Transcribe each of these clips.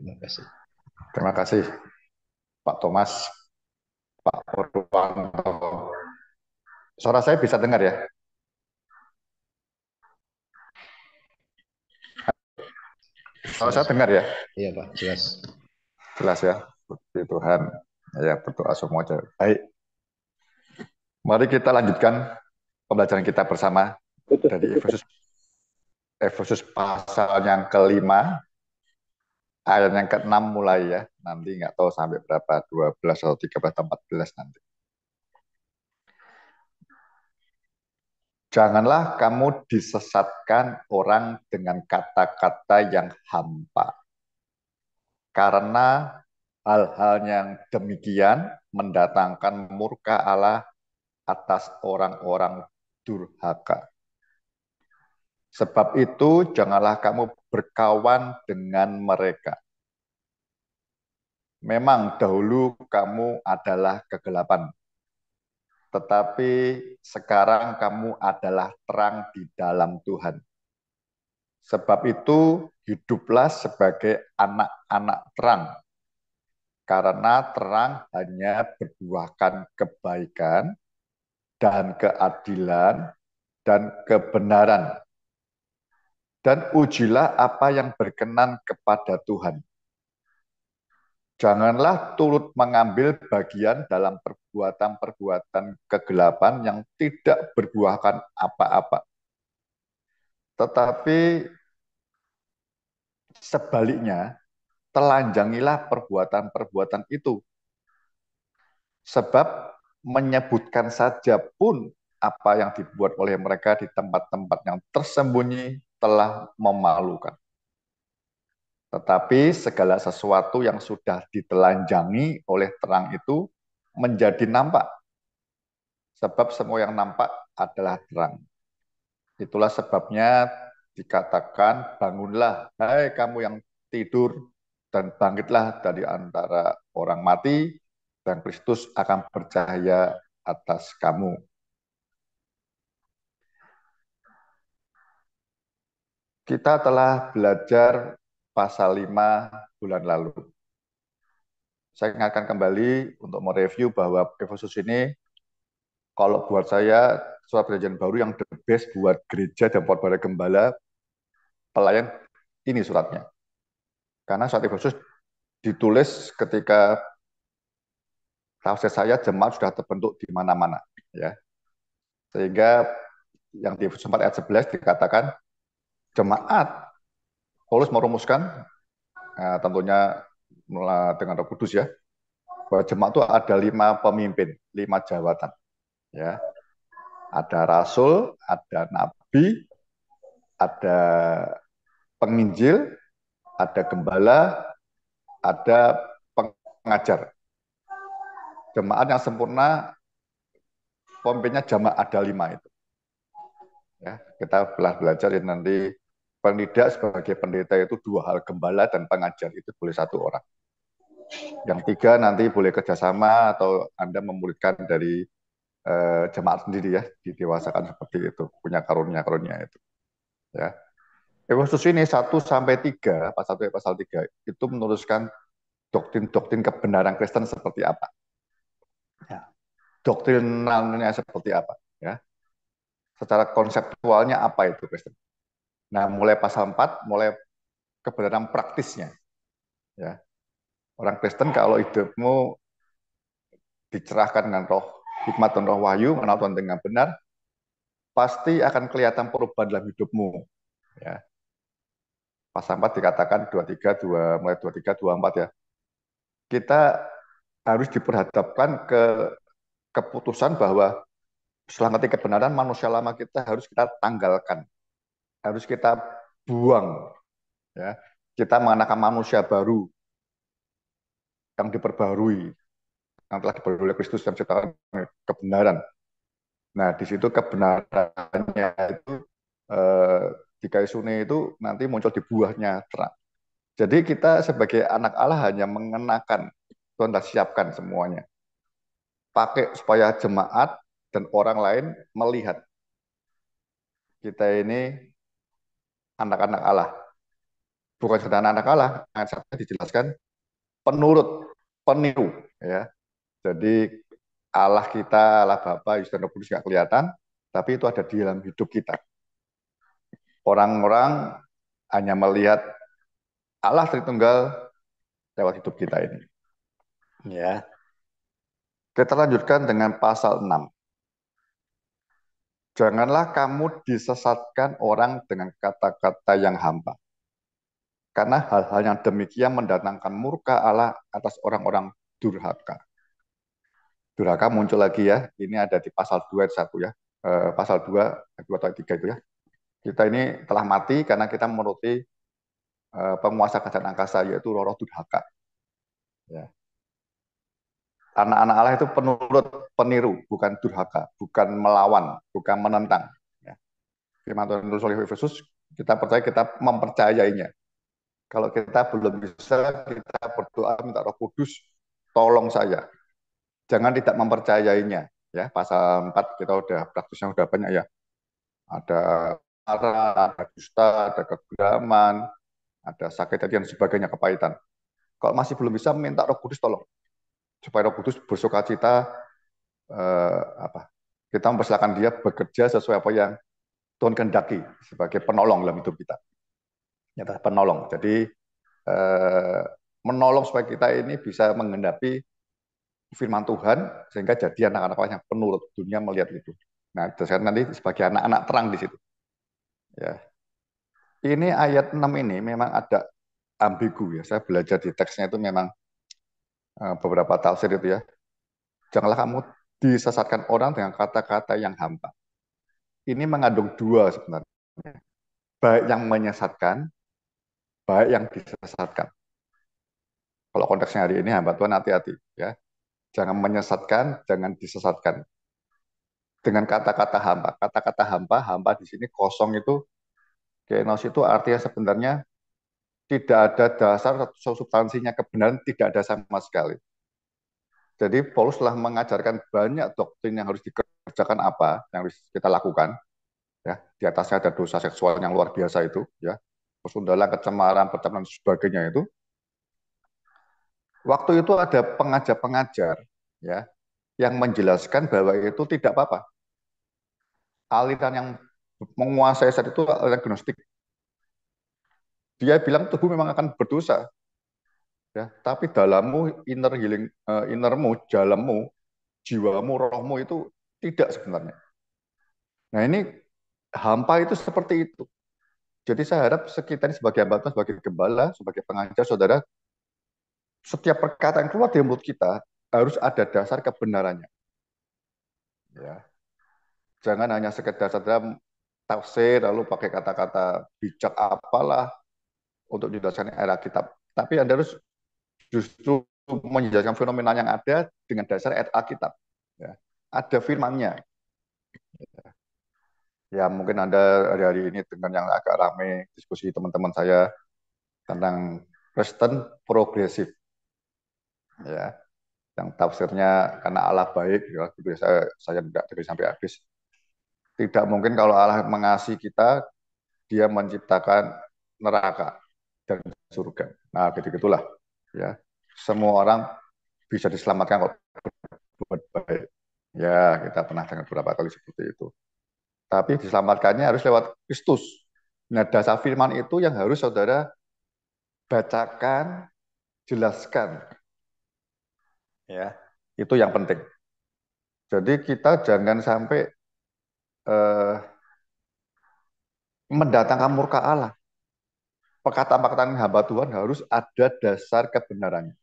Terima kasih. Terima kasih Pak Thomas, Pak Purwanto. Suara saya bisa dengar ya? Suara Jelas, saya Pak. dengar ya? Iya, Pak, jelas. Jelas ya? Puji Tuhan. Ya, berdoa semua aja. Baik, mari kita lanjutkan pembelajaran kita bersama dari Efesus pasal yang kelima, ayat yang ke-6 mulai ya. Nanti nggak tahu sampai berapa, 12 atau 13 atau 14 nanti. Janganlah kamu disesatkan orang dengan kata-kata yang hampa. Karena hal-hal yang demikian mendatangkan murka Allah atas orang-orang durhaka. Sebab itu janganlah kamu berkawan dengan mereka. Memang dahulu kamu adalah kegelapan, tetapi sekarang kamu adalah terang di dalam Tuhan. Sebab itu hiduplah sebagai anak-anak terang, karena terang hanya berbuahkan kebaikan dan keadilan dan kebenaran. Dan ujilah apa yang berkenan kepada Tuhan. Janganlah turut mengambil bagian dalam perbuatan-perbuatan kegelapan yang tidak berbuahkan apa-apa. Tetapi sebaliknya, telanjangilah perbuatan-perbuatan itu. Sebab menyebutkan saja pun apa yang dibuat oleh mereka di tempat-tempat yang tersembunyi telah memalukan. Tetapi segala sesuatu yang sudah ditelanjangi oleh terang itu menjadi nampak. Sebab semua yang nampak adalah terang. Itulah sebabnya dikatakan, bangunlah, hai kamu yang tidur, dan bangkitlah dari antara orang mati, dan Kristus akan bercahaya atas kamu. Kita telah belajar pasal 5 bulan lalu. Saya ingatkan kembali untuk mereview bahwa Efesus ini, kalau buat saya, surat perjanjian baru yang the best buat gereja dan buat para gembala, pelayan, ini suratnya. Karena surat Efesus ditulis ketika tafsir saya jemaat sudah terbentuk di mana-mana. Ya. Sehingga yang di Efesus 4 ayat 11 dikatakan, jemaat, Paulus merumuskan, tentunya dengan Roh Kudus ya, bahwa jemaat itu ada 5 pemimpin, 5 jawatan. Ya. Ada rasul, ada nabi, ada penginjil, ada gembala, ada pengajar. Jemaat yang sempurna, pemimpinnya jamaah ada 5 itu. Ya, kita telah belajar ya, nanti pendidik sebagai pendeta itu 2 hal, gembala dan pengajar itu boleh 1 orang. Yang 3 nanti boleh kerjasama atau Anda memuridkan dari jemaat sendiri ya, didewasakan seperti itu, punya karunia-karunia itu. Ya. Efesus ini 1 sampai 3, pasal 1 pasal 3 itu menuliskan doktrin-doktrin kebenaran Kristen seperti apa. Ya. Doktrinalnya seperti apa. Ya. Secara konseptualnya apa itu Kristen. Nah, mulai pasal 4, mulai kebenaran praktisnya. Ya. Orang Kristen kalau hidupmu dicerahkan dengan roh hikmat dan roh wahyu, mengenal Tuhan dengan benar, pasti akan kelihatan perubahan dalam hidupmu. Ya. Pasal 4 dikatakan 23, 2, mulai 23, 24 ya. Kita harus diperhadapkan ke keputusan bahwa setelah ngerti kebenaran, manusia lama kita harus kita tanggalkan, harus kita buang. Ya. Kita mengenakan manusia baru yang diperbarui, yang telah diperbarui oleh Kristus dan ciptakan kebenaran. Nah, di situ kebenarannya itu eh, di Kaisune itu nanti muncul di buahnya terang. Jadi kita sebagai anak Allah hanya mengenakan, Tuhan telah siapkan semuanya. Pakai supaya jemaat dan orang lain melihat kita ini anak-anak Allah. bukan sederhana anak Allah, ayat 1 dijelaskan penurut, peniru, ya. Jadi Allah kita, Allah Bapa, Yesus dan Roh Kudus nggak kelihatan, tapi itu ada di dalam hidup kita. Orang-orang hanya melihat Allah Tritunggal lewat hidup kita ini. Ya. Kita lanjutkan dengan pasal 6. Janganlah kamu disesatkan orang dengan kata-kata yang hampa. Karena hal-hal yang demikian mendatangkan murka Allah atas orang-orang durhaka. Durhaka muncul lagi ya. Ini ada di pasal 2 ayat 1 ya. Pasal 2 ayat 2 atau 3 itu ya. Kita ini telah mati karena kita menuruti penguasa kerajaan angkasa, yaitu roh-roh durhaka. Ya. Anak-anak Allah itu penurut, peniru, bukan durhaka, bukan melawan, bukan menentang. Ya. Firman Tuhan terus oleh Efesus, kita percaya, kita mempercayainya. Kalau kita belum bisa, kita berdoa minta Roh Kudus, tolong saya. Jangan tidak mempercayainya. Ya, pasal 4 kita udah praktisnya udah banyak ya. Ada marah, ada dusta, ada kegeraman, ada sakit hati dan sebagainya, kepahitan. Kalau masih belum bisa, minta Roh Kudus tolong. Supaya Roh Kudus bersuka cita, kita mempersilakan dia bekerja sesuai apa yang Tuhan kehendaki sebagai penolong dalam hidup kita. Nyata penolong. Jadi menolong supaya kita ini bisa menggenapi firman Tuhan sehingga jadi anak-anak Allah yang penurut, dunia melihat itu. Nah, saya nanti sebagai anak-anak terang di situ. Ya. Ini ayat 6 ini memang ada ambigu ya. Saya belajar di teksnya itu memang beberapa tafsir itu ya. Janganlah kamu disesatkan orang dengan kata-kata yang hampa. Ini mengandung dua sebenarnya. Baik yang menyesatkan, baik yang disesatkan. Kalau konteksnya hari ini hamba Tuhan hati-hati ya. Jangan menyesatkan, jangan disesatkan. Dengan kata-kata hampa. Kata-kata hampa, hampa di sini kosong itu, kenos itu artinya sebenarnya tidak ada dasar atau substansinya kebenaran, tidak ada sama sekali. Jadi Paulus telah mengajarkan banyak doktrin yang harus dikerjakan apa, yang harus kita lakukan. Ya, di atasnya ada dosa seksual yang luar biasa itu, ya, persundalan, kecemaran, percakapan dan sebagainya itu. Waktu itu ada pengajar-pengajar, ya, yang menjelaskan bahwa itu tidak apa-apa. Aliran yang menguasai saat itu aliran gnostik. Dia bilang tubuh memang akan berdosa, ya, tapi dalammu, inner healing, innermu, dalammu, jiwamu, rohmu itu tidak sebenarnya. Nah ini hampa itu seperti itu. Jadi saya harap kita ini sebagai hamba Tuhan, sebagai gembala, sebagai pengajar, saudara, setiap perkataan yang keluar dari mulut kita harus ada dasar kebenarannya. Ya. Jangan hanya sekedar saudara tafsir lalu pakai kata-kata bijak apalah untuk dijelaskan era kitab. Tapi Anda harus justru menjelaskan fenomena yang ada dengan dasar ayat Alkitab. Ya. Ada firmannya. Ya mungkin Anda hari-hari ini dengan yang agak ramai diskusi teman-teman saya tentang Kristen progresif. Ya, yang tafsirnya karena Allah baik, ya, gitu ya, saya tidak dari sampai habis. Tidak mungkin kalau Allah mengasihi kita, dia menciptakan neraka dan surga. Nah, gitu-gitulah. Ya, semua orang bisa diselamatkan kalau berbuat baik. Ya, kita pernah dengar beberapa kali seperti itu. Tapi diselamatkannya harus lewat Kristus. Nah, dasar firman itu yang harus saudara bacakan, jelaskan. Ya, itu yang penting. Jadi kita jangan sampai eh, mendatangkan murka Allah. Perkataan-perkataan hamba Tuhan harus ada dasar kebenarannya.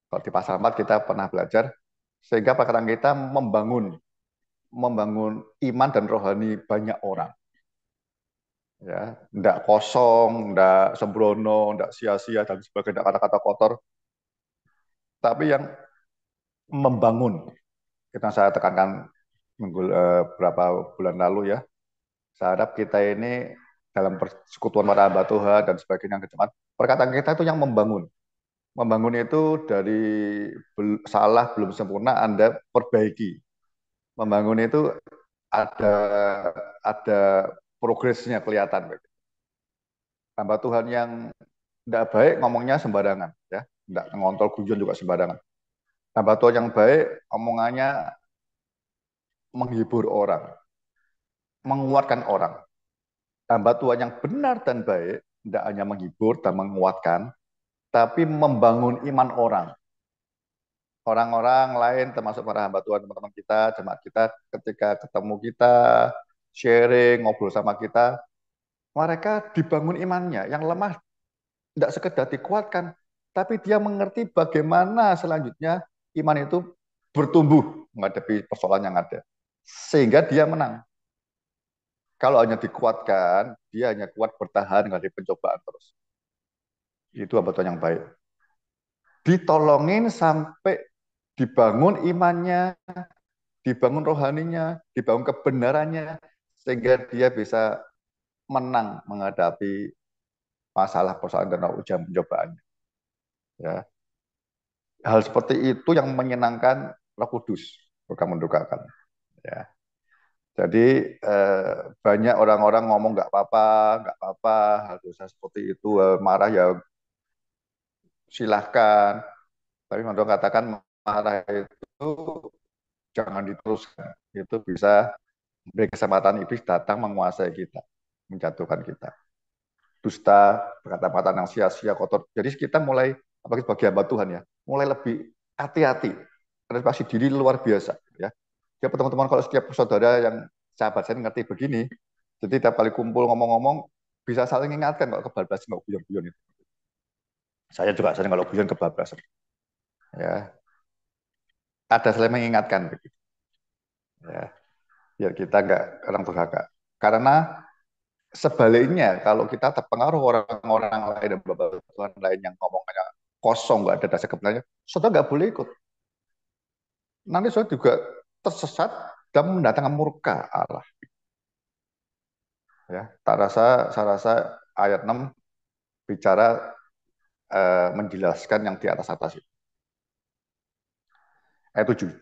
Kalau di pasal 4 kita pernah belajar, sehingga perkataan kita membangun iman dan rohani banyak orang. Ya, ndak kosong, ndak sembrono, ndak sia-sia dan sebagainya kata-kata kotor, tapi yang membangun. Kita saya tekankan beberapa bulan lalu ya. Saya harap kita ini dalam persekutuan para hamba Tuhan dan sebagainya yang kecemat, perkataan kita itu yang membangun. Membangun itu dari salah belum sempurna Anda perbaiki. Membangun itu ada ada progresnya kelihatan. Hamba Tuhan yang tidak baik ngomongnya sembarangan, ya, tidak ngontrol guyon juga sembarangan. Hamba Tuhan yang baik omongannya menghibur orang, menguatkan orang. Hamba Tuhan yang benar dan baik tidak hanya menghibur dan menguatkan, tapi membangun iman orang. Orang-orang lain termasuk para hamba Tuhan, teman-teman kita, jemaat kita, ketika ketemu kita, sharing, ngobrol sama kita, mereka dibangun imannya. Yang lemah tidak sekedar dikuatkan, tapi dia mengerti bagaimana selanjutnya iman itu bertumbuh menghadapi persoalan yang ada. Sehingga dia menang. Kalau hanya dikuatkan, dia hanya kuat bertahan menghadapi pencobaan terus. Itu hamba Tuhan yang baik. Ditolongin sampai dibangun imannya, dibangun rohaninya, dibangun kebenarannya, sehingga dia bisa menang menghadapi masalah persoalan dan ujian pencobaannya. Ya. Hal seperti itu yang menyenangkan Roh Kudus, bukan mendukakan. Ya. Jadi banyak orang-orang ngomong nggak apa-apa, hal dosa seperti itu, marah ya silahkan. Tapi menurut katakan marah itu jangan diteruskan. Itu bisa beri kesempatan iblis datang menguasai kita, menjatuhkan kita. Dusta, perkataan yang sia-sia, kotor. Jadi kita mulai, apalagi sebagai hamba Tuhan ya, mulai lebih hati-hati. Reservasi diri luar biasa. Ya, ya teman-teman, kalau setiap saudara yang sahabat saya ngerti begini, jadi tiap kali kumpul ngomong-ngomong, bisa saling ingatkan kalau kebablasan, nggak guyon-guyon itu. Saya juga sering kalau guyon kebablasan. Ya, ada saling mengingatkan begitu. Ya, biar kita nggak orang durhaka. Karena sebaliknya, kalau kita terpengaruh orang-orang lain dan bapak Tuhan lain yang ngomongnya kosong, nggak ada dasar kebenarannya, saudara nggak boleh ikut. Nanti saudara juga tersesat dan mendatangkan murka Allah. Ya, saya rasa ayat 6 bicara menjelaskan yang di atas itu. Ayat 7.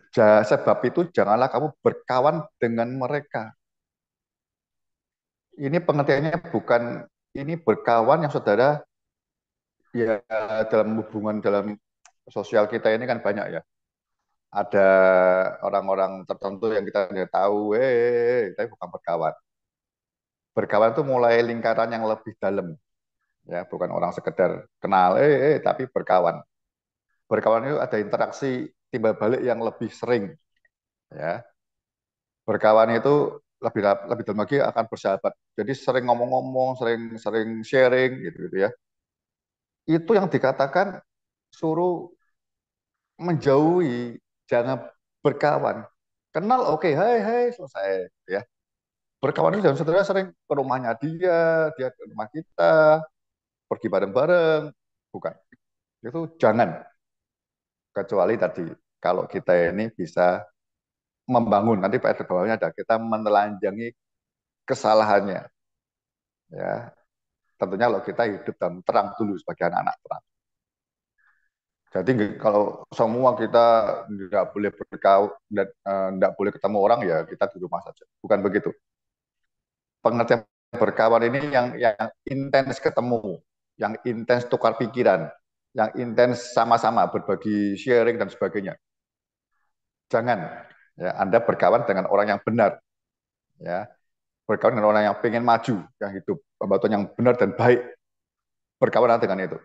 Sebab itu janganlah kamu berkawan dengan mereka. Ini pengertiannya bukan ini berkawan yang saudara ya dalam hubungan dalam sosial kita ini kan banyak ya. Ada orang-orang tertentu yang kita tidak tahu, tapi bukan berkawan. Berkawan itu mulai lingkaran yang lebih dalam, ya, bukan orang sekedar kenal, tapi berkawan. Berkawan itu ada interaksi timbal balik yang lebih sering, ya. Berkawan itu lebih lebih dalam lagi akan bersahabat. Jadi sering ngomong-ngomong, sering sharing, gitu ya. Itu yang dikatakan suruh menjauhi, jangan berkawan. Kenal, oke, hai, hai, selesai, ya. Berkawan itu jangan saudara sering ke rumahnya dia ke rumah kita, pergi bareng-bareng, bukan. Itu jangan. Kecuali tadi, kalau kita ini bisa membangun, nanti pada bawahnya ada, kita menelanjangi kesalahannya. Ya, tentunya kalau kita hidup dalam terang dulu sebagai anak-anak terang. Jadi kalau semua kita nggak boleh berkau dan nggak boleh ketemu orang, ya kita di rumah saja. Bukan begitu. Pengertian berkawan ini yang intens ketemu, yang intens tukar pikiran, yang intens sama-sama berbagi sharing dan sebagainya. Jangan ya Anda berkawan dengan orang yang benar, ya, berkawan dengan orang yang pengen maju, yang hidup pembantuan yang benar dan baik, berkawan dengan itu.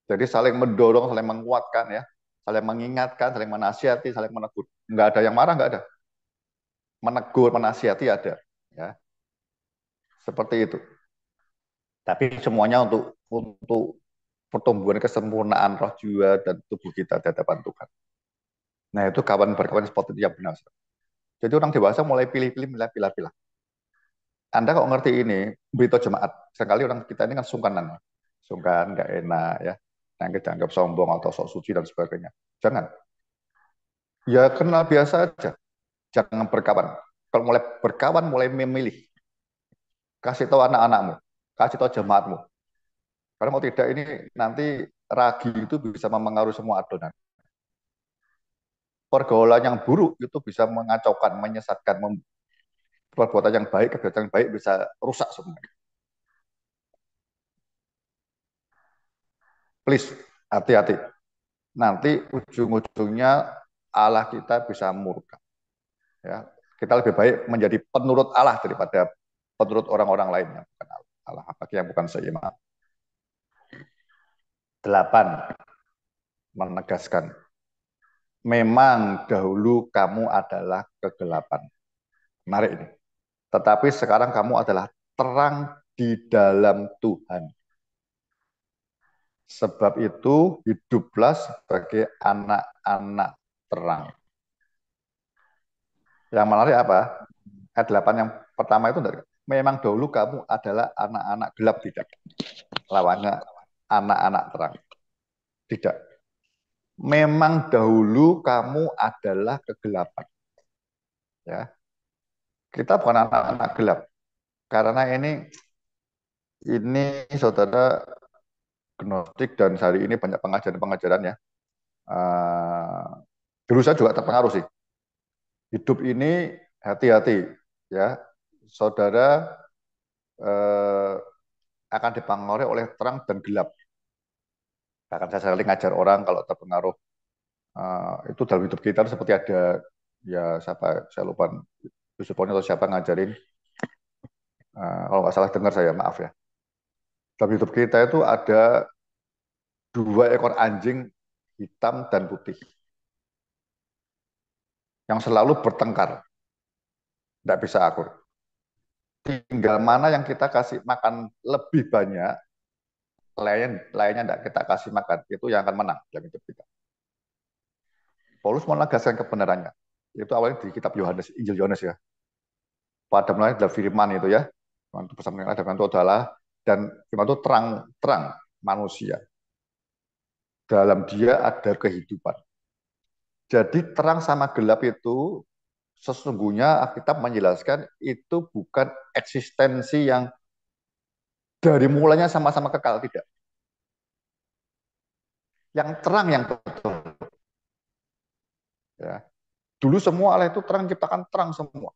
Jadi saling mendorong, saling menguatkan, ya, saling mengingatkan, saling menasihati, saling menegur. Nggak ada yang marah, nggak ada. Menegur, menasihati ada, ya, seperti itu. Tapi semuanya untuk pertumbuhan kesempurnaan roh jiwa dan tubuh kita di hadapan Tuhan. Nah, itu kawan berkawan seperti itu yang benar. Jadi orang dewasa mulai pilih-pilih, pilah-pilah. Anda kok ngerti ini, berita jemaat. Sekali orang kita ini kan sungkanan. Sungkan, nggak enak, ya. Yang kita anggap sombong atau sok suci dan sebagainya. Jangan. Ya kenal biasa aja. Jangan berkawan. Kalau mulai berkawan, mulai memilih. Kasih tahu anak-anakmu. Kasih tahu jemaatmu. Karena mau tidak ini nanti ragi itu bisa memengaruhi semua adonan. Pergaulan yang buruk itu bisa mengacaukan, menyesatkan, perbuatan yang baik, kegiatan yang baik bisa rusak semuanya. Please, hati-hati. Nanti ujung-ujungnya Allah kita bisa murka. Ya, kita lebih baik menjadi penurut Allah daripada penurut orang-orang lain yang bukan Allah, apalagi yang bukan seiman. 8. Menegaskan. Memang dahulu kamu adalah kegelapan. Menarik ini. Tetapi sekarang kamu adalah terang di dalam Tuhan. Sebab itu hiduplah sebagai anak-anak terang. Yang menarik apa? Ayat 8 yang pertama itu memang dahulu kamu adalah anak-anak gelap, tidak. Lawannya anak-anak terang. Tidak. Memang dahulu kamu adalah kegelapan. Ya. Kita bukan anak-anak gelap. Karena ini saudara gnostik dan hari ini banyak pengajaran-pengajaran ya. Dulu saya juga terpengaruh sih. Hidup ini hati-hati ya. Saudara eh, akan dipengaruhi oleh terang dan gelap. Bahkan saya sering ngajar orang kalau terpengaruh itu dalam hidup kita seperti ada ya siapa saya lupa Yusuf Poni atau siapa ngajarin kalau nggak salah dengar saya maaf ya. Dalam hidup kita itu ada 2 ekor anjing hitam dan putih yang selalu bertengkar, tidak bisa akur. Tinggal mana yang kita kasih makan lebih banyak, lainnya tidak kita kasih makan, itu yang akan menang dalam hidup kita. Paulus menegaskan kebenarannya. Itu awalnya di kitab Yohanes, Injil Yohanes ya. Pada mulanya adalah firman itu ya. Firman itu bersama dengan firman itu adalah dan firman itu terang manusia. Dalam dia ada kehidupan. Jadi terang sama gelap itu sesungguhnya Alkitab menjelaskan itu bukan eksistensi yang dari mulanya sama-sama kekal, tidak. Yang terang yang betul. Ya. Dulu semua Allah itu terang, ciptakan terang semua.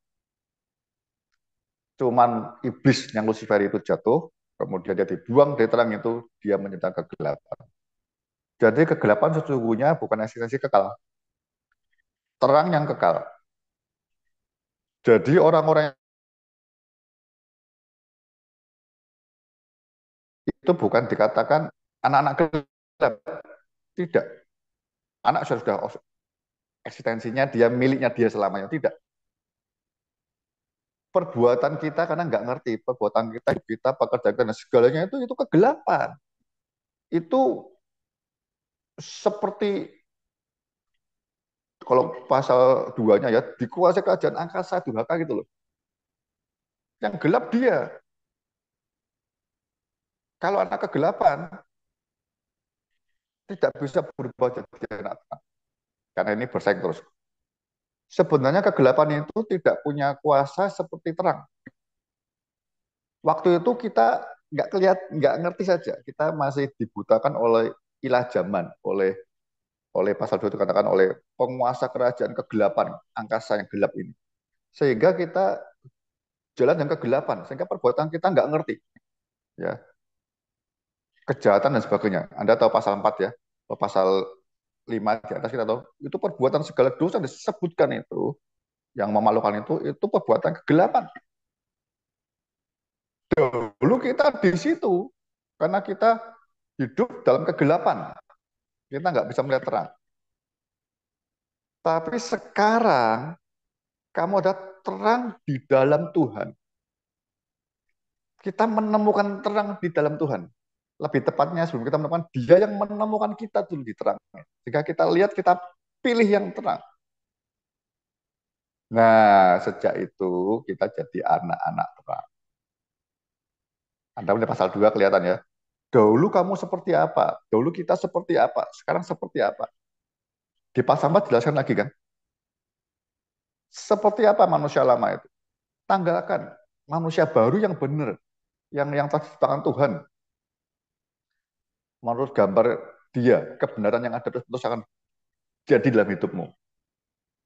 Cuman iblis yang Lucifer itu jatuh, kemudian dia dibuang dari terang itu, dia menciptakan kegelapan. Jadi kegelapan sesungguhnya bukan eksistensi kekal, terang yang kekal. Jadi orang-orang itu bukan dikatakan anak-anak gelap, tidak. Anak sudah eksistensinya dia miliknya dia selamanya, tidak. Perbuatan kita karena nggak ngerti, perbuatan kita pekerjaan dan segalanya itu kegelapan. Itu seperti kalau pasal 2-nya ya dikuasai kerajaan angkasa durhaka gitu loh. Yang gelap dia. Kalau anak kegelapan tidak bisa berubah jadi anak terang. Karena ini bersaing terus. Sebenarnya kegelapan itu tidak punya kuasa seperti terang. Waktu itu kita nggak ngerti saja. Kita masih dibutakan oleh ilah zaman, oleh pasal 2 itu katakan oleh penguasa kerajaan kegelapan, angkasa yang gelap ini. Sehingga kita jalan yang kegelapan, sehingga perbuatan kita nggak ngerti. Ya, kejahatan dan sebagainya. Anda tahu pasal 4 ya, atau pasal 5 di atas kita tahu, itu perbuatan segala dosa yang disebutkan itu, yang memalukan itu perbuatan kegelapan. Dulu kita di situ, karena kita hidup dalam kegelapan. Kita nggak bisa melihat terang. Tapi sekarang, kamu ada terang di dalam Tuhan. Kita menemukan terang di dalam Tuhan. Lebih tepatnya sebelum kita menemukan dia yang menemukan kita dulu di terangnya. Jika kita lihat, kita pilih yang terang. Nah, sejak itu kita jadi anak-anak terang. Anda melihat pasal 2 kelihatan ya. Dahulu kamu seperti apa? Dahulu kita seperti apa? Sekarang seperti apa? Di pasal 4 jelaskan lagi kan. Seperti apa manusia lama itu? Tanggalkan manusia baru yang benar, yang telah diciptakan Tuhan. Menurut gambar dia, kebenaran yang ada terus akan jadi dalam hidupmu.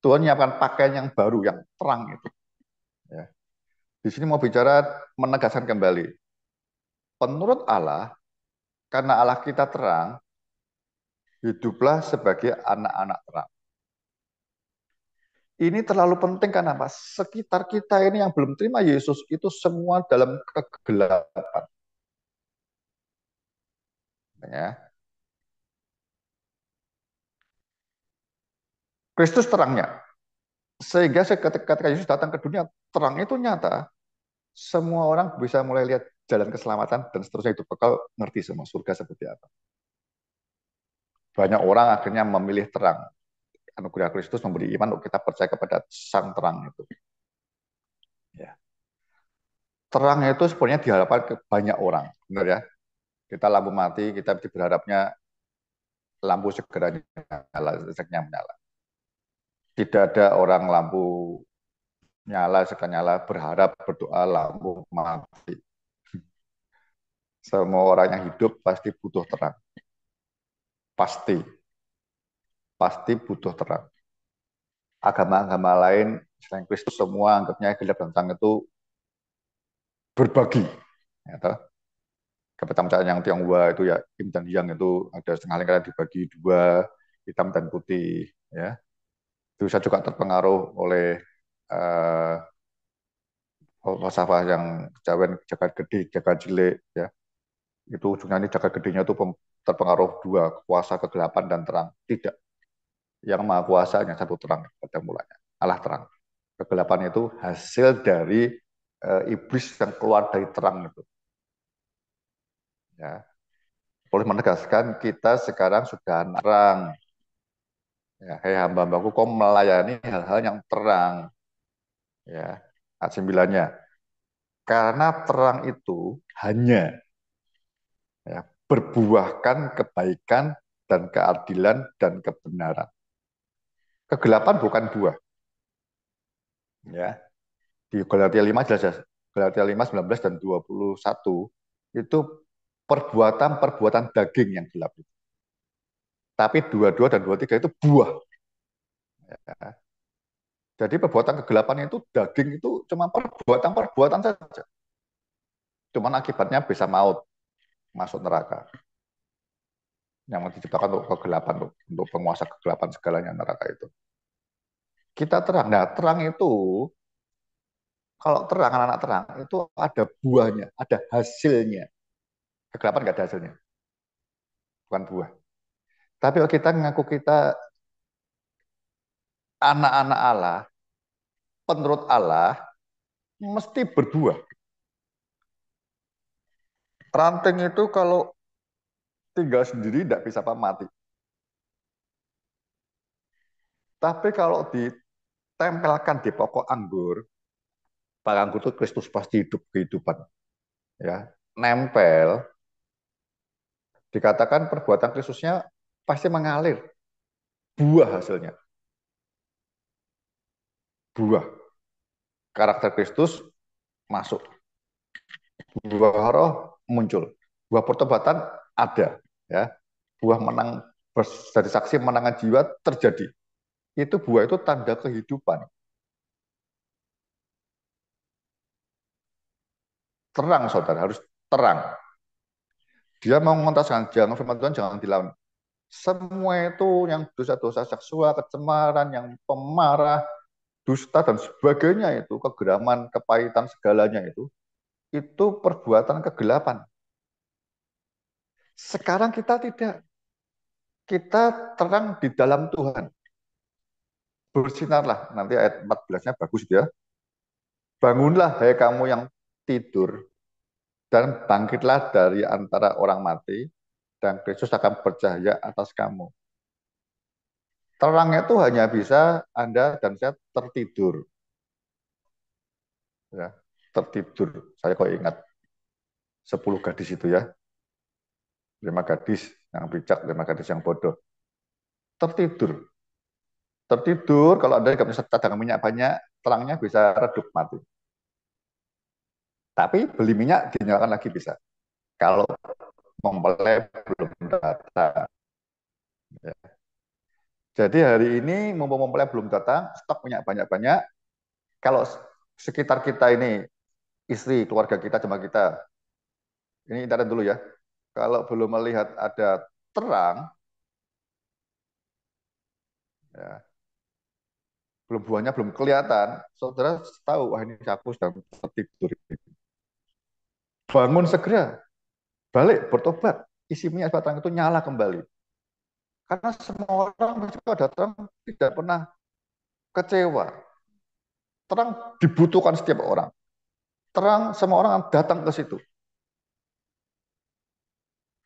Tuhan menyiapkan pakaian yang baru, yang terang itu. Ya. Di sini mau bicara menegaskan kembali. Menurut Allah, karena Allah kita terang, Hiduplah sebagai anak-anak terang. Ini terlalu penting karena apa? Sekitar kita ini yang belum terima Yesus itu semua dalam kegelapan. Ya. Kristus terangnya. Sehingga ketika Yesus datang ke dunia, terang itu nyata. Semua orang bisa mulai lihat jalan keselamatan dan seterusnya itu bakal ngerti semua surga seperti apa. Banyak orang akhirnya memilih terang. Anugerah Kristus memberi iman untuk kita percaya kepada sang terang itu. Ya. Terang itu sebenarnya diharapkan ke banyak orang, benar ya. Kita lampu mati, kita berharapnya lampu segera nyala, listriknya menyala. Tidak ada orang lampu nyala, segera nyala, berharap, berdoa, lampu mati. Semua orang yang hidup pasti butuh terang. Pasti, pasti butuh terang. Agama-agama lain, selain Kristus semua anggapnya gelap dan terang itu berbagi. Ya, kepercayaan yang Tionghoa itu ya Yin dan Yang itu ada setengah lingkaran dibagi dua, hitam dan putih. Ya, itu saya juga terpengaruh oleh uh, falsafah yang kejawen jagat gede, jagat cilik. Ya, itu ujungnya ini jagat gedenya itu terpengaruh dua, kuasa kegelapan dan terang. Tidak, yang maha kuasa hanya satu terang pada mulanya, Allah terang. Kegelapan itu hasil dari iblis yang keluar dari terang itu. Ya, boleh menegaskan kita sekarang sudah terang. Ya, hai hamba-hambaku, kau melayani hal-hal yang terang. Ya, ayat 9-nya. Karena terang itu hanya ya, berbuahkan kebaikan dan keadilan dan kebenaran. Kegelapan bukan buah. Ya, di Galatia 5 jelas ya. Galatia 5, 19 dan 21 itu perbuatan-perbuatan daging yang gelap. Tapi 22 dan 23 itu buah. Ya. Jadi perbuatan kegelapan itu daging itu cuma perbuatan-perbuatan saja. Cuman akibatnya bisa maut, masuk neraka. Yang diciptakan untuk kegelapan, untuk penguasa kegelapan segalanya neraka itu. Kita terang. Nah, terang itu, kalau terang, anak-anak terang, itu ada buahnya, ada hasilnya. Kegelapan nggak ada hasilnya, bukan buah. Tapi kalau kita ngaku kita anak-anak Allah, penurut Allah, mesti berbuah. Ranting itu kalau tinggal sendiri tidak bisa mati. Tapi kalau ditempelkan di pokok anggur, pak anggur itu Kristus pasti hidup kehidupan. Ya, nempel, dikatakan perbuatan Kristusnya pasti mengalir. Buah hasilnya. Buah. Karakter Kristus masuk. Buah roh muncul. Buah pertobatan ada. Ya, buah menang dari saksi menangan jiwa terjadi. Itu buah itu tanda kehidupan. Terang saudara, harus terang. Dia mau mengentaskan, jangan firman Tuhan jangan dilawan. Semua itu yang dosa-dosa seksual, kecemaran, yang pemarah, dusta dan sebagainya itu, kegeraman, kepahitan segalanya itu perbuatan kegelapan. Sekarang kita tidak, kita terang di dalam Tuhan. Bersinarlah, nanti ayat 14-nya bagus ya. Bangunlah hai kamu yang tidur dan bangkitlah dari antara orang mati dan Kristus akan bercahaya atas kamu. Terang itu hanya bisa Anda dan saya tertidur. Ya, tertidur. Saya kok ingat 10 gadis itu ya. 5 gadis yang bijak, 5 gadis yang bodoh. Tertidur. Tertidur, kalau Anda nggak punya cadangan minyak banyak, terangnya bisa redup mati. Tapi beli minyak dinyalakan lagi bisa. Kalau mempelai belum datang. Ya. Jadi hari ini mumpung mempelai belum datang, stok minyak banyak-banyak. Kalau sekitar kita ini, istri, keluarga kita, jemaah kita, ini internet dulu ya. Kalau belum melihat ada terang, Ya. Belum buahnya belum kelihatan, saudara tahu, wah ini aku sedang tertidur. Bangun segera, balik, bertobat. Isi minyak batang itu nyala kembali. Karena semua orang jika datang tidak pernah kecewa. Terang dibutuhkan setiap orang. Terang semua orang datang ke situ.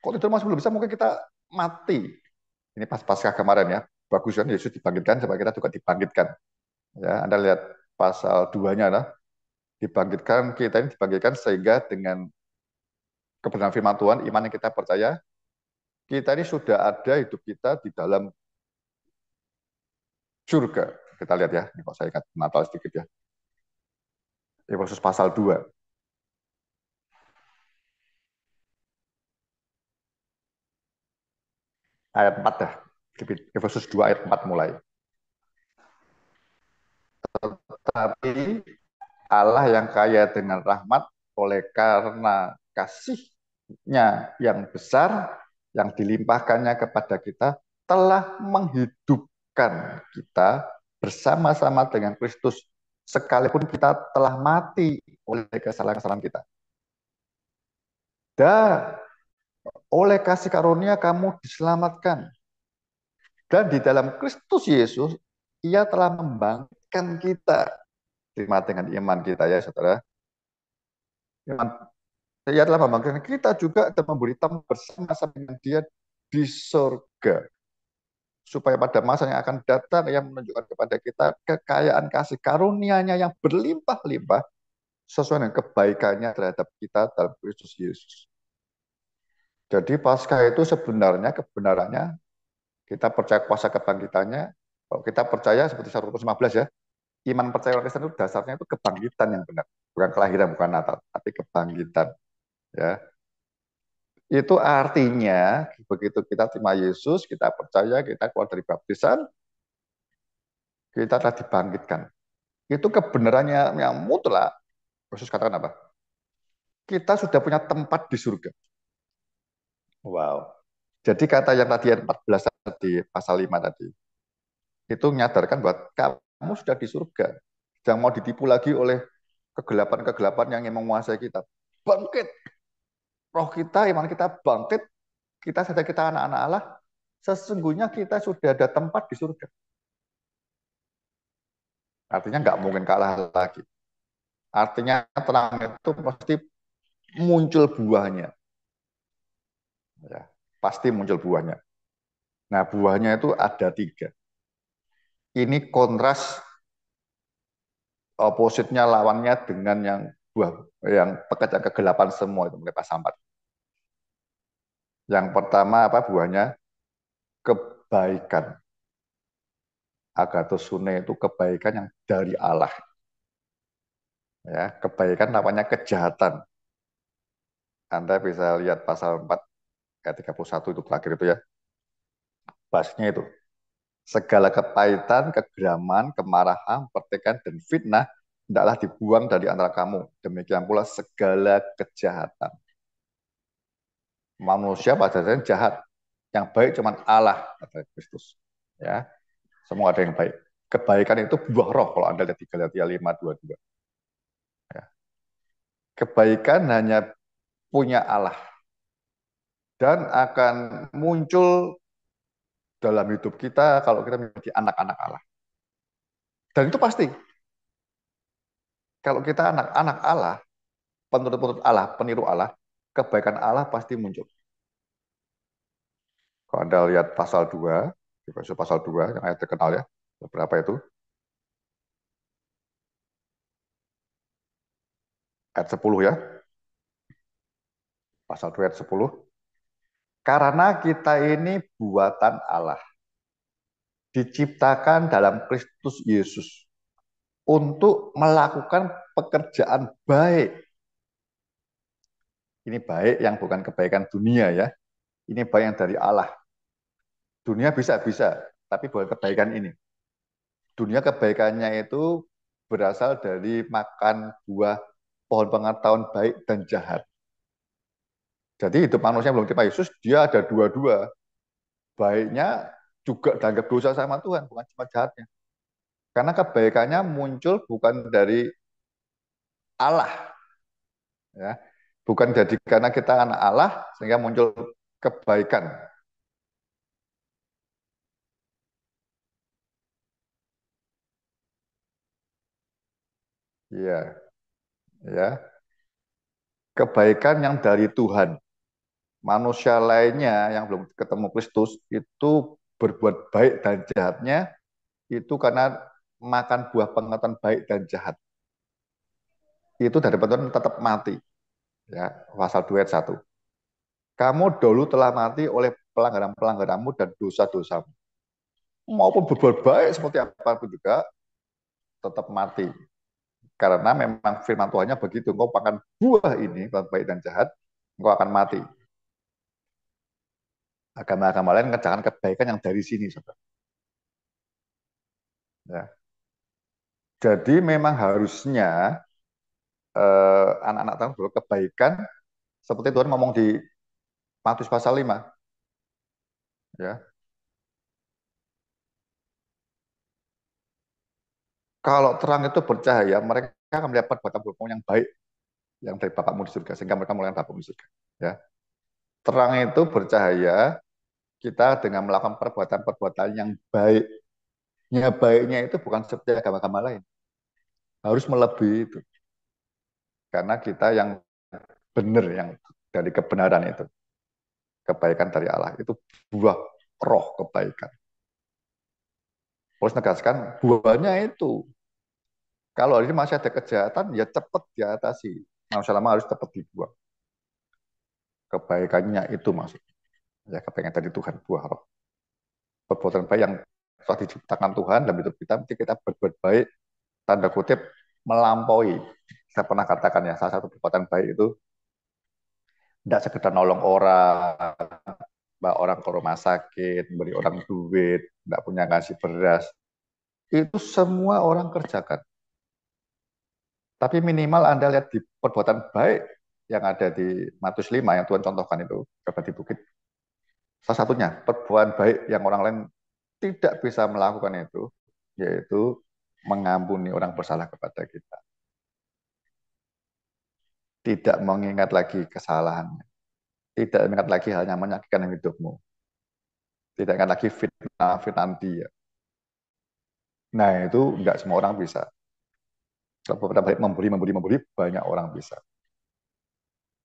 Kalau tidur masih belum bisa, mungkin kita mati. Ini pas pasca kemarin ya. Bagus kan Yesus dibangkitkan supaya kita juga dibangkitkan. Ya, Anda lihat pasal 2-nya lah. Dibangkitkan, kita ini dibangkitkan sehingga dengan kebenaran firman Tuhan, iman yang kita percaya, kita ini sudah ada hidup kita di dalam surga. Kita lihat ya, ini kok saya ingat Natal sedikit ya. Efesus pasal 2, ayat 4 dah. Efesus 2 ayat 4 mulai. Tapi Allah yang kaya dengan rahmat oleh karena kasihnya yang besar yang dilimpahkannya kepada kita telah menghidupkan kita bersama-sama dengan Kristus sekalipun kita telah mati oleh kesalahan-kesalahan kita. Dan oleh kasih karunia kamu diselamatkan. Dan di dalam Kristus Yesus, ia telah membangkitkan kita. Terima dengan iman kita ya saudara. Iman, ia telah membangkitkan kita juga dan memberi tempat bersama-sama dengan dia di surga. Supaya pada masa yang akan datang, ia menunjukkan kepada kita kekayaan kasih karunia-Nya yang berlimpah-limpah sesuai dengan kebaikannya terhadap kita dalam Kristus Yesus. Jadi pasca itu sebenarnya kebenarannya kita percaya kuasa kebangkitannya. Kalau kita percaya seperti 1 Korintus 15 ya, iman percaya orang Kristen itu dasarnya itu kebangkitan yang benar, bukan kelahiran, bukan Natal, tapi kebangkitan. Ya, itu artinya begitu kita terima Yesus, kita percaya, kita keluar dari baptisan, kita telah dibangkitkan. Itu kebenarannya yang mutlak. Yesus katakan apa? Kita sudah punya tempat di surga. Wow. Jadi kata yang tadi ayat 14 tadi, pasal 5 tadi, itu menyadarkan bahwa kamu sudah di surga. Jangan mau ditipu lagi oleh kegelapan-kegelapan yang ingin menguasai kita. Bangkit. Roh kita, iman kita bangkit. Kita sadar kita anak-anak Allah. Sesungguhnya kita sudah ada tempat di surga. Artinya nggak mungkin kalah lagi. Artinya terang itu pasti muncul buahnya. Ya, pasti muncul buahnya. Nah, buahnya itu ada 3. Ini kontras opositnya lawannya dengan yang buah yang pekerjaan kegelapan semua itu mulai pasal 4. Yang pertama apa buahnya? Kebaikan. Agathos sune itu kebaikan yang dari Allah. Ya, kebaikan namanya kejahatan. Anda bisa lihat pasal 4 ayat 31 itu terakhir itu ya. Basnya itu. Segala kepahitan, kegeraman, kemarahan, pertikaian, dan fitnah hendaklah dibuang dari antara kamu. Demikian pula segala kejahatan. Manusia pada dasarnya jahat. Yang baik cuma Allah, kata Kristus. Ya, semua ada yang baik. Kebaikan itu buah roh kalau Anda lihat di Galatia 5:22. Ya. Kebaikan hanya punya Allah dan akan muncul dalam hidup kita kalau kita menjadi anak-anak Allah. Dan itu pasti. Kalau kita anak-anak Allah, penurut-penurut Allah, peniru Allah, kebaikan Allah pasti muncul. Kalau Anda lihat pasal 2, pasal 2 yang ayat terkenal ya, berapa itu? Ayat 10 ya. Pasal 2 ayat 10. Karena kita ini buatan Allah, diciptakan dalam Kristus Yesus untuk melakukan pekerjaan baik. Ini baik yang bukan kebaikan dunia ya. Ini baik yang dari Allah. Dunia bisa-bisa, tapi bukan kebaikan ini. Dunia kebaikannya itu berasal dari makan buah pohon pengetahuan baik dan jahat. Jadi hidup manusia yang belum terima Yesus, dia ada dua-dua. Baiknya juga dianggap dosa sama Tuhan, bukan cuma jahatnya. Karena kebaikannya muncul bukan dari Allah, ya, bukan jadi karena kita anak Allah sehingga muncul kebaikan. Iya, ya, kebaikan yang dari Tuhan. Manusia lainnya yang belum ketemu Kristus itu berbuat baik dan jahatnya itu karena makan buah pengetahuan baik dan jahat. Itu dari penonton tetap mati. Ya, pasal 2 ayat 1. Kamu dulu telah mati oleh pelanggaran-pelanggaranmu dan dosa-dosamu. Maupun berbuat baik seperti apapun juga tetap mati. Karena memang firman Tuhannya begitu. Engkau makan buah ini, baik dan jahat, engkau akan mati. Agama-agama lain mengerjakan kebaikan yang dari sini, saudara. Ya. Jadi memang harusnya anak-anak Tuhan berbuat kebaikan seperti Tuhan ngomong di Matius pasal 5. Ya. Kalau terang itu bercahaya, mereka akan melihat perbuatan berbohong yang baik yang dari Bapakmu di surga, sehingga mereka melihat Bapakmu di surga. Ya. Terang itu bercahaya kita dengan melakukan perbuatan-perbuatan yang baik. Ya, baiknya itu bukan seperti agama-agama lain. Harus melebihi itu. Karena kita yang benar, yang dari kebenaran itu. Kebaikan dari Allah. Itu buah roh kebaikan. Terus negaskan buahnya itu. Kalau ini masih ada kejahatan, ya cepat diatasi. Manusia lama harus cepat dibuang. Kebaikannya itu maksudnya. Ya, kebaikan dari Tuhan, buah roh. Perbuatan baik yang telah diciptakan Tuhan dalam hidup kita, mesti kita berbuat baik, tanda kutip, melampaui. Saya pernah katakan ya, salah satu perbuatan baik itu tidak sekedar nolong orang, bawa orang ke rumah sakit, beri orang duit, tidak punya kasih beras. Itu semua orang kerjakan. Tapi minimal Anda lihat di perbuatan baik yang ada di Matius 5 yang Tuhan contohkan itu, di bukit. Salah satunya, perbuatan baik yang orang lain tidak bisa melakukan itu, yaitu mengampuni orang bersalah kepada kita. Tidak mengingat lagi kesalahannya. Tidak mengingat lagi hal yang menyakitkan hidupmu. Tidak ingat lagi fitnah dia. Nah, itu enggak semua orang bisa. Kalau beberapa baik memberi, banyak orang bisa.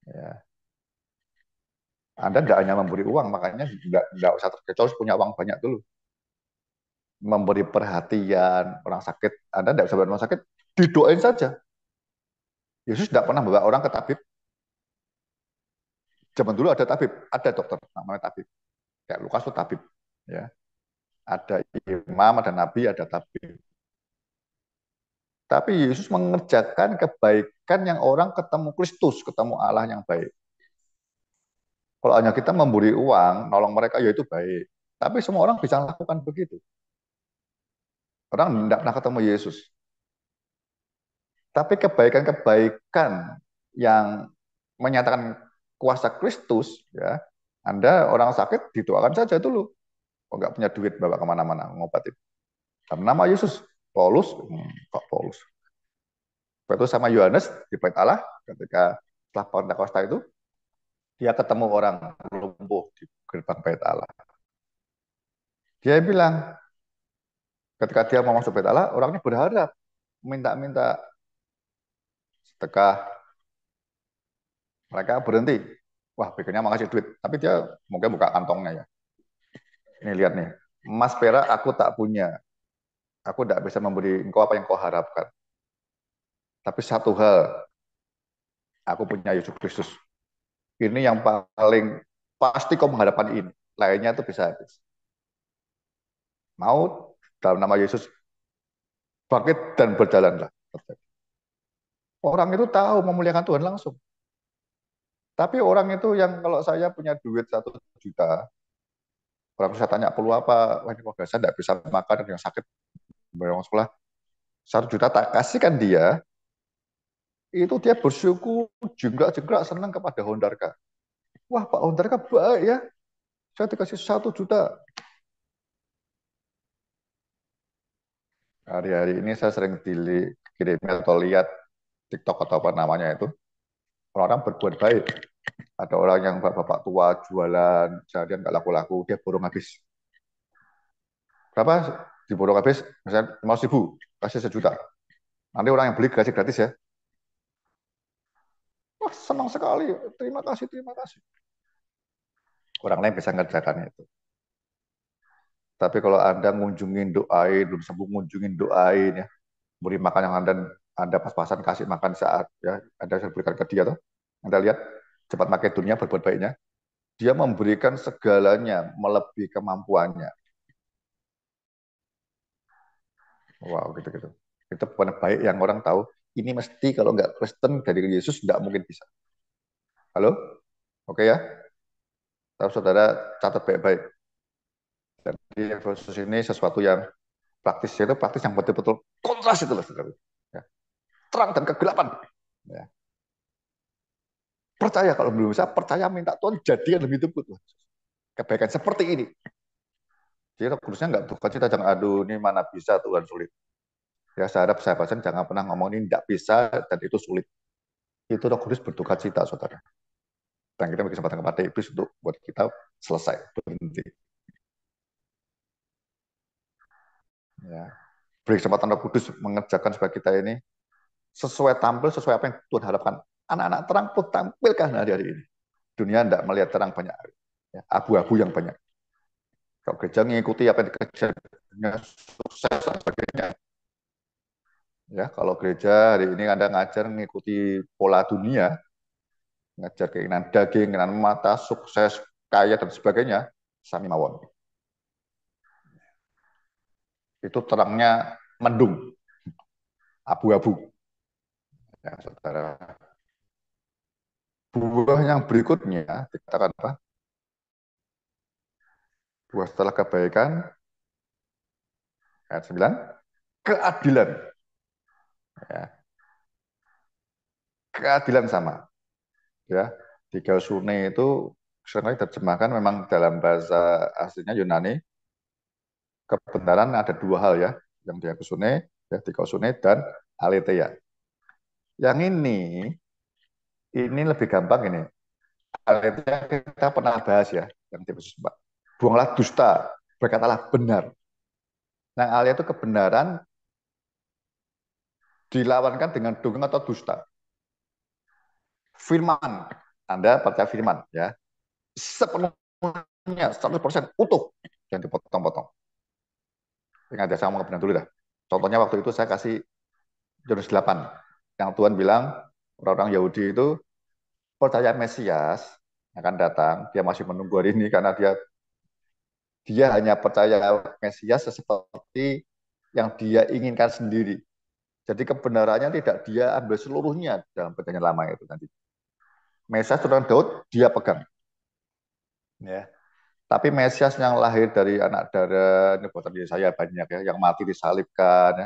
Ya. Anda tidak hanya memberi uang, makanya tidak usah terkecoh harus punya uang banyak dulu. Memberi perhatian orang sakit, Anda tidak bisa bantu orang sakit, didoain saja. Yesus tidak pernah bawa orang ke tabib. Zaman dulu ada tabib, ada dokter namanya tabib. Kayak Lukas itu tabib. Ya. Ada imam, ada nabi, ada tabib. Tapi Yesus mengerjakan kebaikan yang orang ketemu Kristus, ketemu Allah yang baik. Kalau hanya kita memberi uang, nolong mereka, ya itu baik. Tapi semua orang bisa lakukan begitu. Orang tidak pernah ketemu Yesus. Tapi kebaikan-kebaikan yang menyatakan kuasa Kristus, ya, Anda orang sakit didoakan saja dulu. Kalau nggak punya duit, bawa kemana-mana, ngobatin. Dalam nama Yesus, Paulus, kok Paulus? Petrus sama Yohanes di Bait Allah, ketika setelah Pentakosta itu, dia ketemu orang lumpuh di gerbang Bait Allah. Dia bilang, ketika dia mau masuk Bait Allah, orangnya berharap, minta-minta sedekah. Mereka berhenti. Wah, pikirnya mau kasih duit. Tapi dia mungkin buka kantongnya ya. Ini lihat nih, emas perak aku tak punya. Aku tidak bisa memberi engkau apa yang kau harapkan. Tapi satu hal, aku punya Yesus Kristus. Ini yang paling pasti kau menghadapkan ini. Lainnya itu bisa habis. Mau dalam nama Yesus bangkit dan berjalanlah. Orang itu tahu memuliakan Tuhan langsung. Tapi orang itu yang kalau saya punya duit 1 juta, orang saya tanya perlu apa, wah ini keluarga saya tidak bisa makan, yang sakit, bayar sekolah, 1 juta tak kasihkan dia, itu dia bersyukur, jengkrak-jengkrak senang kepada Hondarka. Wah Pak Hondarka baik ya, saya dikasih 1 juta. Hari-hari ini saya sering dikirim atau lihat TikTok atau apa namanya itu, orang-orang berbuat baik. Ada orang yang bapak-bapak tua jualan, seharian nggak laku-laku, dia borong habis. Berapa diborong habis? Misalnya 500.000, kasih 1 juta. Nanti orang yang beli kasih gratis ya. Wah, senang sekali. Terima kasih, terima kasih. Orang lain bisa ngerjakan itu. Tapi kalau Anda ngunjungin doain, belum sembuh ngunjungin doain ya, beri makan yang Anda pas-pasan kasih makan saat ya, Anda bisa berikan ke dia tuh. Anda lihat cepat makai dunia berbuat baiknya. Dia memberikan segalanya melebihi kemampuannya. Wow, gitu-gitu. Itu bukan baik yang orang tahu. Ini mesti kalau nggak Kristen dari Yesus nggak mungkin bisa. Halo? Oke ya? Tahu saudara catat baik-baik. Jadi Efesus ini sesuatu yang praktis, itu praktis yang betul-betul kontras itu loh, saudara. Ya. Terang dan kegelapan. Ya. Percaya kalau belum bisa, percaya minta Tuhan jadikan lebih itu kebaikan seperti ini. Jadi khususnya nggak bukan kita jangan aduh ini mana bisa Tuhan sulit. Ya saya harap saya pasien jangan pernah ngomong ini tidak bisa dan itu sulit. Itu Roh Kudus berduka cita saudara. Dan kita beri kesempatan kepada iblis untuk buat kita selesai berhenti. Ya. Beri kesempatan Roh Kudus mengerjakan supaya kita ini sesuai tampil sesuai apa yang Tuhan harapkan. Anak-anak terang pun tampilkan hari-hari ini. Dunia tidak melihat terang banyak, ya, abu-abu yang banyak. Kalau gereja mengikuti apa yang dikerjakannya sukses dan sebagainya. Ya, kalau gereja hari ini Anda ngajar mengikuti pola dunia, ngajar keinginan daging, keinginan mata, sukses, kaya dan sebagainya, sami mawon. Itu terangnya mendung, abu-abu. Ya, saudara. Buah yang berikutnya dikatakan apa? Buah setelah kebaikan, ayat 9, keadilan. Ya, keadilan sama. Ya, tiga sune itu sebenarnya terjemahkan memang dalam bahasa aslinya Yunani, kebenaran ada 2 hal ya, yang diakusune, ya, dikausune dan aletheia. Yang ini lebih gampang ini. Aletheia kita pernah bahas ya, yang di Efesus 4. Buanglah dusta, berkatalah benar. Nah, aletheia itu kebenaran dilawankan dengan dongeng atau dusta. Firman, Anda percaya firman ya, sepenuhnya 100% utuh, yang dipotong-potong. Ingat ya, saya mau kebenaran dulu dah. Contohnya waktu itu saya kasih Yohanes 8, yang Tuhan bilang orang-orang Yahudi itu percaya Mesias akan datang, dia masih menunggu hari ini karena dia dia hanya percaya Mesias seperti yang dia inginkan sendiri. Jadi kebenarannya tidak dia ambil seluruhnya dalam perjanjian lama itu nanti. Mesias turun Daud dia pegang. Ya. Tapi Mesias yang lahir dari anak darah, ini buatan diri saya banyak ya, yang mati disalibkan,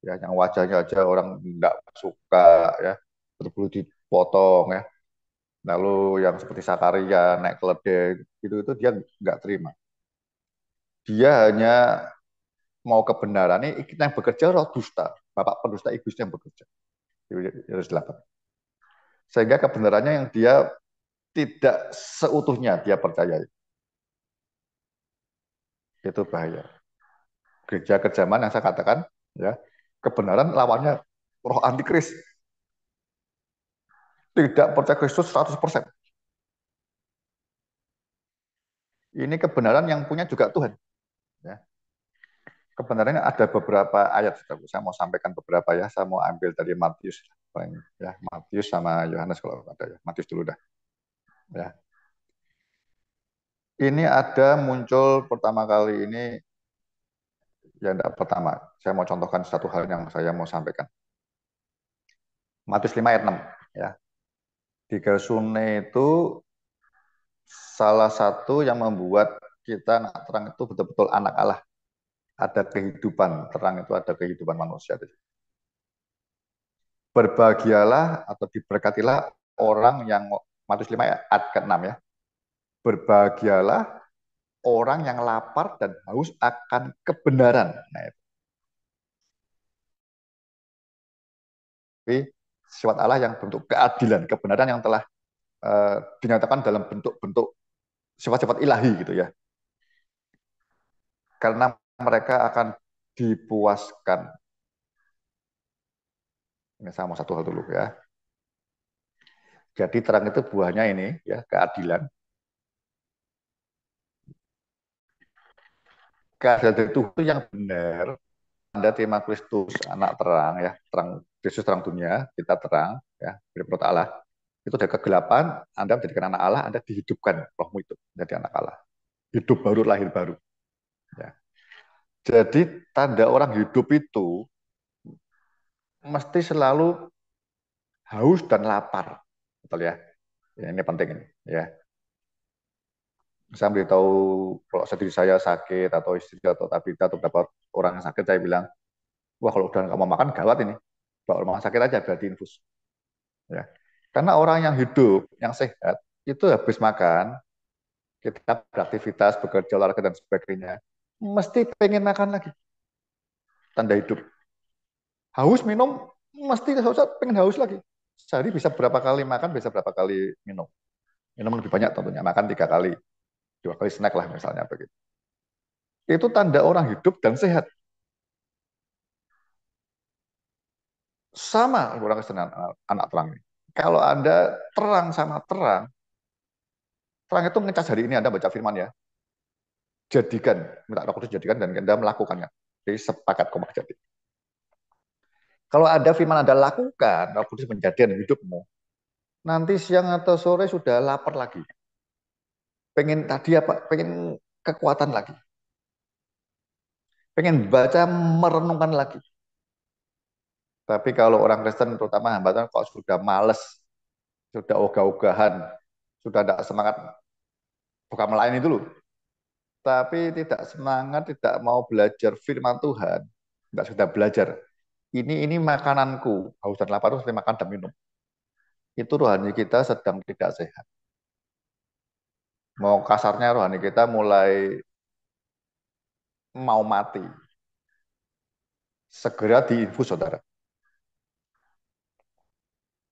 ya, yang wajahnya aja orang tidak suka, ya, berbulu dipotong, ya. Lalu yang seperti Sakaria naik keledai, itu dia nggak terima. Dia hanya mau kebenaran. Ini kita yang bekerja roh dusta, bapak pendusta iblis yang bekerja. Harus 8. Sehingga kebenarannya yang dia tidak seutuhnya dia percayai. Itu bahaya. Gereja kejaman yang saya katakan, ya, kebenaran lawannya roh antikris. Tidak percaya Kristus 100%. Ini kebenaran yang punya juga Tuhan. Ya. Kebenarannya ada beberapa ayat. Saya mau sampaikan beberapa ya. Saya mau ambil dari Matius. Ya, Matius sama Yohanes kalau ada ya. Matius dulu dah. Ya. Ini ada muncul pertama kali ini, ya enggak pertama. Saya mau contohkan satu hal yang saya mau sampaikan. Matius 5 ayat 6. Ya. Tiga sune itu salah satu yang membuat kita anak terang itu betul-betul anak Allah. Ada kehidupan, terang itu ada kehidupan manusia. Berbahagialah atau diberkatilah orang yang, Matius 5 ayat ke-6 ya. Berbahagialah orang yang lapar dan haus akan kebenaran. Nah, itu. sifat Allah yang bentuk keadilan, kebenaran yang telah dinyatakan dalam bentuk-bentuk sifat-sifat ilahi gitu ya. Karena mereka akan dipuaskan. Ini sama satu hal dulu ya. Jadi terang itu buahnya ini ya, keadilan. Keadilan dari Tuhan itu yang benar. Anda terima Kristus, anak terang ya, terang Kristus terang dunia, kita terang ya, dari perut Allah. Itu dari kegelapan, Anda menjadikan anak Allah, Anda dihidupkan rohmu itu menjadi anak Allah. Hidup baru, lahir baru. Ya. Jadi tanda orang hidup itu mesti selalu haus dan lapar. Betul ya? Ya, ini penting ini. Ya. Saya beritahu kalau diri saya sakit atau istri atau tabita atau beberapa orang yang sakit, saya bilang, wah kalau udah nggak mau makan gawat ini. Bawa rumah sakit aja berarti infus. Ya. Karena orang yang hidup, yang sehat, itu habis makan, kita beraktivitas, bekerja, olahraga, dan sebagainya, mesti pengen makan lagi. Tanda hidup. Haus minum, mesti pengen haus lagi. Sehari bisa berapa kali makan, bisa berapa kali minum. Minum lebih banyak tentunya, makan 3 kali. 2 kali snack lah misalnya begitu. Itu tanda orang hidup dan sehat. Sama orang Kristen anak terang ini. Kalau Anda terang sama terang, terang itu ngecas hari ini Anda baca firman ya. Jadikan, minta Roh Kudus jadikan dan Anda melakukannya. Jadi sepakat komak jadi. Kalau ada firman Anda lakukan, Roh Kudus menjadikan hidupmu. Nanti siang atau sore sudah lapar lagi. Pengen tadi apa? Pengen kekuatan lagi. Pengen baca, merenungkan lagi. Tapi kalau orang Kristen, terutama hambatan, kalau sudah males, sudah ogah-ogahan, sudah tidak semangat, bukan melayani dulu, tapi tidak semangat, tidak mau belajar firman Tuhan, tidak sudah belajar. Ini makananku, haus dan lapar harus makan dan minum. Itu rohani kita sedang tidak sehat. Mau kasarnya rohani kita mulai mau mati. Segera diinfus, saudara.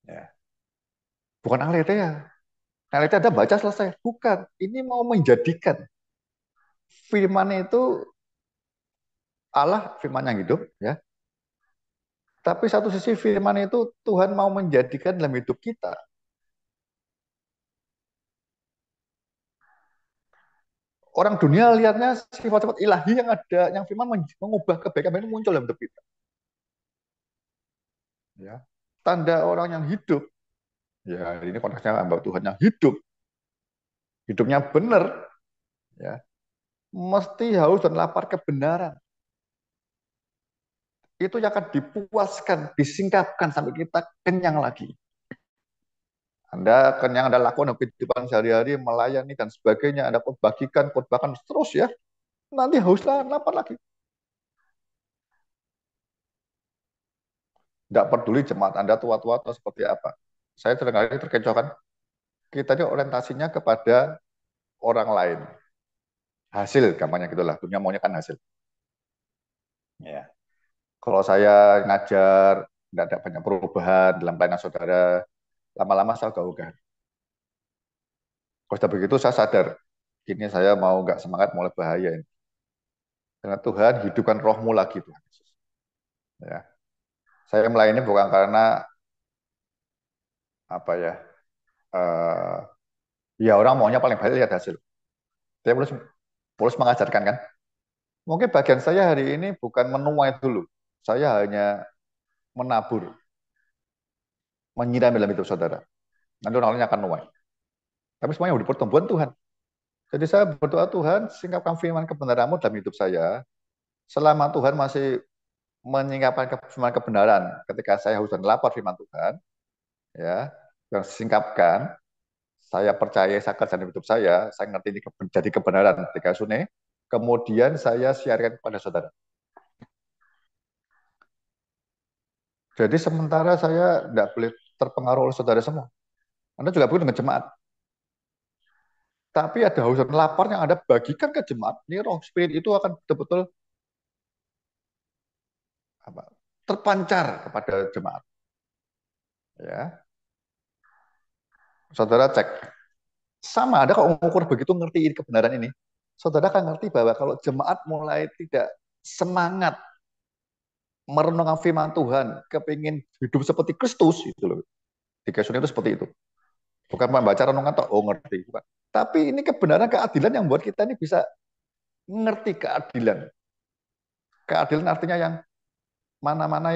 Ya. Bukan aletheia. Aletheia ada baca selesai. Bukan. Ini mau menjadikan. Firman itu Allah, firman yang hidup. Ya. Tapi satu sisi firman itu Tuhan mau menjadikan dalam hidup kita. Orang dunia lihatnya sifat-sifat ilahi yang ada, yang firman mengubah kebaikan itu muncul dalam hidup kita. Ya. Tanda orang yang hidup, ya ini konteksnya hamba Tuhan yang hidup, hidupnya benar, ya mesti haus dan lapar kebenaran. Itu yang akan dipuaskan, disingkapkan sampai kita kenyang lagi. Anda kenyang, Anda lakukan kehidupan sehari-hari, melayani dan sebagainya, Anda bagikan, khotbahkan terus ya. Nanti haus lah, lapar lagi. Tidak peduli jemaat Anda tua-tua atau seperti apa. Saya seringkali terkecohkan, kita ini orientasinya kepada orang lain. Hasil, gampangnya gitulah. Dunia maunya kan hasil. Ya. Kalau saya ngajar, tidak ada banyak perubahan dalam pelayanan saudara, lama-lama saya ogah-ogahan. Kalau sudah begitu saya sadar, ini saya mau nggak semangat mulai bahaya ini. Karena Tuhan hidupkan rohmu lagi Tuhan Yesus. Ya. Saya melayani bukan karena apa ya, uh, ya orang maunya paling banyak lihat hasil. Saya Paulus mengajarkan kan, mungkin bagian saya hari ini bukan menuai dulu, saya hanya menabur, menyiram dalam hidup saudara. Nanti orang lain akan nuai. Tapi semuanya udah pertumbuhan Tuhan. Jadi saya berdoa Tuhan, singkapkan firman kebenaranmu dalam hidup saya. Selama Tuhan masih menyingkapkan firman kebenaran, ketika saya haus dan lapar firman Tuhan, ya, yang singkapkan, saya percaya, saya kerja dalam hidup saya ngerti ini jadi kebenaran ketika Sune, kemudian saya siarkan kepada saudara. Jadi sementara saya tidak boleh terpengaruh oleh saudara semua. Anda juga begitu dengan jemaat. Tapi ada haus dan lapar yang Anda bagikan ke jemaat, ini roh spirit itu akan betul-betul terpancar kepada jemaat. Ya, saudara cek. Sama ada kok mengukur begitu ngerti kebenaran ini. Saudara kan ngerti bahwa kalau jemaat mulai tidak semangat merenungkan firman Tuhan, kepingin hidup seperti Kristus, itu loh. Di Kesun itu seperti itu. Bukan membaca renungan toh, oh ngerti. Bukan. Tapi ini kebenaran keadilan yang buat kita ini bisa ngerti keadilan. Keadilan artinya yang mana-mana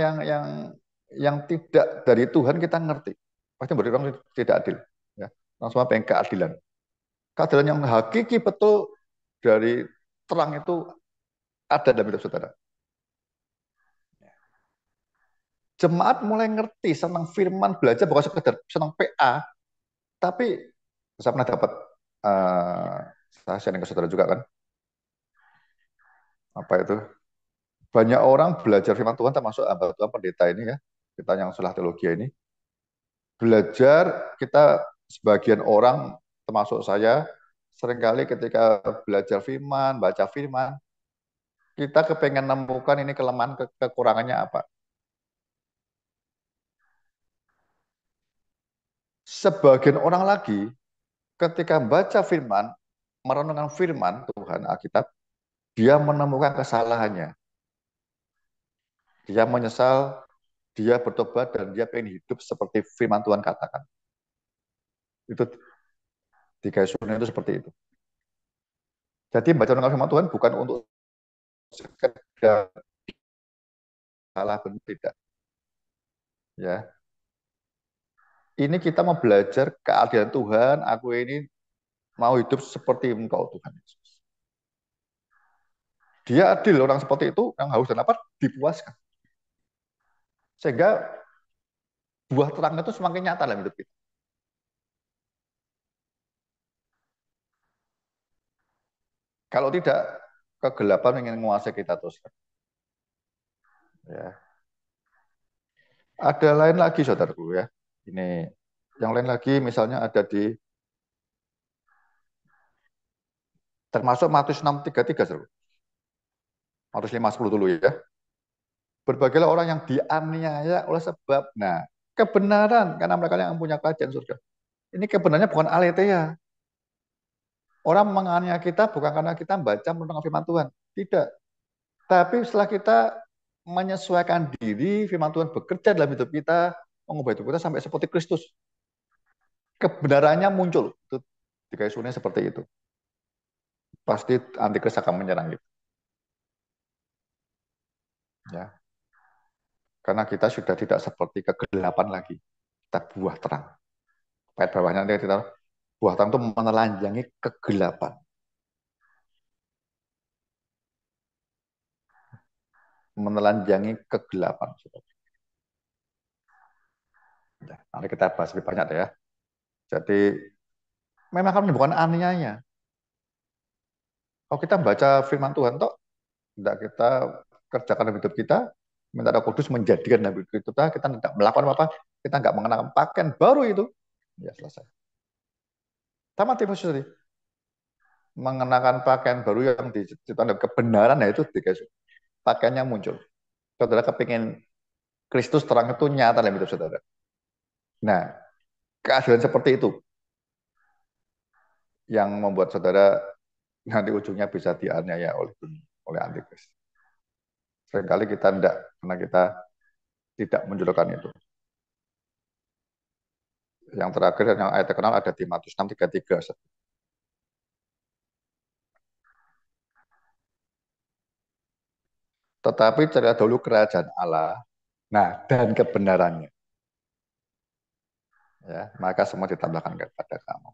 yang tidak dari Tuhan kita ngerti. Pasti berarti orang tidak adil. Ya. Langsung apa yang keadilan. Keadilan yang hakiki betul dari terang itu ada dalam hidup saudara. Jemaat mulai ngerti, senang firman, belajar bukan sekedar senang PA, tapi saya pernah dapat, uh, saya sharing ke saudara juga kan, apa itu, banyak orang belajar firman Tuhan termasuk hamba Tuhan pendeta ini ya, kita yang salah teologi ini, belajar kita sebagian orang termasuk saya, seringkali ketika belajar firman, baca firman, kita kepengen nemukan ini kelemahan, kekurangannya apa. Sebagian orang lagi ketika baca firman, merenungkan firman Tuhan Alkitab, dia menemukan kesalahannya. Dia menyesal, dia bertobat, dan dia pengen hidup seperti firman Tuhan katakan. Itu di Gaisunan itu seperti itu. Jadi baca renungan firman Tuhan bukan untuk sekedar salah benar tidak. Ya, ini kita mau belajar keadilan Tuhan. Aku ini mau hidup seperti Engkau Tuhan Yesus. Dia adil, orang seperti itu yang haus dan lapar dipuaskan. Sehingga buah terang itu semakin nyata dalam hidup kita. Kalau tidak, kegelapan ingin menguasai kita terus. Ya. Ada lain lagi, saudaraku ya. Ini yang lain lagi, misalnya ada di termasuk Matius 6:33, saudara. Matius 5:10 dulu ya. Berbagailah orang yang dianiaya oleh sebab, nah, kebenaran karena mereka yang punya kerajaan surga. Ini kebenarannya bukan aletheia. Orang menganiaya kita bukan karena kita baca mendengar firman Tuhan, tidak. Tapi setelah kita menyesuaikan diri, firman Tuhan bekerja dalam hidup kita, mengubah hidup kita sampai seperti Kristus. Kebenarannya muncul. Itu dikaisunya seperti itu. Pasti antikris akan menyerang kita. Ya. Karena kita sudah tidak seperti kegelapan lagi. Kita buah terang. Ayat bawahnya nanti kita buah terang itu menelanjangi kegelapan. Menelanjangi kegelapan. Ya, nanti kita bahas lebih banyak ya. Jadi memang kan bukan aniaya. Kalau kita baca firman Tuhan, toh tidak kita kerjakan dalam hidup kita, minta Roh Kudus menjadikan dalam hidup kita, kita tidak melakukan apa-apa, kita nggak mengenakan pakaian baru itu, ya selesai. Sama Timotius tadi, mengenakan pakaian baru yang diciptakan dalam kebenaran, ya itu dikasih pakaiannya muncul. Saudara kepingin Kristus terang itu nyata dalam hidup saudara. Nah, keadilan seperti itu yang membuat saudara nanti ujungnya bisa dianiaya oleh dunia, oleh antikris. Seringkali kita tidak, karena kita tidak menjulukan itu. Yang terakhir yang ayat terkenal ada di Matius 6:33. Tetapi carilah dahulu kerajaan Allah, nah dan kebenarannya, ya maka semua ditambahkan kepada kamu.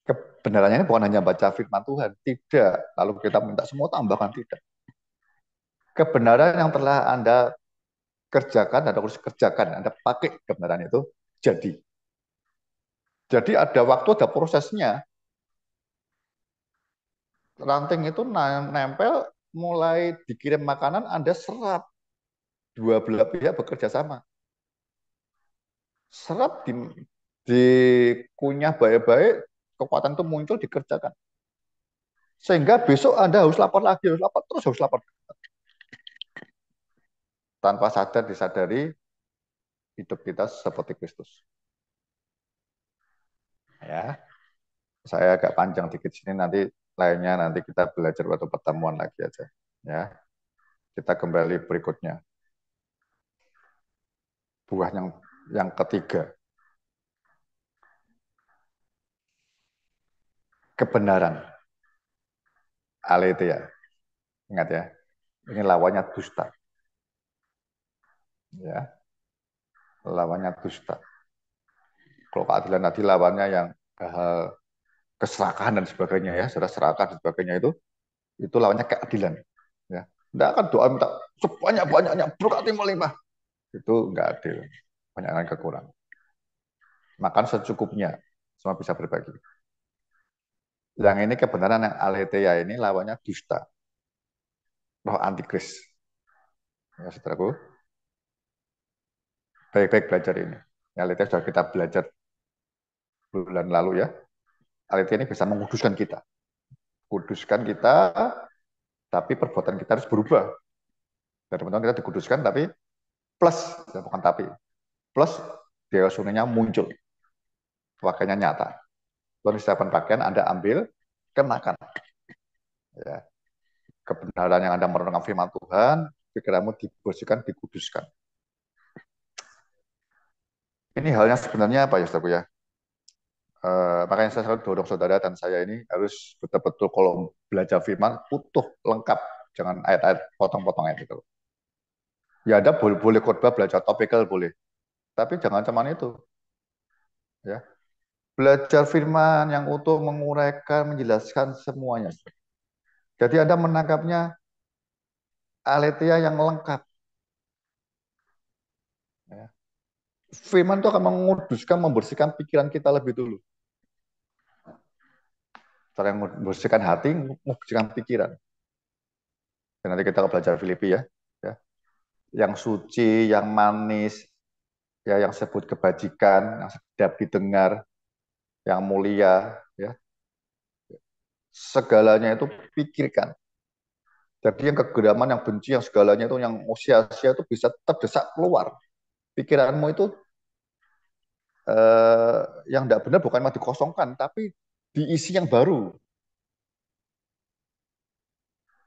Kebenarannya ini bukan hanya baca firman Tuhan, tidak. Lalu kita minta semua tambahkan, tidak. Kebenaran yang telah Anda kerjakan, Anda harus kerjakan, Anda pakai kebenaran itu jadi. Jadi ada waktu, ada prosesnya. Ranting itu nempel, mulai dikirim makanan, Anda serap. Dua belah pihak bekerja sama. Serap dikunyah baik-baik, kekuatan itu muncul, dikerjakan. Sehingga besok Anda harus lapor lagi, harus lapor, terus harus lapor. Tanpa sadar disadari, hidup kita seperti Kristus. Ya, saya agak panjang dikit sini, nanti lainnya nanti kita belajar waktu pertemuan lagi aja. Ya, kita kembali berikutnya. Buah yang ketiga, kebenaran. Aletheia. Ingat ya, ini lawannya dusta. Ya, lawannya dusta. Kalau keadilan tadi lawannya yang keserakahan dan sebagainya ya, sudah serakah dan sebagainya itu lawannya keadilan. Ya, tidak akan doa minta sebanyak-banyaknya berkati melimpah. Itu nggak adil, banyak yang kekurangan. Makan secukupnya, semua bisa berbagi. Yang ini kebenaran yang aletheia ini lawannya dusta, roh antikris. Ya, saudaraku, baik-baik belajar ini. Aletheia sudah kita belajar bulan lalu ya. Aletheia ini bisa menguduskan kita. Kuduskan kita, tapi perbuatan kita harus berubah. Dan teman-teman kita dikuduskan, tapi plus, ya bukan tapi, plus Dewa Sunenya muncul. Pakaiannya nyata. Tuhan siapkan pakaian, Anda ambil, kenakan. Ya. Kebenaran yang Anda merenungkan firman Tuhan, pikiranmu dibersihkan, dikuduskan. Ini halnya sebenarnya apa ya, saudara ya? Makanya saya selalu dorong saudara dan saya ini harus betul-betul kalau belajar firman utuh, lengkap. Jangan ayat-ayat potong-potong ayat itu. Ya Anda boleh khotbah belajar topikal boleh. Tapi jangan cuman itu. Ya. Belajar firman yang utuh, menguraikan, menjelaskan semuanya. Jadi Anda menangkapnya aletheia yang lengkap. Ya. Firman itu akan menguduskan, membersihkan pikiran kita lebih dulu. Cara yang membersihkan hati, membersihkan pikiran. Dan nanti kita akan belajar Filipi ya. Ya. Yang suci, yang manis, ya, yang sebut kebajikan, yang sedap didengar, yang mulia, ya. Segalanya itu pikirkan. Jadi yang kegeraman, yang benci, yang segalanya itu, yang sia-sia itu bisa terdesak keluar. Pikiranmu itu eh, yang tidak benar bukan cuma dikosongkan, tapi diisi yang baru.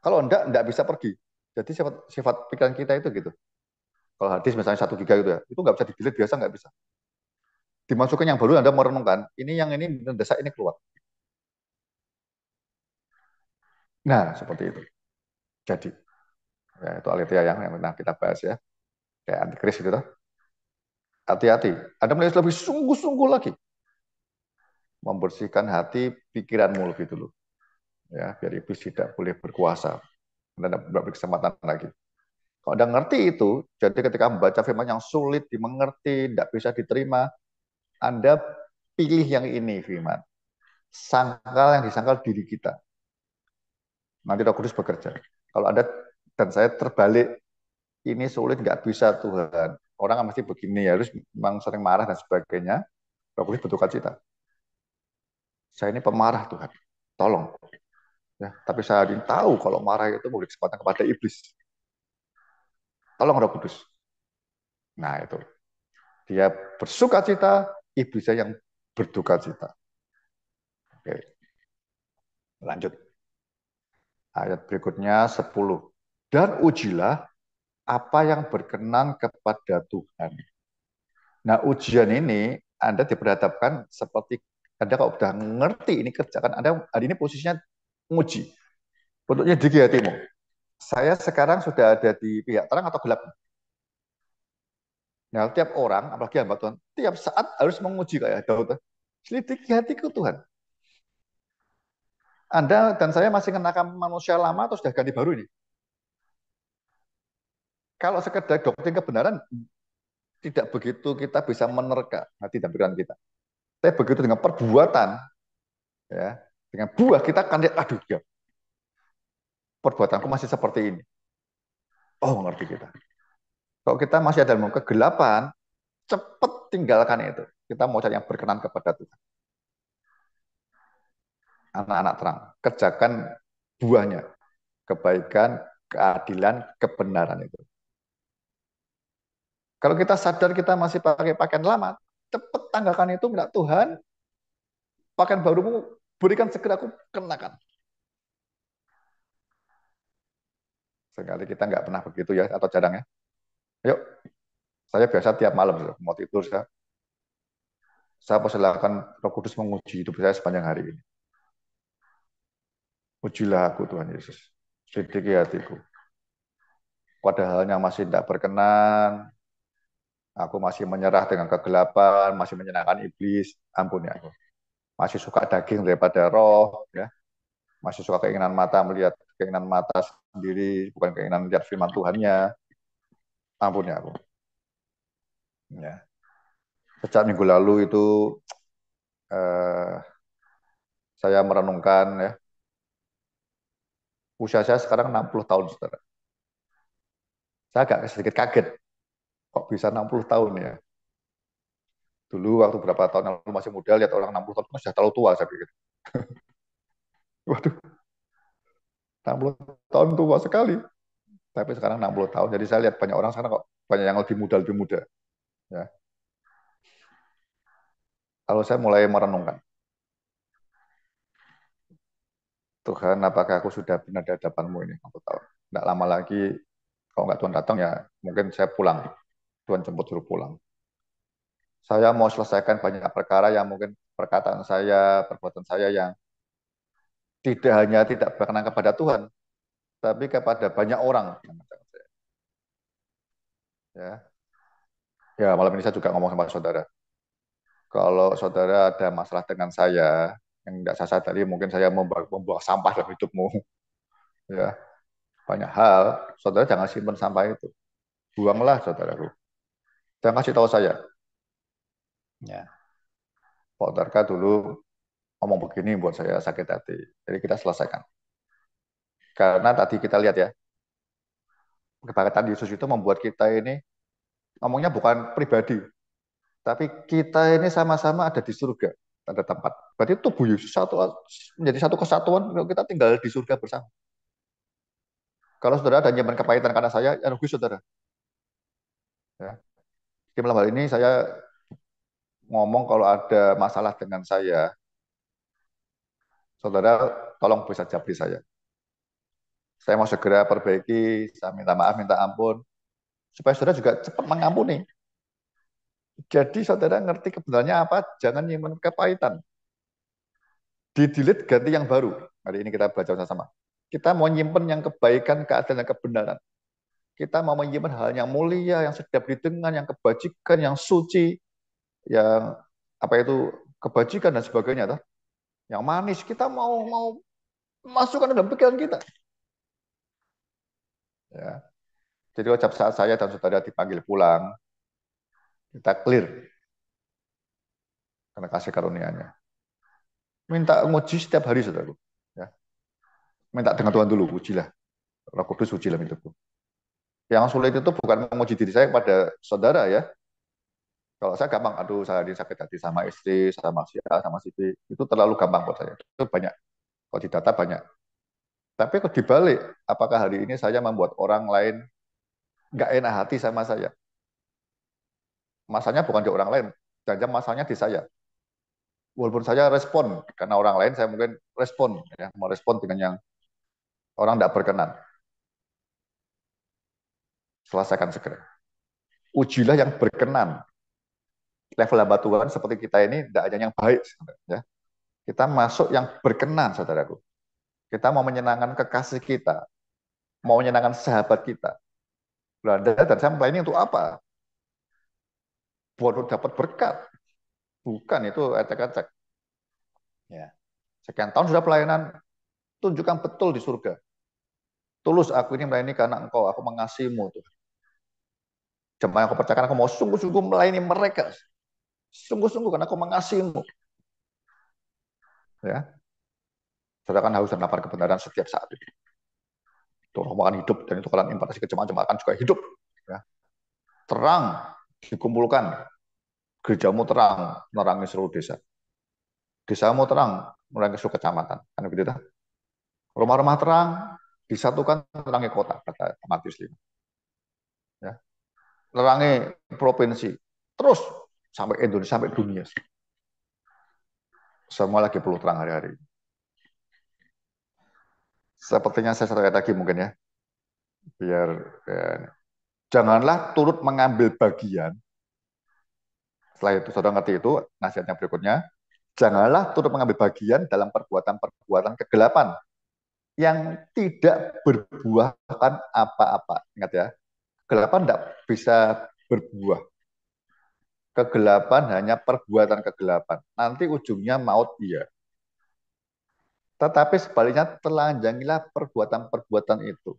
Kalau enggak bisa pergi. Jadi sifat pikiran kita itu gitu. Kalau hadis misalnya 1 giga gitu ya, itu nggak bisa di-delete biasa nggak bisa. Dimasukkan yang baru, Anda merenungkan, ini mendesak, ini keluar. Nah, seperti itu. Jadi, ya, itu Aletheia yang pernah kita bahas ya. Kayak antikris gitu. Hati-hati. Anda melihat lebih sungguh-sungguh lagi. Membersihkan hati, pikiranmu lebih dulu. Ya, biar iblis tidak boleh berkuasa. Anda tidak berkesempatan lagi. Kalau Anda ngerti itu, jadi ketika membaca firman yang sulit dimengerti, tidak bisa diterima, Anda pilih yang ini firman. Sangkal yang disangkal diri kita. Nanti Roh Kudus bekerja. Kalau Anda dan saya terbalik, ini sulit, nggak bisa Tuhan. Orang kan mesti begini, harus memang sering marah dan sebagainya. Roh Kudus berduka cita. Saya ini pemarah Tuhan. Tolong. Ya, tapi saya ingin tahu kalau marah itu memberi kesempatan kepada iblis. Tolong Roh Kudus. Nah itu. Dia bersuka cita, iblisnya yang berduka cita. Oke, lanjut. Ayat berikutnya 10. Dan ujilah apa yang berkenan kepada Tuhan. Nah, ujian ini Anda diperhadapkan seperti Anda kalau sudah ngerti ini kerjakan, Anda hari ini posisinya nguji. Bentuknya di hatimu. Saya sekarang sudah ada di pihak terang atau gelap? Nah, tiap orang, apalagi hamba Tuhan, tiap saat harus menguji kayak Daud. Selidiki hatiku Tuhan. Anda dan saya masih mengenakan manusia lama atau sudah ganti baru ini? Kalau sekedar doktrin kebenaran, tidak begitu kita bisa menerka hati dan pikiran kita. Tapi begitu dengan perbuatan, ya, dengan buah kita akan lihat, aduh ya, perbuatanku masih seperti ini. Oh, ngerti kita. Kalau kita masih ada dalam kegelapan, cepat tinggalkan itu. Kita mau cari yang berkenan kepada Tuhan. Anak-anak terang, kerjakan buahnya. Kebaikan, keadilan, kebenaran itu. Kalau kita sadar kita masih pakai pakaian lama, cepet tanggalkan itu, minta Tuhan, pakaian barumu berikan segera aku kenakan. Sekali kita nggak pernah begitu ya, atau jarang ya. Yuk, saya biasa tiap malam mau tidur, saya persilakan Roh Kudus menguji hidup saya sepanjang hari ini. Ujilah aku Tuhan Yesus, selidiki hatiku. Pada halnya masih tidak berkenan, aku masih menyerah dengan kegelapan, masih menyenangkan iblis, ampuni aku. Masih suka daging daripada roh, ya. Masih suka keinginan mata melihat keinginan mata sendiri, bukan keinginan melihat firman Tuhannya, ampuni aku. Ya. Sejak minggu lalu itu eh, saya merenungkan ya, usia saya sekarang 60 tahun, saudara. Saya agak sedikit kaget, kok bisa 60 tahun ya. Dulu waktu berapa tahun lalu masih muda, lihat orang 60 tahun sudah terlalu tua, saya pikir. Waduh, 60 tahun tua sekali. Tapi sekarang 60 tahun, jadi saya lihat banyak orang sekarang kok banyak yang lebih muda. Ya. Kalau saya mulai merenungkan, Tuhan, apakah aku sudah benar di hadapan-Mu ini 60 tahun? Nggak lama lagi, kalau nggak Tuhan datang ya mungkin saya pulang. Tuhan jemput suruh pulang. Saya mau selesaikan banyak perkara yang mungkin perkataan saya, perbuatan saya yang tidak hanya tidak berkenan kepada Tuhan, tapi kepada banyak orang. Ya, ya malam ini saya juga ngomong sama saudara. Kalau saudara ada masalah dengan saya, yang tidak saya sadari, mungkin saya membuang sampah dalam hidupmu. Ya, banyak hal, saudara jangan simpan sampah itu. Buanglah saudaraku. Jangan kasih tahu saya. Ya, Pak Tarka dulu ngomong begini buat saya sakit hati. Jadi kita selesaikan. Karena tadi kita lihat ya, kebangkitan Yesus itu membuat kita ini, ngomongnya bukan pribadi, tapi kita ini sama-sama ada di surga, ada tempat. Berarti tubuh Yesus menjadi satu kesatuan, kita tinggal di surga bersama. Kalau saudara ada nyimpan kepahitan karena saya, ya rugi saudara. Ya. Di malam hal ini saya ngomong kalau ada masalah dengan saya, saudara tolong bisa japri saya. Saya mau segera perbaiki, saya minta maaf, minta ampun, supaya saudara juga cepat mengampuni. Jadi saudara ngerti kebenarannya apa, jangan nyimpan kepahitan. Di-delete ganti yang baru. Hari ini kita baca sama-sama. Kita mau nyimpan yang kebaikan, keadilan, dan kebenaran. Kita mau menyimpan hal yang mulia, yang sedap didengar, yang kebajikan, yang suci, yang apa itu kebajikan dan sebagainya, toh. Yang manis kita mau mau masukkan dalam pikiran kita. Ya. Jadi wajib saat saya dan saudara dipanggil pulang, kita clear karena kasih karunia-Nya. Minta nguji setiap hari, saudara. Ya. Minta dengan Tuhan dulu, ujilah. Roh Kudus ujilah hidupku. Yang sulit itu bukan menguji diri saya pada saudara ya. Kalau saya gampang, aduh saya sakit hati sama istri, sama si A, sama si B, itu terlalu gampang buat saya. Itu banyak, kalau di data banyak. Tapi kalau dibalik, apakah hari ini saya membuat orang lain nggak enak hati sama saya? Masanya bukan di orang lain, jangan masanya di saya. Walaupun saya respon, karena orang lain saya mungkin respon, ya, mau respon dengan yang orang tidak berkenan. Selesaikan segera. Ujilah yang berkenan. Level hamba Tuhan seperti kita ini tidak hanya yang baik, ya. Kita masuk yang berkenan, saudaraku. Kita mau menyenangkan kekasih kita, mau menyenangkan sahabat kita. Belanda dan saya ini untuk apa? Buat dapat berkat. Bukan itu acak-acak. Ya. Sekian tahun sudah pelayanan, tunjukkan betul di surga. Tulus aku ini melayani karena engkau, aku mengasihimu. Tuh. Jemaah yang aku percayakan, aku mau sungguh-sungguh melayani mereka. Sungguh-sungguh karena aku mengasihimu. Ya. Saudara kan haus dan lapar kebenaran setiap saat ini. Itu akan hidup, dan itu kalian impartasi ke jemaah-jemaah akan juga hidup. Ya. Terang dikumpulkan, gerejamu terang, menerangi seluruh desa. Desamu terang, menerangi seluruh kecamatan. Kan begitu dah. Rumah-rumah terang, disatukan terangi kota, kata Matius 5. Ya. nerangi provinsi, terus sampai Indonesia, sampai dunia. Semua lagi perlu terang hari-hari. Sepertinya saya sampaikan lagi mungkin ya, biar janganlah turut mengambil bagian. Setelah itu saudara ngerti itu nasihatnya berikutnya, janganlah turut mengambil bagian dalam perbuatan-perbuatan kegelapan yang tidak berbuahkan apa-apa. Ingat ya, kegelapan tidak bisa berbuah. Kegelapan hanya perbuatan kegelapan. Nanti ujungnya maut iya. Tetapi sebaliknya telanjangilah perbuatan-perbuatan itu.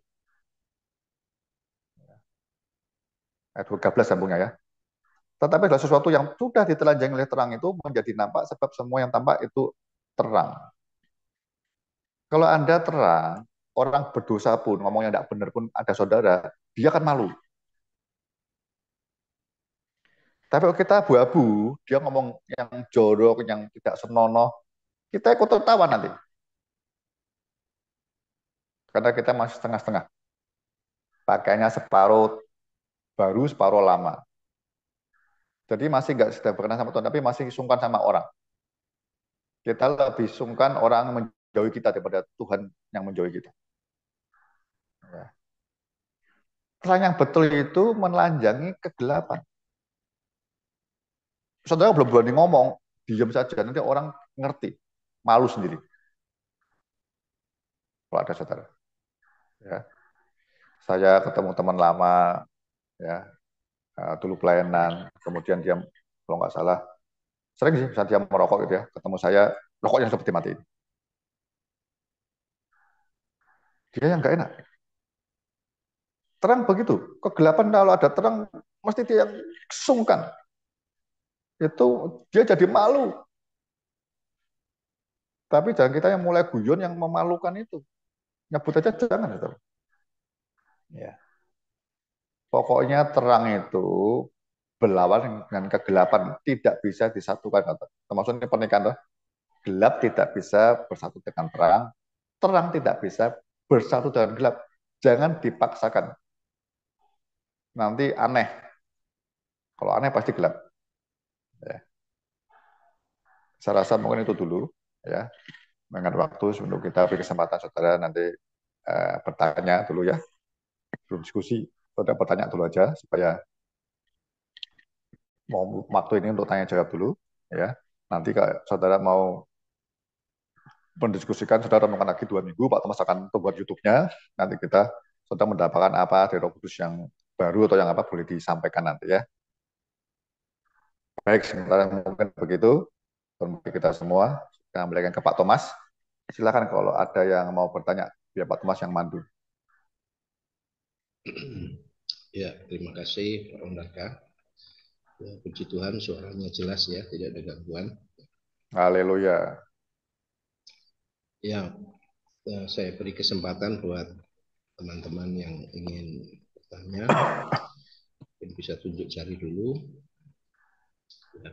Ayat 13 sambungnya ya. Tetapi adalah sesuatu yang sudah ditelanjangi oleh terang itu menjadi nampak sebab semua yang tampak itu terang. Kalau Anda terang, orang berdosa pun, ngomongnya tidak benar pun ada saudara, dia akan malu. Tapi kalau kita abu-abu, dia ngomong yang jorok, yang tidak senonoh, kita ikut tertawa nanti. Karena kita masih setengah-setengah. Pakainya separuh baru, separuh lama. Jadi masih nggak sedang berkenan sama Tuhan, tapi masih sungkan sama orang. Kita lebih sungkan orang menjauhi kita daripada Tuhan yang menjauhi kita. Ya. Terang yang betul itu menelanjangi kegelapan. Saudara belum berani ngomong, diam saja, nanti orang ngerti, malu sendiri. Kalau ada saudara. Ya. Saya ketemu teman lama, ya dulu pelayanan, kemudian dia kalau nggak salah, sering sih saat dia merokok gitu ya, ketemu saya, rokoknya seperti mati. Dia yang nggak enak. Terang begitu, kegelapan kalau ada terang, mesti dia yang sungkan. Itu dia jadi malu. Tapi jangan kita yang mulai guyon yang memalukan itu. Nyebut aja jangan itu. Ya. Pokoknya terang itu berlawan dengan kegelapan, tidak bisa disatukan. Termasuk ini pernikahan. Gelap tidak bisa bersatu dengan terang, terang tidak bisa bersatu dengan gelap. Jangan dipaksakan. Nanti aneh. Kalau aneh pasti gelap. Ya. Saya rasa mungkin itu dulu. Ya. Mengenai waktu sebelum kita beri kesempatan saudara nanti bertanya dulu ya. Belum diskusi. Saudara bertanya dulu aja supaya mau waktu ini untuk tanya jawab dulu. Ya. Nanti kalau saudara mau mendiskusikan, saudara renungkan lagi 2 minggu, Pak Thomas akan membuat YouTube-nya. Nanti kita sudah mendapatkan apa dari Roh Kudus yang baru atau yang apa boleh disampaikan nanti ya. Baik, sementara mungkin begitu. Untuk kita semua, kita kembalikan ke Pak Thomas. Silakan kalau ada yang mau bertanya, biar Pak Thomas yang mandu. Ya, terima kasih Pak Ondaka. Ya, puji Tuhan suaranya jelas ya, tidak ada gangguan. Haleluya. Ya, saya beri kesempatan buat teman-teman yang ingin bertanya. Mungkin bisa tunjuk jari dulu. Ya,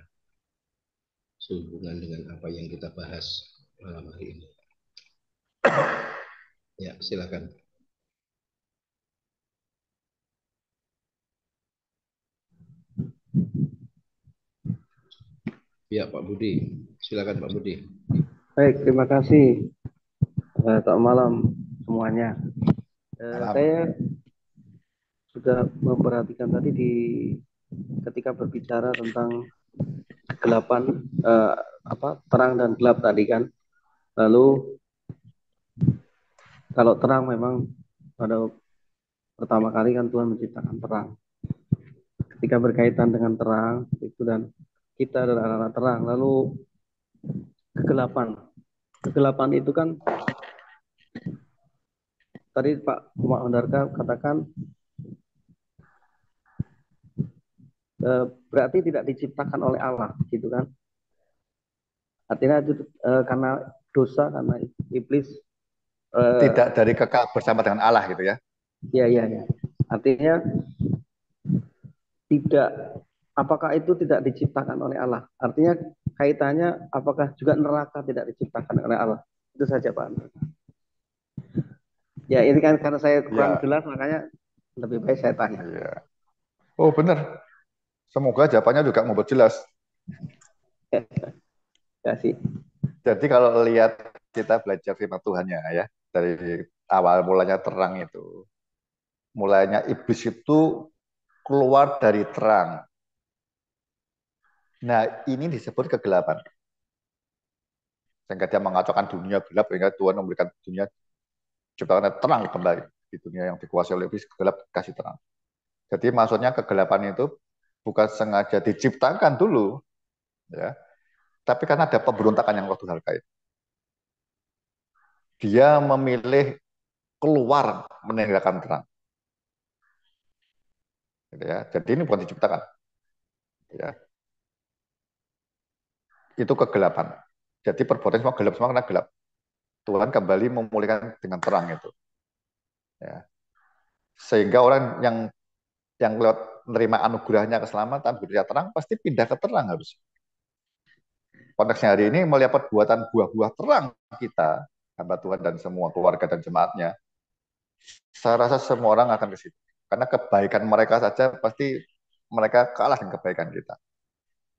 sehubungan dengan apa yang kita bahas malam hari ini. Ya, silakan. Ya, Pak Budi. Silakan Pak Budi. Baik, terima kasih. Selamat malam semuanya. Saya sudah memperhatikan tadi ketika berbicara tentang kegelapan, terang dan gelap tadi kan. Lalu kalau terang memang pada pertama kali kan Tuhan menciptakan terang. Ketika berkaitan dengan terang itu dan kita adalah anak-anak terang. Lalu kegelapan itu kan tadi Pak Ondarka katakan berarti tidak diciptakan oleh Allah, gitu kan? Artinya itu karena dosa, karena iblis tidak dari kekal bersama dengan Allah gitu ya. Iya. Artinya tidak, apakah itu tidak diciptakan oleh Allah? Artinya kaitannya apakah juga neraka tidak diciptakan oleh Allah? Itu saja Pak. Ya ini kan karena saya kurang jelas makanya lebih baik saya tanya. Iya. Oh benar. Semoga jawabannya juga mau berjelas. Ya sih. Jadi kalau lihat kita belajar firman Tuhannya ya, dari awal mulanya terang itu. Mulanya iblis itu keluar dari terang. Nah, ini disebut kegelapan. Sehingga dia mengacaukan dunia gelap, sehingga Tuhan memberikan dunia ciptakan terang kembali. Di dunia yang dikuasai oleh iblis, gelap kasih terang. Jadi maksudnya kegelapan itu bukan sengaja diciptakan dulu, ya, tapi karena ada pemberontakan yang roh Tuhan kait. Dia memilih keluar meninggalkan terang. Gitu ya. Jadi ini bukan diciptakan. Ya. Itu kegelapan. Jadi perbuatan semua gelap, semua karena gelap. Tuhan kembali memulihkan dengan terang itu. Ya. Sehingga orang yang lewat menerima anugerahnya keselamatan, dunia terang, pasti pindah ke terang harus. Konteksnya hari ini melihat perbuatan buah-buah terang kita, hamba Tuhan dan semua keluarga dan jemaatnya, saya rasa semua orang akan ke situ. Karena kebaikan mereka saja pasti mereka kalah dengan kebaikan kita.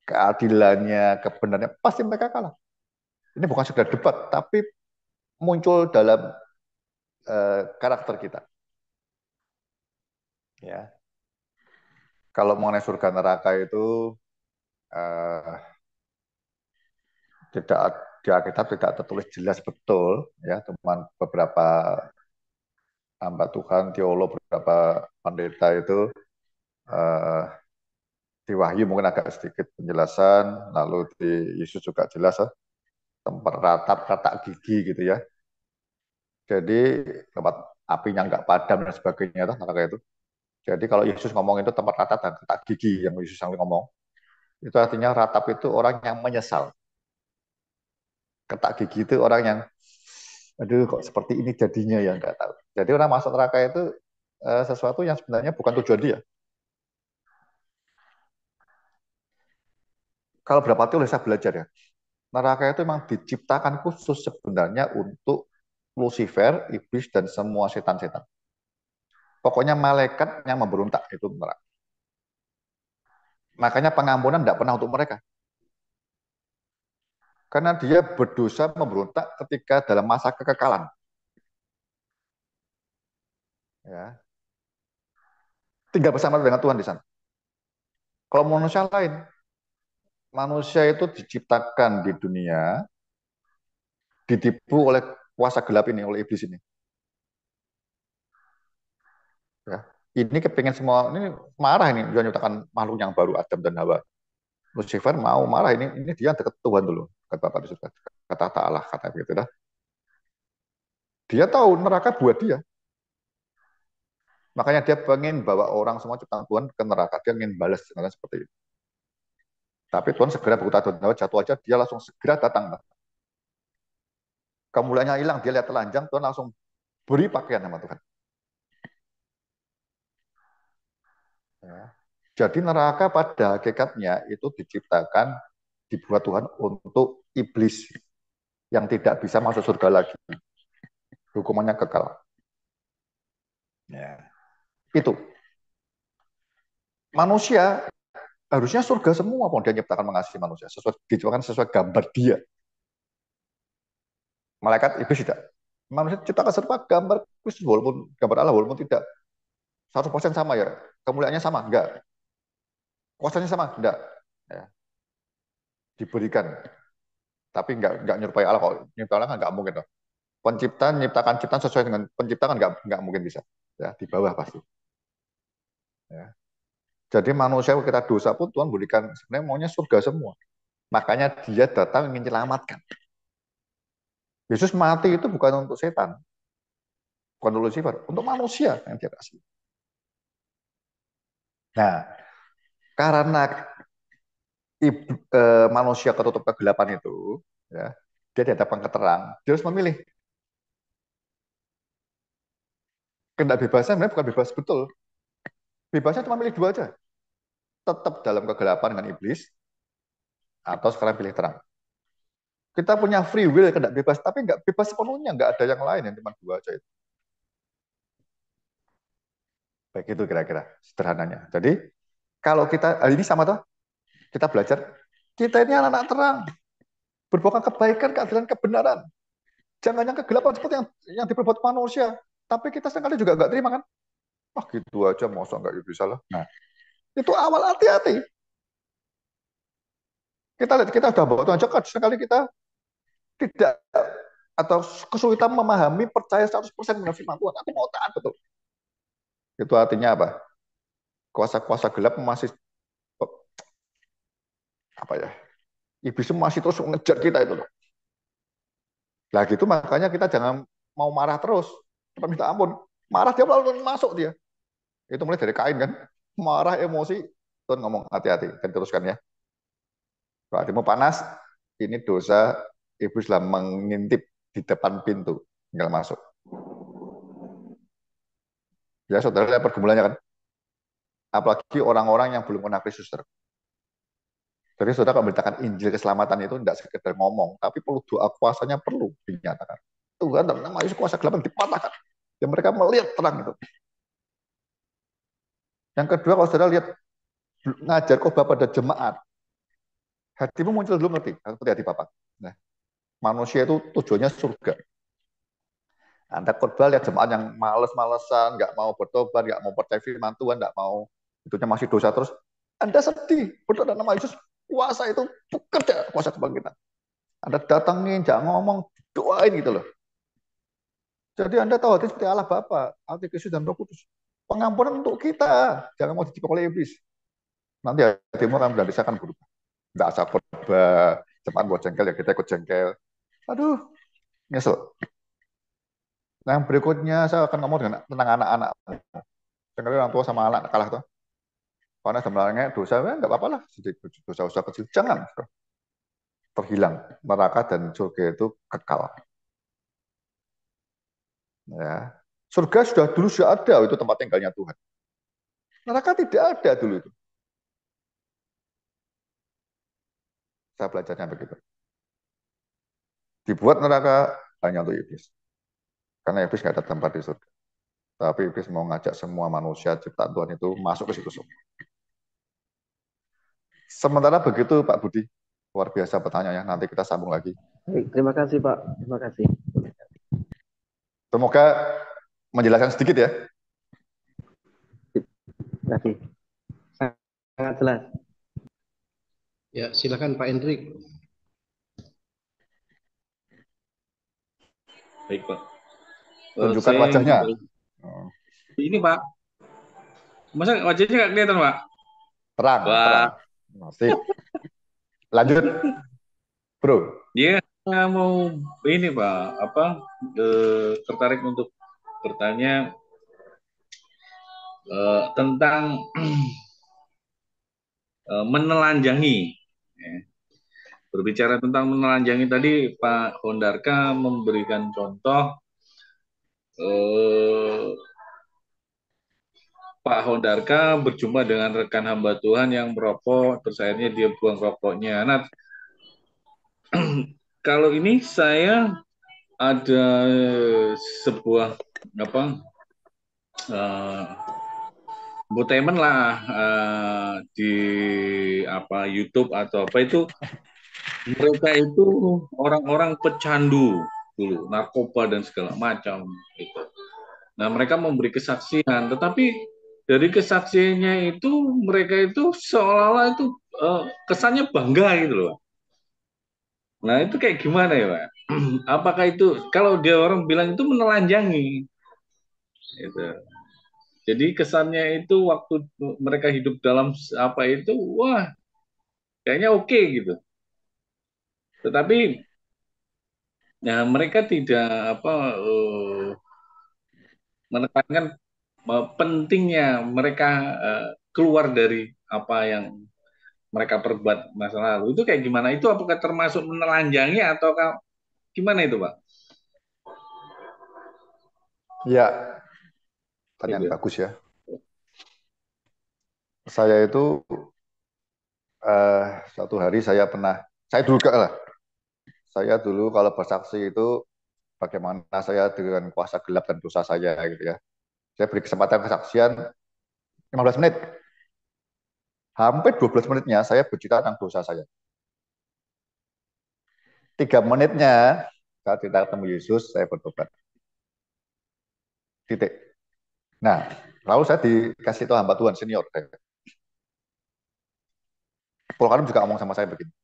Keadilannya, kebenarannya, pasti mereka kalah. Ini bukan sekedar debat, tapi muncul dalam karakter kita. Ya, kalau mengenai surga neraka itu uh, tidak di Alkitab tidak tertulis jelas betul, ya, teman beberapa hamba Tuhan, teolog, beberapa pendeta itu uh, di Wahyu mungkin agak sedikit penjelasan, lalu di Yesus juga jelas tempat ratap, katak gigi gitu ya. Jadi tempat apinya nggak padam dan sebagainya, neraka itu. Jadi kalau Yesus ngomong itu tempat ratap dan katak gigi yang Yesus yang ngomong, itu artinya ratap itu orang yang menyesal. Katak gigi itu orang yang, aduh kok seperti ini jadinya ya nggak tahu. Jadi orang masuk neraka itu sesuatu yang sebenarnya bukan tujuan dia. Kalau berapa teori saya belajar ya, neraka itu memang diciptakan khusus sebenarnya untuk Lucifer, iblis, dan semua setan-setan. Pokoknya malaikat yang memberontak itu neraka. Makanya pengampunan tidak pernah untuk mereka. Karena dia berdosa memberontak ketika dalam masa kekekalan. Ya. Tinggal bersama dengan Tuhan di sana. Kalau manusia lain, manusia itu diciptakan di dunia, ditipu oleh kuasa gelap ini, oleh iblis ini. Ya. Ini kepingin semua, ini marah ini, dia menciptakan makhluk yang baru, Adam dan Hawa. Lucifer mau marah, ini dia dekat Tuhan dulu, kata Bapak di surga, kata Allah, kata begitu dah. Dia tahu neraka buat dia. Makanya dia pengen bawa orang semua ciptaan Tuhan ke neraka, dia ingin balas seperti itu. Tapi Tuhan segera berkata Tuhan jatuh aja, dia langsung segera datang. Kemuliaannya hilang, dia lihat telanjang, Tuhan langsung beri pakaian sama Tuhan. Ya. Jadi neraka pada hakikatnya itu diciptakan, dibuat Tuhan untuk iblis yang tidak bisa masuk surga lagi. Hukumannya kekal. Ya. Itu. Manusia harusnya surga semua, pun dia nyiptakan mengasihi manusia. Diciptakan sesuai gambar dia. Malaikat iblis tidak. Manusia ciptakan serba gambar Kristus, walaupun gambar Allah, walaupun tidak 100% sama ya. Kemuliaannya sama? Enggak. Kuasanya sama? Enggak. Ya. Diberikan. Tapi enggak nyerupai Allah. Kalau nyerupai Allah kan enggak mungkin. Loh. Pencipta menciptakan ciptaan sesuai dengan pencipta kan enggak mungkin bisa. Ya, di bawah pasti. Ya. Jadi manusia kita dosa pun Tuhan berikan sebenarnya maunya surga semua. Makanya dia datang ingin menyelamatkan. Yesus mati itu bukan untuk setan, bukan untuk Lucifer, untuk manusia yang dia kasih. Nah, karena manusia ketutup kegelapan itu, ya, dia dihadapkan ke terang, dia harus memilih. Kehendak bebasnya sebenarnya bukan bebas betul. Bebasnya cuma milih dua aja. Tetap dalam kegelapan dengan iblis, atau sekarang pilih terang. Kita punya free will, kehendak bebas, tapi nggak bebas sepenuhnya, nggak ada yang lain, yang cuma dua aja itu. Baik itu kira-kira sederhananya. Jadi Kalau kita, ini sama toh, kita belajar, kita ini anak-anak terang, berbuat kebaikan, keadilan, kebenaran. Jangan yang kegelapan seperti yang diperbuat manusia. Tapi kita seringkali juga nggak terima kan? Wah gitu aja, masa nggak bisa lah. Nah, itu awal hati-hati. Kita lihat, kita udah bawa Tuhan dekat, sekali kita tidak atau kesulitan memahami, percaya 100% dengan firman Tuhan. Aku mau taat betul. Itu artinya apa? Kuasa-kuasa gelap masih apa ya? Iblis masih terus mengejar kita itu loh. Lah gitu makanya kita jangan mau marah terus. Kita minta ampun. Marah dia lalu masuk dia. Itu mulai dari Kain kan. Marah emosi. Tuhan ngomong hati-hati. Dan teruskan ya. Kalau hatimu panas, ini dosa iblis lah mengintip di depan pintu. Tinggal masuk. Ya saudara lihat pergumulannya kan. Apalagi orang-orang yang belum kenal Kristus. Jadi saudara kalau memberitakan Injil keselamatan itu tidak sekedar ngomong, tapi perlu doa, kuasanya perlu dinyatakan. Tuhan dalam nama Yesus kuasa gelap dipatahkan. Dan mereka melihat terang itu. Yang kedua kalau saudara lihat ngajar khotbah pada jemaat, hatimu muncul dulu ngerti, seperti hati Bapak. Nah, manusia itu tujuannya surga. Anda khotbah lihat jemaat yang males-malesan, nggak mau bertobat, nggak mau percaya firman Tuhan, nggak mau hidupnya masih dosa terus, Anda sedih. Berdoa dalam nama Yesus, kuasa itu bekerja, kuasa kebangkitan. Anda datangin, jangan ngomong, doain gitu loh. Jadi Anda tahu hati seperti Allah Bapa, hati Kristus dan Roh Kudus. Pengampunan untuk kita, jangan mau dijebak oleh iblis. Nanti hatimu akan benar akan berubah. Nggak asal khotbah, jemaat buat jengkel ya kita ikut jengkel. Aduh, nyesel. Nah, yang berikutnya saya akan ngomong tentang anak-anak. Seringkali orang tua sama anak kalah tuh. Karena sebenarnya dosa, nggak apa-apa lah. Dosa-dosa kecil, jangan. Terhilang. Neraka dan surga itu kekal. Ya. Surga sudah ada, itu tempat tinggalnya Tuhan. Neraka tidak ada dulu itu. Saya belajarnya begitu. Dibuat neraka hanya untuk iblis. Karena iblis nggak ada tempat di surga. Tapi iblis mau ngajak semua manusia ciptaan Tuhan itu masuk ke situ semua. Sementara begitu Pak Budi, luar biasa pertanyaannya. Nanti kita sambung lagi. Baik, terima kasih Pak. Terima kasih. Semoga menjelaskan sedikit ya. Terima kasih. Sangat jelas. Ya, silakan Pak Hendrik. Baik Pak. Tunjukkan wajahnya. Ini Pak. Masa wajahnya nggak kelihatan Pak? Terang, terang. Sip. Lanjut, Bro. Dia mau ini Pak, tertarik untuk bertanya tentang menelanjangi. Berbicara tentang menelanjangi tadi, Pak Hondarka memberikan contoh Pak Hondarka berjumpa dengan rekan hamba Tuhan yang merokok, terus akhirnya dia buang rokoknya. Nah, kalau ini saya ada sebuah entertainment lah di YouTube atau apa itu, mereka itu orang-orang pecandu dulu, narkoba dan segala macam gitu. Nah, mereka memberi kesaksian, tetapi dari kesaksiannya itu mereka itu seolah-olah itu kesannya bangga gitu loh. Nah, itu kayak gimana ya, Pak? Apakah itu kalau dia orang bilang itu menelanjangi gitu. Jadi kesannya itu waktu mereka hidup dalam apa itu, wah, kayaknya oke gitu. Tetapi ya mereka tidak menekankan pentingnya mereka keluar dari apa yang mereka perbuat masa lalu. Itu kayak gimana? Itu apakah termasuk menelanjangi atau gimana itu, Pak? Ya, pertanyaan bagus ya. Saya itu suatu hari saya dulu gak lah. Saya dulu kalau bersaksi itu bagaimana saya dengan kuasa gelap dan dosa saya gitu ya. Saya beri kesempatan kesaksian 15 menit. Hampir 12 menitnya saya bercerita tentang dosa saya. 3 menitnya saat kita ketemu Yesus, saya bertobat. Titik. Nah, lalu saya dikasih tahu hamba Tuhan senior. Paul Karim juga ngomong sama saya begini.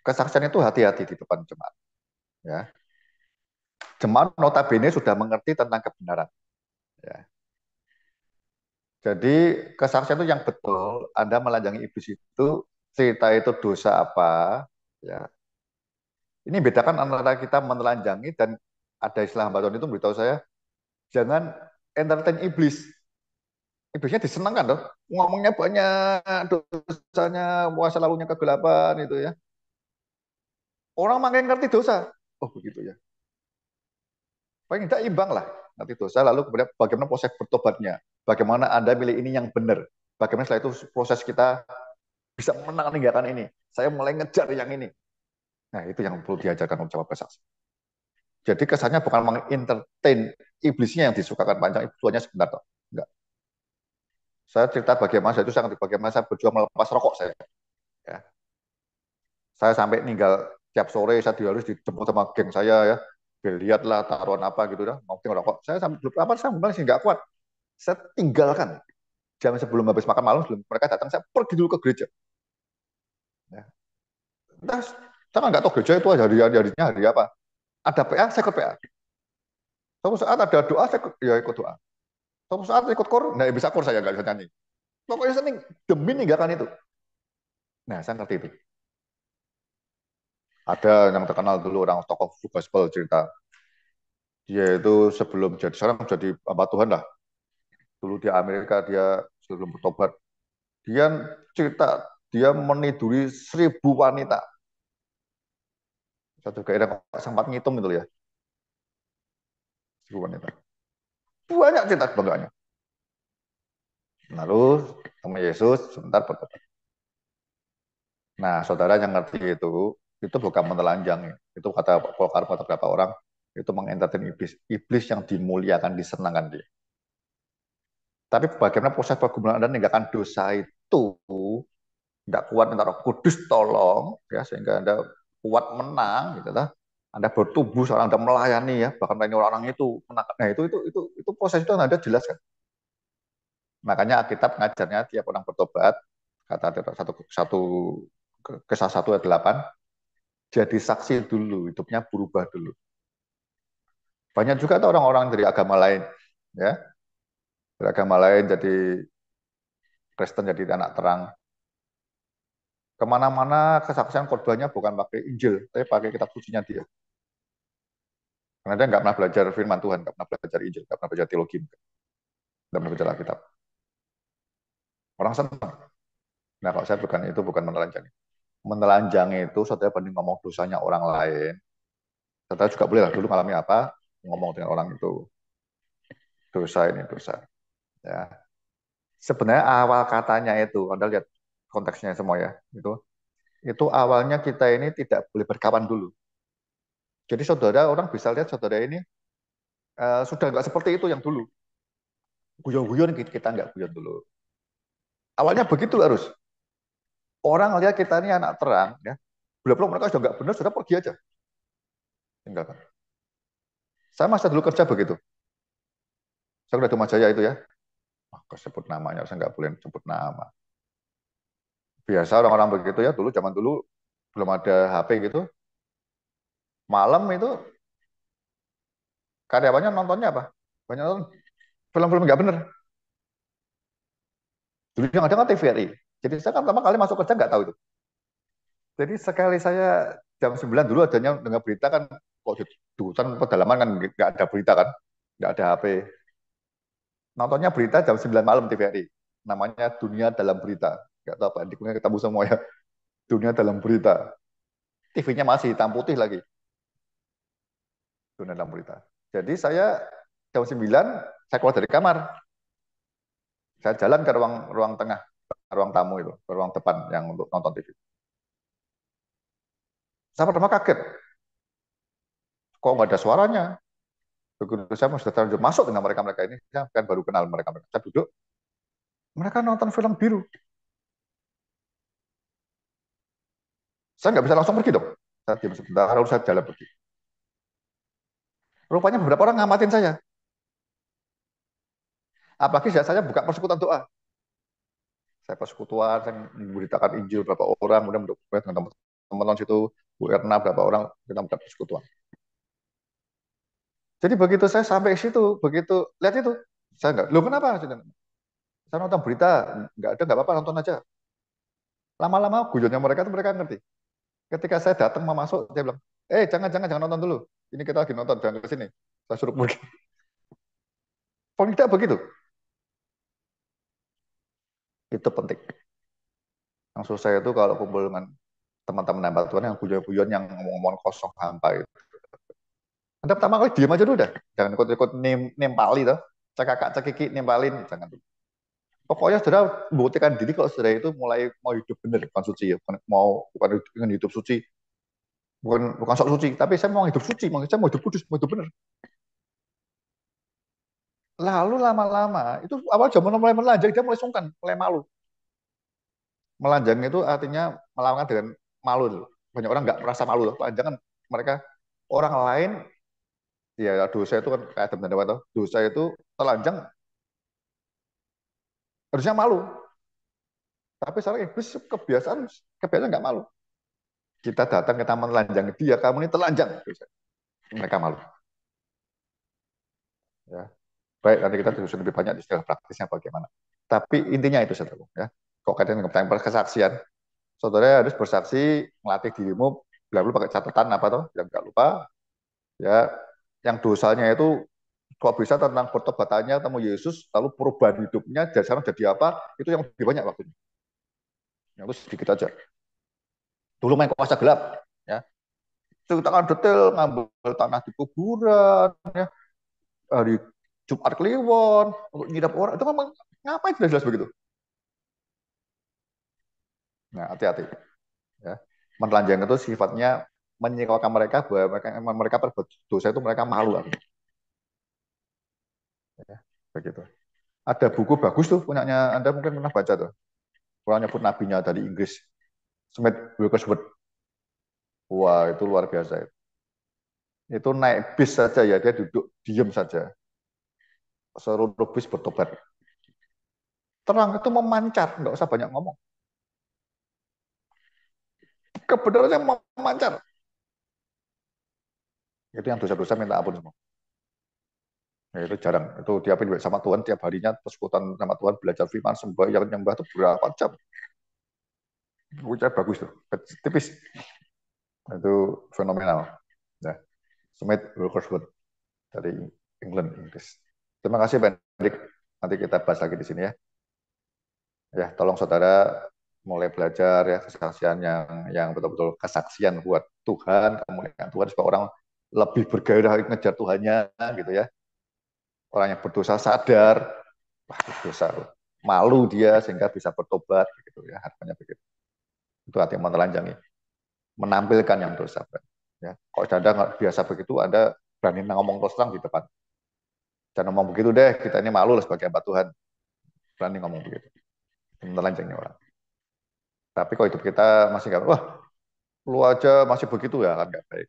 Kesaksian itu hati-hati di depan jemaat. Ya. Jemaat notabene sudah mengerti tentang kebenaran. Ya. Jadi kesaksian itu yang betul, Anda melanjangi iblis itu, cerita itu dosa apa, ya. Ini bedakan antara kita menelanjangi dan ada istilah hamba Tuhan itu beritahu saya, jangan entertain iblis. Iblisnya disenangkan loh, ngomongnya banyak, dosanya, masa lalunya kegelapan itu ya. Orang makin ngerti dosa. Oh begitu ya. Paling tidak imbang lah ngerti dosa, lalu kemudian bagaimana proses bertobatnya, bagaimana Anda milih ini yang benar, bagaimana setelah itu proses kita bisa meninggalkan ini. Saya mulai ngejar yang ini. Nah, itu yang perlu diajarkan untuk jawab saksi. Jadi kesannya bukan mengentertain iblisnya yang disukakan panjang, iblisnya sebentar toh. Enggak. Saya cerita bagaimana saya itu sangat bagaimana saya berjuang melepas rokok saya. Ya. Saya sampai ninggal tiap sore saya harus dijemput sama geng saya ya. Lihatlah taruhan apa gitu dah, mau rokok. Saya sampai belum apa saya bilang sih nggak kuat. Saya tinggalkan jam sebelum habis makan malam sebelum mereka datang saya pergi dulu ke gereja. Ya. Nah, saya nggak tahu gereja itu harinya hari apa. Ada PA, saya ikut PA. Suatu saat ada doa, saya ikut doa. Suatu saat ikut kor, nggak bisa kor saya nggak bisa nyanyi. Pokoknya saya demi ninggalkan itu. Nah, saya ngerti itu. Ada yang terkenal dulu orang tokoh gospel cerita. Dia itu sebelum jadi sekarang jadi hamba Tuhan lah. Dulu di Amerika dia sebelum bertobat. Dia cerita dia meniduri 1.000 wanita. Satu kira sempat ngitung gitu ya. 1.000 wanita. Banyak cerita kebanggaannya. Lalu sama Yesus sebentar bertobat. Nah, saudara yang ngerti itu bukan menelanjangi. Itu kata beberapa orang, itu mengentertain iblis. Iblis yang dimuliakan, disenangkan dia. Tapi bagaimana proses pergumulan Anda meninggalkan dosa itu, tidak kuat minta Roh Kudus tolong, ya sehingga Anda kuat menang, gitu lah. Anda bertumbuh, seorang Anda melayani ya, bahkan melayani orang itu menang. Nah, itu proses itu Anda jelaskan. Makanya Alkitab mengajarnya tiap orang bertobat, kata satu Kisah 1 ayat 8, jadi saksi dulu, hidupnya berubah dulu. Banyak juga tuh orang-orang dari agama lain, ya, dari agama lain jadi Kristen, jadi anak terang. Kemana-mana kesaksian khotbahnya bukan pakai Injil, tapi pakai kitab sucinya dia. Karena dia nggak pernah belajar firman Tuhan, nggak pernah belajar Injil, nggak pernah belajar teologi, nggak pernah belajar Alkitab. Orang senang. Nah, kalau saya bukan menelanjangi. Menelanjangi itu saudara banding ngomong dosanya orang lain. Saudara juga boleh lah dulu ngalami apa, ngomong dengan orang itu. Dosa ini dosa. Ya. Sebenarnya awal katanya itu, Anda lihat konteksnya semua ya, itu awalnya kita ini tidak boleh berkawan dulu. Jadi saudara, orang bisa lihat saudara ini sudah nggak seperti itu yang dulu. Guyon-guyon kita nggak guyon dulu. Awalnya begitu harus. Orang lihat kita ini anak terang, ya. Belum mereka sudah nggak benar, sudah pergi aja. Tinggalkan. Saya masa dulu kerja begitu. Saya udah di Majaya itu ya. Kesebut namanya, saya nggak boleh sebut nama. Biasa orang-orang begitu ya, zaman dulu belum ada HP gitu. Malam itu karyawannya nontonnya apa? Banyak nonton film-film nggak bener. Dulu yang ada kan TVRI. Jadi saya kan pertama kali masuk kerja nggak tahu itu. Jadi sekali saya jam 9 dulu adanya dengar berita kan, kok di hutan pedalaman kan nggak ada berita kan, nggak ada HP. Nontonnya berita jam 9 malam TVRI. Namanya Dunia Dalam Berita. Nggak tahu apa, dikunya ketemu semua ya. Dunia Dalam Berita. TV-nya masih hitam putih lagi. Dunia Dalam Berita. Jadi saya jam 9, saya keluar dari kamar. Saya jalan ke ruang tengah, ruang tamu itu, ke ruang depan yang untuk nonton TV. Saya pertama kaget. Kok nggak ada suaranya? Begitu saya sudah terlanjur masuk dengan mereka ini, saya kan baru kenal mereka. Saya duduk, mereka nonton film biru. Saya nggak bisa langsung pergi dong. Saya diam sebentar, lalu saya jalan pergi. Rupanya beberapa orang ngamatin saya. Apalagi saya buka persekutuan doa. Saya persekutuan, saya memberitakan Injil berapa orang, kemudian dengan teman-teman situ, Bu Erna berapa orang, kita buka persekutuan. Jadi begitu saya sampai ke situ, begitu lihat itu, saya nggak, loh kenapa? Saya nonton berita, nggak ada, nggak apa-apa, nonton aja. Lama-lama guyonnya mereka itu mereka ngerti. Ketika saya datang mau masuk, dia bilang, jangan nonton dulu. Ini kita lagi nonton, jangan ke sini. Saya suruh pergi. Paling tidak begitu. Itu penting. Yang susah itu kalau kumpul dengan teman-teman nambah Tuhan yang guyon-guyon yang ngomong-ngomong kosong hampa itu. Anda pertama kali diam aja dulu dah. Jangan ikut-ikut nempali tuh. Cekak cekiki nempalin, jangan dulu. Pokoknya saudara membuktikan diri kalau saudara itu mulai mau hidup benar, bukan suci ya. Bukan ingin hidup suci. Bukan sok suci, tapi saya mau hidup suci, saya mau hidup kudus, mau hidup benar. Lalu lama-lama, itu awal zaman mulai melanjang, dia mulai sungkan, mulai malu. Melanjang itu artinya melakukan dengan malu. Banyak orang nggak merasa malu. Melanjang kan mereka, orang lain, ya dosa itu kan kayak Adam dan Hawa, dosa itu telanjang, harusnya malu. Tapi sekarang iblis kebiasaan nggak malu. Kita datang ke taman telanjang, dia, kamu ini telanjang. Mereka malu. Ya. Baik, nanti kita terus lebih banyak istilah praktisnya bagaimana. Tapi intinya itu, saudara. Ya. Kok kaitan dengan kesaksian, saudara harus bersaksi, melatih dirimu, lalu pakai catatan apa tuh, yang nggak lupa, ya, yang dosanya itu kok bisa tentang pertobatannya, tentang Yesus, lalu perubahan hidupnya, dari sekarang jadi apa, itu yang lebih banyak waktunya. Yang itu sedikit aja. Dulu main kuasa gelap, ya, ceritakan detail, ngambil tanah di kuburan, ya, hari Jumat Kliwon, untuk nyidap orang, itu memang ngapain jelas-jelas begitu. Nah, hati-hati. Ya. Menelanjang itu sifatnya menyingkirkan mereka bahwa mereka berbuat dosa itu mereka malu. Ya, begitu. Ada buku bagus tuh punyanya Anda mungkin pernah baca tuh. Orang nyebut nabinya dari Inggris, Smith Wigglesworth. Wah, itu luar biasa. Itu naik bis saja ya, dia duduk diam saja. Seluruh bis bertobat. Terang itu memancar, nggak usah banyak ngomong. Kebenarannya memancar. Itu yang dosa-dosa minta ampun semua. Ya, itu jarang. Itu dia sama Tuhan tiap harinya, persekutuan sama Tuhan, belajar firman, sembahyang, nyembah itu berapa jam. Bukunya bagus tuh, tipis. Itu fenomenal. Ya. Smith Wigglesworth dari England, Inggris. Terima kasih, Pak Hendrik. Nanti kita bahas lagi di sini ya. Ya, tolong saudara mulai belajar ya kesaksian yang betul-betul kesaksian buat Tuhan, kemuliaan Tuhan supaya orang lebih bergairah ngejar Tuhannya gitu ya. Orang yang berdosa sadar, wah dosa, malu dia sehingga bisa bertobat gitu ya, harapannya begitu. Itu artinya menelanjangi, menampilkan yang dosa. Ya, kalau Anda nggak biasa begitu, Anda berani ngomong terus terang di depan. Jangan ngomong begitu deh, kita ini malu lah sebagai hamba Tuhan. Berani ngomong begitu. Menelanjangi orang. Tapi kalau hidup kita masih nggak, wah, lu aja masih begitu ya kan nggak baik.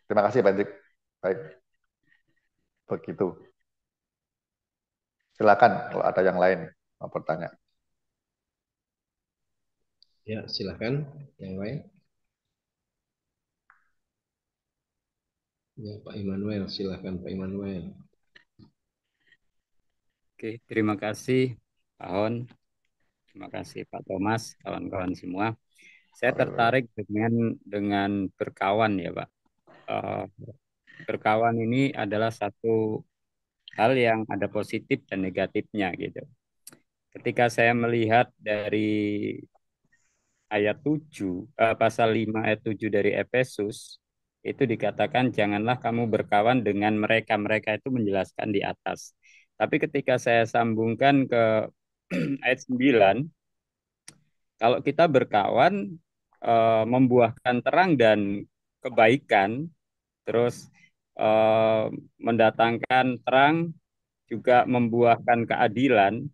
Terima kasih, Pak Hendrik. Baik, begitu. Silakan kalau ada yang lain mau bertanya. Ya, silakan yang lain. Ya, Pak Immanuel, silakan Pak Immanuel. Oke, terima kasih Pak Hon. Terima kasih Pak Thomas, kawan-kawan semua. Saya tertarik dengan berkawan ya Pak. Berkawan ini adalah satu hal yang ada positif dan negatifnya gitu. Ketika saya melihat dari ayat 7, pasal 5 ayat 7 dari Efesus, itu dikatakan janganlah kamu berkawan dengan mereka. Mereka itu menjelaskan di atas. Tapi ketika saya sambungkan ke ayat 9, kalau kita berkawan membuahkan terang dan kebaikan, terus mendatangkan terang, juga membuahkan keadilan,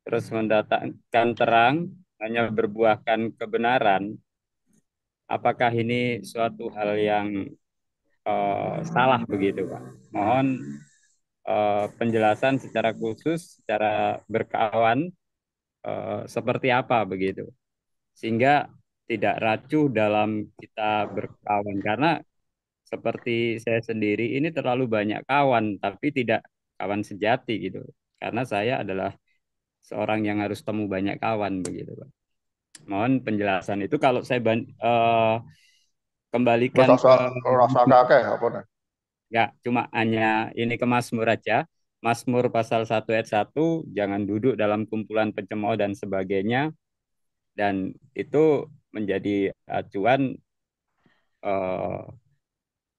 terus mendatangkan terang, hanya berbuahkan kebenaran, apakah ini suatu hal yang salah begitu, Pak? Mohon penjelasan secara khusus, secara berkawan, seperti apa begitu, sehingga tidak racuh dalam kita berkawan. Karena seperti saya sendiri ini terlalu banyak kawan, tapi tidak kawan sejati gitu. Karena saya adalah seorang yang harus temu banyak kawan begitu, Pak. Mohon penjelasan itu kalau saya Wes kembalikan rasa ke rasa kakek apa nih? ya cuma hanya ini ke Mazmur aja. Mazmur pasal 1 ayat 1, jangan duduk dalam kumpulan pencemooh dan sebagainya, dan itu menjadi acuan eh,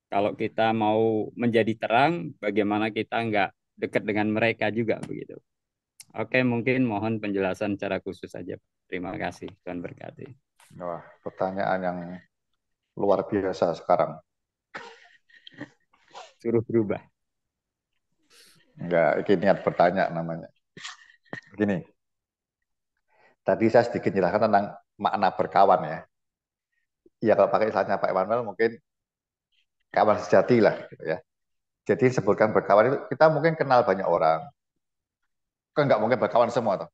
kalau kita mau menjadi terang, bagaimana kita nggak dekat dengan mereka juga begitu. Oke, mungkin mohon penjelasan secara khusus saja. Terima kasih, Tuhan berkati. Wah, pertanyaan yang luar biasa sekarang. Suruh berubah. Enggak, ini niat bertanya namanya. Begini, tadi saya sedikit jelaskan tentang makna berkawan ya. Ya kalau pakai istilahnya Pak Emmanuel mungkin kawan sejati lah gitu ya. Jadi sebutkan berkawan itu kita mungkin kenal banyak orang. Kan nggak mungkin berkawan semua toh.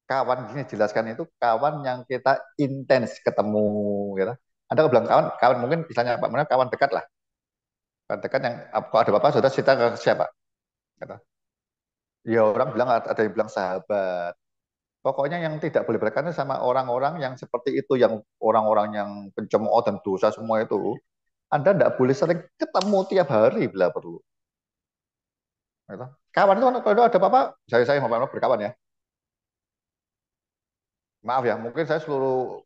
Kawan ini jelaskan itu kawan yang kita intens ketemu gitu. Anda kalau bilang kawan, kawan mungkin misalnya Pak Emmanuel kawan dekat lah. Kawan dekat yang kalau ada apa-apa sudah cerita ke siapa? Gitu. Ya orang bilang ada yang bilang sahabat. Pokoknya yang tidak boleh berkaitan sama orang-orang yang seperti itu, yang orang-orang yang pencemooh dan dosa semua itu, Anda tidak boleh sering ketemu tiap hari bila perlu. Gitu. Kawan itu kalau ada apa-apa, saya mau berkawan ya. Maaf ya, mungkin saya seluruh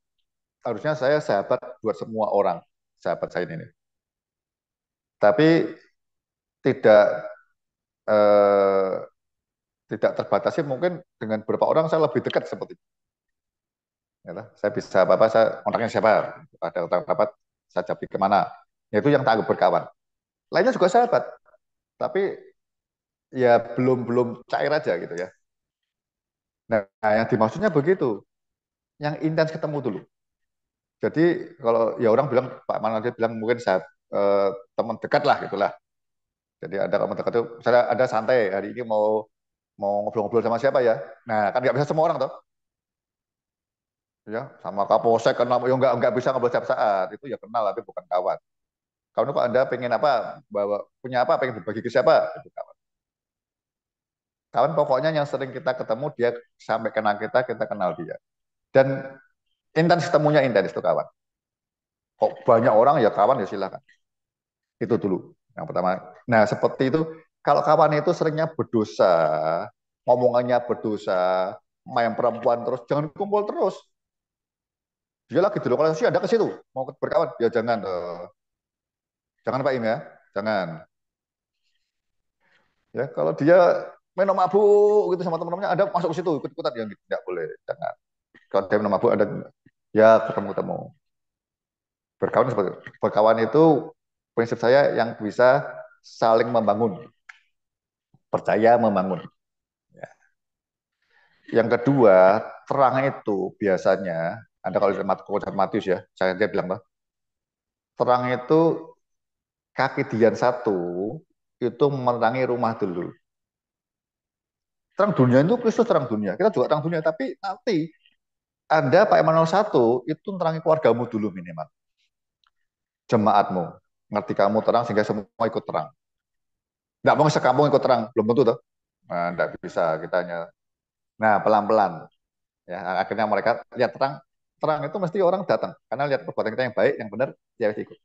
harusnya saya sahabat buat semua orang, sahabat saya ini. Tapi tidak eh, tidak terbatasi mungkin dengan beberapa orang saya lebih dekat seperti itu. Gitu. Saya bisa apa-apa, saya kontaknya siapa, ada orang rapat, saya japri kemana. Itu yang tak anggap berkawan. Lainnya juga sahabat, tapi ya belum belum cair aja gitu ya. Nah, yang dimaksudnya begitu, yang intens ketemu dulu. Jadi kalau ya orang bilang Pak Manan dia bilang mungkin teman dekat lah gitulah. Jadi ada teman dekat itu, misalnya ada santai hari ini mau mau ngobrol-ngobrol sama siapa ya. Nah kan nggak bisa semua orang toh, ya sama Kapolsek kenal, ya nggak bisa ngobrol setiap saat itu ya kenal tapi bukan kawan. Kawan kok Anda pengen apa, bawa punya apa, pengen berbagi ke siapa, itu kawan. Kawan pokoknya yang sering kita ketemu dia sampai kenal kita, kita kenal dia. Dan intens ketemunya intens itu kawan. Kok banyak orang ya kawan ya silakan. Itu dulu yang pertama. Nah seperti itu kalau kawan itu seringnya berdosa, ngomongannya berdosa, main perempuan terus, jangan kumpul terus. Dia lagi di lokalisasi ada ke situ, mau berkawan, ya jangan, jangan Pak Im ya, jangan. Ya kalau dia main mabuk gitu sama teman-temannya, ada masuk ke situ ikut-ikutan yang tidak boleh, jangan. Kalau dia minum mabuk ada ya ketemu-temu. Berkawan seperti berkawan itu prinsip saya yang bisa saling membangun, percaya membangun. Ya. Yang kedua, terang itu biasanya, Anda kalau lihat Matius ya, saya dia bilang loh, terang itu kaki dian satu itu menerangi rumah dulu. Terang dunia itu Kristus terang dunia, kita juga terang dunia, tapi nanti Anda Pak Emmanuel satu itu menerangi keluargamu dulu minimal, jemaatmu, ngerti kamu terang sehingga semua ikut terang. Nggak mau sekampung ikut terang, belum tentu tuh. Nah, nggak bisa kita hanya. Nah, pelan-pelan. Ya, akhirnya mereka lihat terang. Terang itu mesti orang datang. Karena lihat perbuatan kita yang baik, yang benar, dia harus ikut.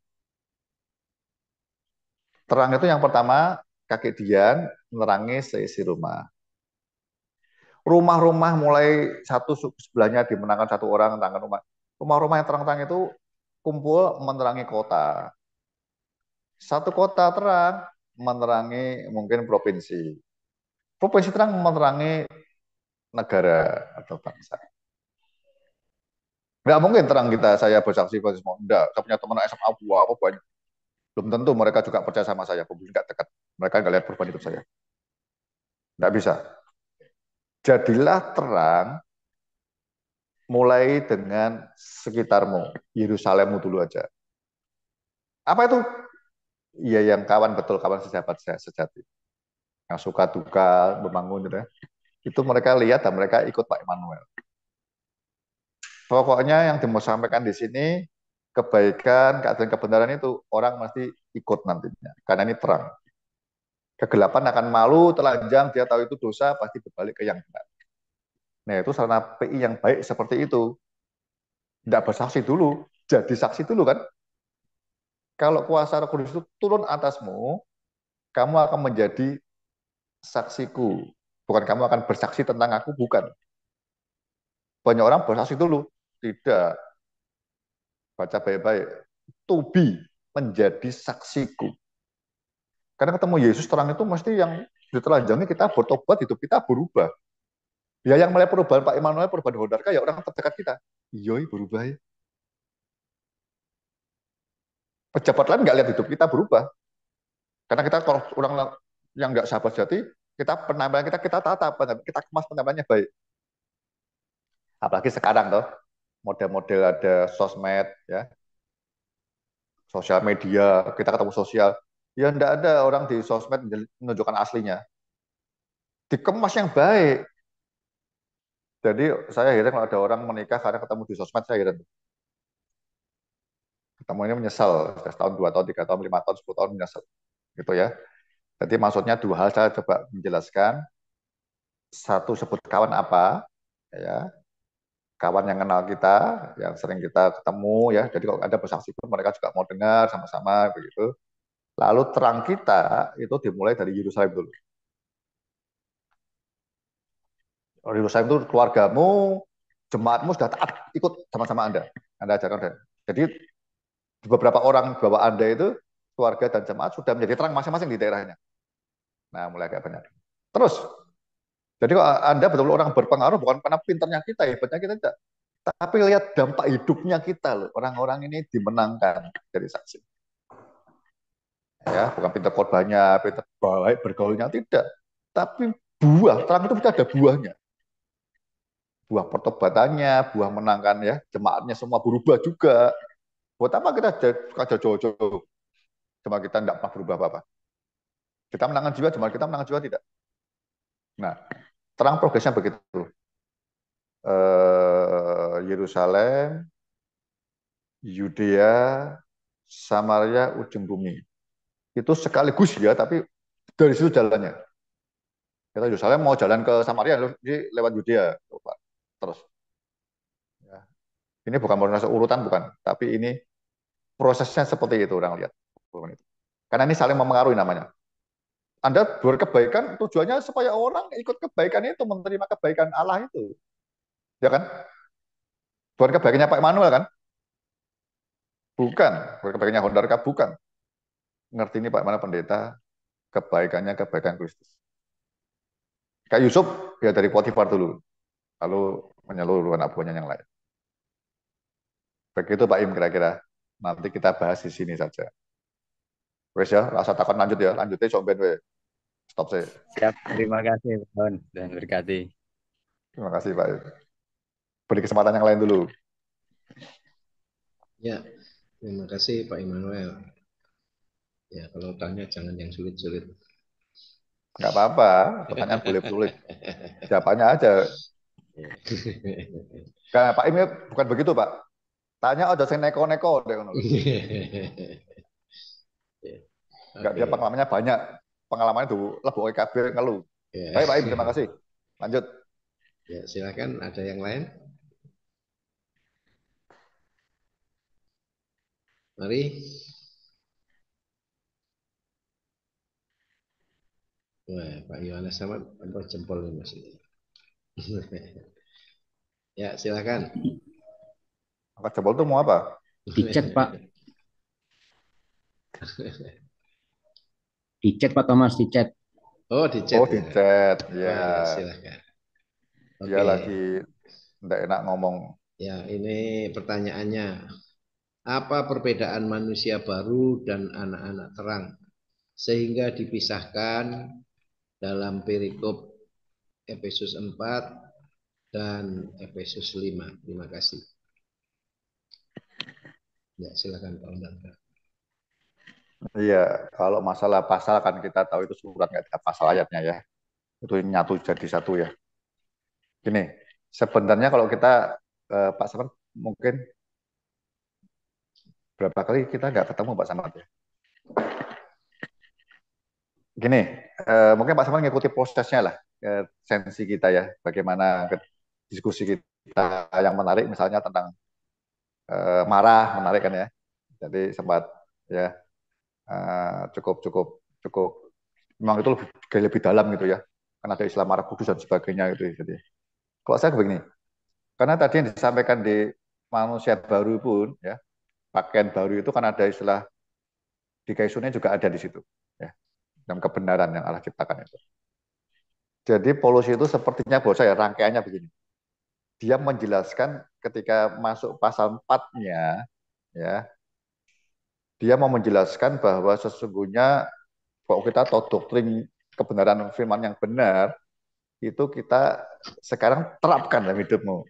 Terang itu yang pertama, kaki Dian menerangi seisi rumah. Rumah-rumah mulai satu sebelahnya dimenangkan satu orang, menerangkan rumah. Rumah-rumah yang terang-terang itu kumpul menerangi kota. Satu kota terang menerangi mungkin provinsi. Provinsi terang menerangi negara atau bangsa. Nggak mungkin terang kita saya bersaksi semua. Enggak, saya punya teman SMA apa banyak. Belum tentu mereka juga percaya sama saya. Mungkin nggak dekat. Mereka nggak lihat perubahan hidup saya. Nggak bisa. Jadilah terang mulai dengan sekitarmu, Yerusalemmu dulu aja. Apa itu? Iya, yang kawan, betul, kawan sejabat saya sejati. Yang suka duka, membangun gitu ya. Itu mereka lihat dan mereka ikut Pak Immanuel. Pokoknya yang mau sampaikan di sini, kebaikan, keadilan, kebenaran itu orang mesti ikut nantinya. Karena ini terang. Kegelapan akan malu, telanjang, dia tahu itu dosa, pasti berbalik ke yang benar. Nah, itu sarana PI yang baik seperti itu. Tidak bersaksi dulu, jadi saksi dulu kan. Kalau kuasa Roh Kudus itu turun atasmu, kamu akan menjadi saksiku. Bukan kamu akan bersaksi tentang aku, bukan. Banyak orang bersaksi dulu. Tidak. Baca baik-baik. To be, menjadi saksiku. Karena ketemu Yesus terang itu mesti yang ditelanjangi kita bertobat, hidup kita berubah. Ya yang mulai perubahan Pak Immanuel, perubahan Hondarka, ya orang terdekat kita. Iya, berubah ya. Pejabat lain nggak lihat hidup kita berubah. Karena kita kalau orang yang nggak sahabat sejati, kita penampilan kita tata, kita kemas penampilannya baik. Apalagi sekarang toh, model-model ada sosmed, ya, sosial media, kita ketemu sosial. Ya enggak ada orang di sosmed menunjukkan aslinya. Dikemas yang baik. Jadi saya heran kalau ada orang menikah karena ketemu di sosmed, saya heran. Ketemu ini menyesal, sudah setahun, 2 tahun, 3 tahun, 5 tahun, 10 tahun menyesal. Gitu ya. Jadi maksudnya dua hal saya coba menjelaskan. Satu, sebut kawan apa, ya, kawan yang kenal kita, yang sering kita ketemu, ya. Jadi kalau ada bersaksi pun mereka juga mau dengar sama-sama begitu. Lalu terang kita itu dimulai dari Yerusalem dulu. Yerusalem itu keluargamu, jemaatmu sudah taat ikut sama-sama Anda. Anda ajarkan Anda. Jadi beberapa orang di bawah Anda itu keluarga dan jemaat sudah menjadi terang masing-masing di daerahnya. Nah, mulai agak banyak. Terus, jadi kalau Anda betul-betul orang berpengaruh bukan karena pinternya kita, hebatnya kita tidak. Tapi lihat dampak hidupnya kita loh. Orang-orang ini dimenangkan dari saksi. Ya, bukan pintar korbannya, pintar baik bergaulnya tidak. Tapi buah, terang itu bisa ada buahnya. Buah pertobatannya, buah menangkan ya, jemaatnya semua berubah juga. Buat apa kita suka jauh-jauh? Cuma kita tidak pernah berubah apa-apa. Kita menangkan jiwa, jemaat kita menangkan jiwa tidak. Nah, terang progresnya begitu. Yerusalem, Yudea, Samaria, ujung bumi. Itu sekaligus ya, tapi dari situ jalannya. Kita Yerusalem mau jalan ke Samaria, jadi lewat Yudea. Terus. Ya. Ini bukan proses urutan, bukan. Tapi ini prosesnya seperti itu orang lihat. Karena ini saling mempengaruhi namanya. Anda berkebaikan, tujuannya supaya orang ikut kebaikan itu, menerima kebaikan Allah itu. Ya kan? Bukan kebaikannya Pak Immanuel kan? Bukan. Bukan kebaikannya Hondarka, bukan. Ngerti ini Pak Immanuel pendeta, kebaikannya kebaikan Kristus. Kayak Yusuf, ya dari Potifar dulu. Lalu menyeluruh anak buahnya yang lain. Begitu Pak Im kira-kira. Nanti kita bahas di sini saja. Wes ya, rasa takut lanjut ya. Lanjutnya coba we. Stop saya. Siap, terima kasih, Bang, dan berkati. Terima kasih Pak Im. Beri kesempatan yang lain dulu. Ya, terima kasih Pak Immanuel. Ya, kalau tanya jangan yang sulit-sulit. Nggak apa-apa, pertanyaan boleh sulit. Jawabannya aja. Karena Pak Im bukan begitu Pak. Tanya ada yang neko-neko. Nggak, dia pengalamannya banyak. Pengalamannya itu lebih OKB ngeluh. Baik Pak Im, terima kasih. Lanjut. Ya, silakan. Ada yang lain? Mari. Wah, Pak Yohanes sama apa jempol ini Mas. Ya, silakan. Angkat jempol itu mau apa? Dicek Pak. Dicek Pak Thomas, dicek. Oh, di chat. Oh, di chat. Ya. Ya, silakan. Dia Oke. lagi tidak enak ngomong. Ya, ini pertanyaannya. Apa perbedaan manusia baru dan anak-anak terang sehingga dipisahkan dalam perikop Efesus 4 dan Efesus 5. Terima kasih. Ya, silakan Pak Undang. Iya, kalau masalah pasal kan kita tahu itu surat nggak ada pasal ayatnya ya. Itu nyatu jadi satu ya. Gini, sebenarnya kalau kita Pak Samad mungkin berapa kali kita nggak ketemu Pak Samad ya. Gini, mungkin Pak Samad ngikuti prosesnya lah, sensi kita ya, bagaimana diskusi kita yang menarik misalnya tentang marah menarik kan ya. Jadi sempat ya cukup cukup cukup memang itu lebih dalam gitu ya. Karena ada istilah marah kudus dan sebagainya gitu. Jadi kalau saya begini, karena tadi yang disampaikan di manusia baru pun ya, pakaian baru itu kan ada istilah di Kaisunnya juga ada di situ ya, dalam kebenaran yang Allah ciptakan itu. Jadi polusi itu sepertinya buat saya rangkaiannya begini. Dia menjelaskan ketika masuk pasal 4-nya ya, dia mau menjelaskan bahwa sesungguhnya kalau kita tahu doktrin kebenaran firman yang benar, itu kita sekarang terapkan dalam hidupmu.